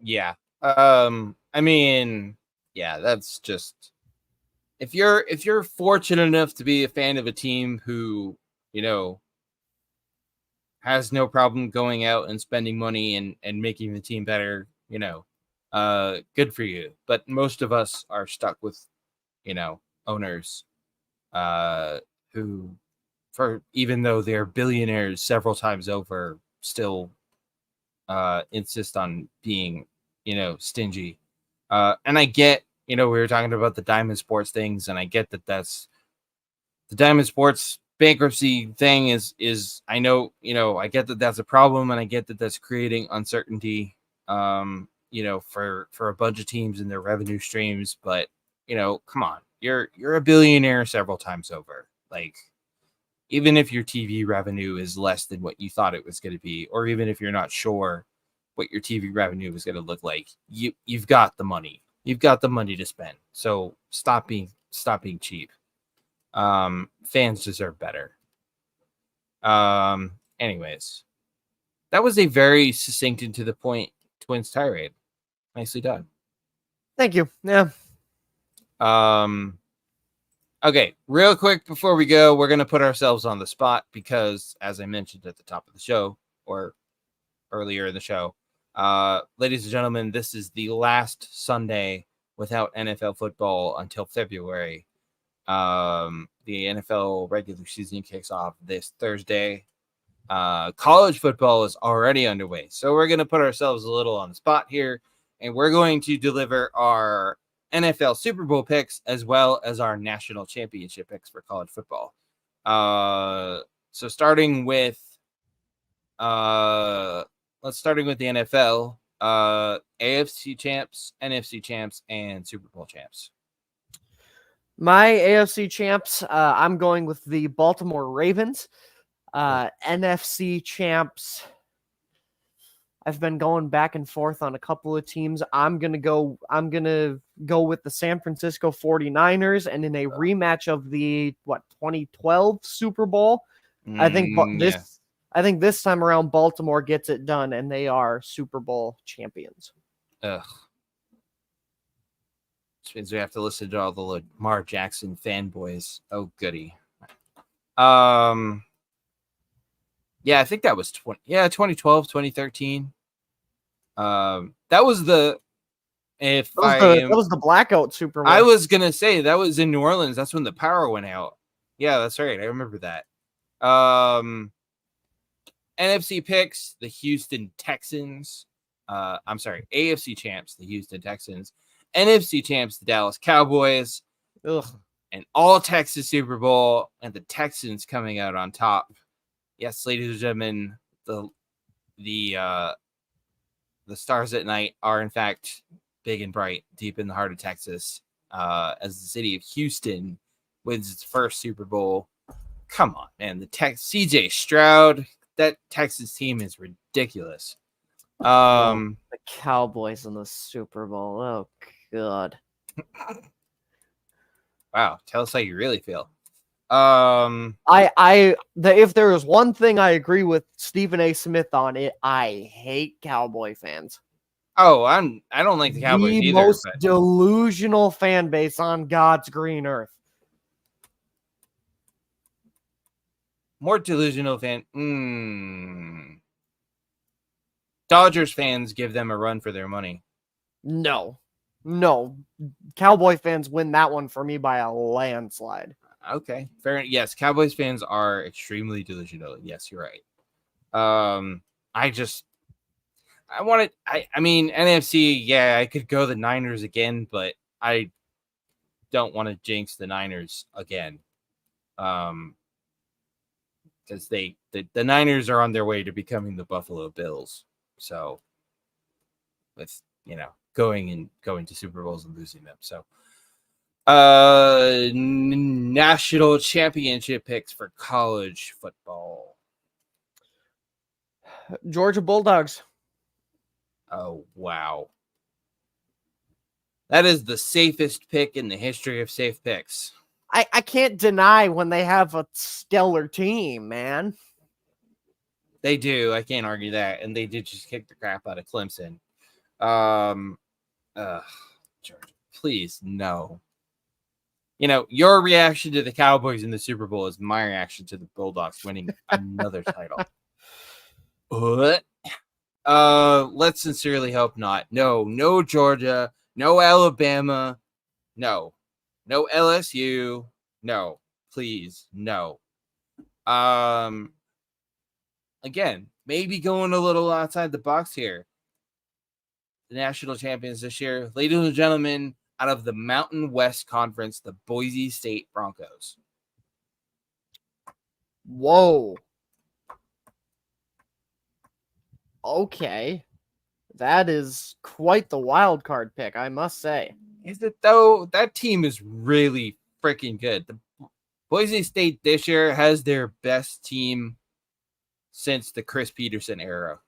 Yeah. I mean, yeah, that's just if you're fortunate enough to be a fan of a team who, has no problem going out and spending money and making the team better, good for you. But most of us are stuck with, owners uh who, for even though they're billionaires several times over, still insist on being, stingy. And I get, we were talking about the Diamond Sports things, and I get that that's the Diamond Sports bankruptcy thing is I know, I get that that's a problem, and I get that that's creating uncertainty, for a bunch of teams and their revenue streams. But, come on, you're a billionaire several times over. Like, even if your TV revenue is less than what you thought it was going to be, or even if you're not sure what your TV revenue is going to look like, you've got the money. You've got the money to spend. So stop being cheap. Fans deserve better. Anyways, that was a very succinct and to the point Twins tirade. Nicely done. Thank you. Yeah. Okay, real quick before we go, we're going to put ourselves on the spot because, as I mentioned at the top of the show, or earlier in the show, ladies and gentlemen, this is the last Sunday without NFL football until February. The NFL regular season kicks off this Thursday. College football is already underway, so we're going to put ourselves a little on the spot here, and we're going to deliver our NFL Super Bowl picks as well as our national championship picks for college football. So starting with the NFL, AFC champs, NFC champs, and Super Bowl champs. My AFC champs, I'm going with the Baltimore Ravens. NFC champs, I've been going back and forth on a couple of teams. I'm gonna go with the San Francisco 49ers, and in a rematch of the 2012 Super Bowl, I think this time around Baltimore gets it done, and they are Super Bowl champions. Ugh. Which means we have to listen to all the Lamar Jackson fanboys. Oh, goody. Yeah, I think that was 2012, 2013. That was the that was the blackout Super Bowl. I was gonna say that was in New Orleans. That's when the power went out. Yeah, that's right. I remember that. NFC picks, the Houston Texans. I'm sorry, AFC champs, the Houston Texans. NFC champs, the Dallas Cowboys. Ugh. An all Texas Super Bowl, and the Texans coming out on top. Yes, ladies and gentlemen, the stars at night are in fact big and bright deep in the heart of Texas, as the city of Houston wins its first Super Bowl. Come on, man. CJ Stroud, that Texas team is ridiculous. The Cowboys in the Super Bowl. Oh, God. Wow. Tell us how you really feel. If there is one thing I agree with Stephen A. Smith on it, I hate Cowboy fans. Oh, I don't like the Cowboys either. The most delusional fan base on God's green earth. More delusional fan. Dodgers fans give them a run for their money. No. Cowboy fans win that one for me by a landslide. Okay, fair. Yes, Cowboys fans are extremely delusional. Yes, you're right. I mean, NFC, yeah, I could go the Niners again, but I don't want to jinx the Niners again. Because the Niners are on their way to becoming the Buffalo Bills. So with, going to Super Bowls and losing them. So national championship picks for college football. Georgia Bulldogs. Oh, wow. That is the safest pick in the history of safe picks. I can't deny when they have a stellar team, man. They do. I can't argue that. And they did just kick the crap out of Clemson. Georgia, please, no. You know, your reaction to the Cowboys in the Super Bowl is my reaction to the Bulldogs winning another title. What? Let's sincerely hope not. No Georgia, no Alabama, no LSU, no, please, no. Again, maybe going a little outside the box here. The national champions this year, ladies and gentlemen, out of the Mountain West Conference, the Boise State Broncos. Whoa. Okay. That is quite the wild card pick, I must say. Is it though? That team is really freaking good. The Boise State this year has their best team since the Chris Peterson era.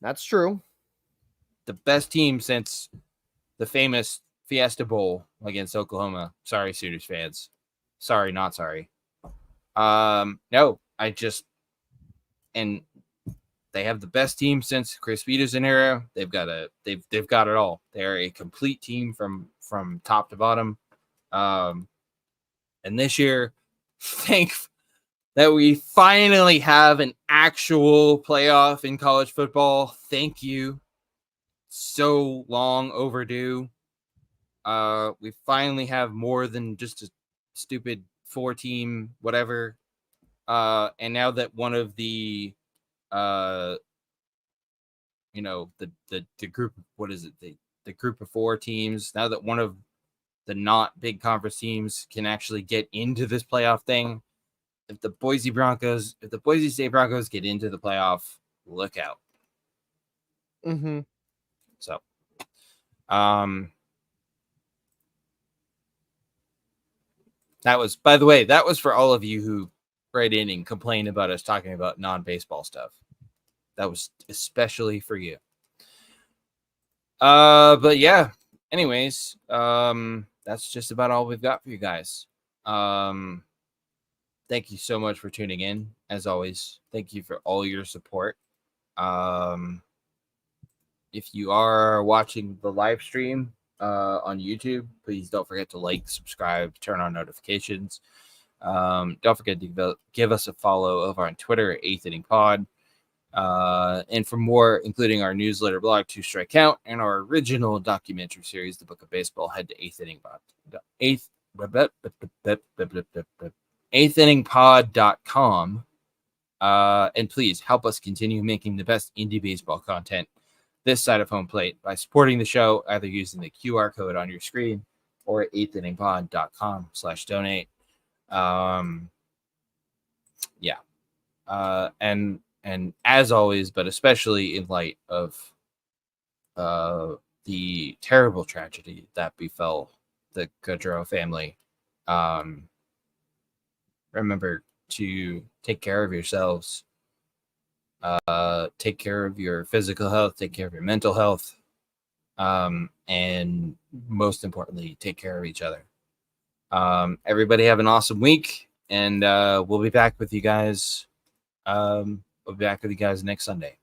That's true. The best team since the famous Fiesta Bowl against Oklahoma. Sorry, Sooners fans. Sorry, not sorry. No, and they have the best team since Chris Peterson era. They've got it all. They're a complete team from top to bottom. And this year, thank that we finally have an actual playoff in college football. Thank you. So long overdue. We finally have more than just a stupid 4-team whatever. And now that one of the the group, what is it? The group of 4 teams, now that one of the not big conference teams can actually get into this playoff thing. If the Boise State Broncos get into the playoff, look out. Mm-hmm. So, that was, by the way, that was for all of you who write in and complain about us talking about non-baseball stuff. That was especially for you. But yeah, anyways, that's just about all we've got for you guys. Thank you so much for tuning in. As always, thank you for all your support. If you are watching the live stream on YouTube, please don't forget to like, subscribe, turn on notifications. Don't forget to give us a follow over on Twitter at 8th Inning Pod. And for more, including our newsletter blog, 2 Strike Count, and our original documentary series, The Book of Baseball, head to 8th Inning Pod. 8thinningpod.com. And please help us continue making the best indie baseball content this side of home plate by supporting the show, either using the QR code on your screen or at 8thinningpod.com/donate. And as always, but especially in light of the terrible tragedy that befell the Gaudreau family, remember to take care of yourselves, take care of your physical health, take care of your mental health, and most importantly, take care of each other. Everybody have an awesome week, and we'll be back with you guys. We'll be back with you guys next Sunday.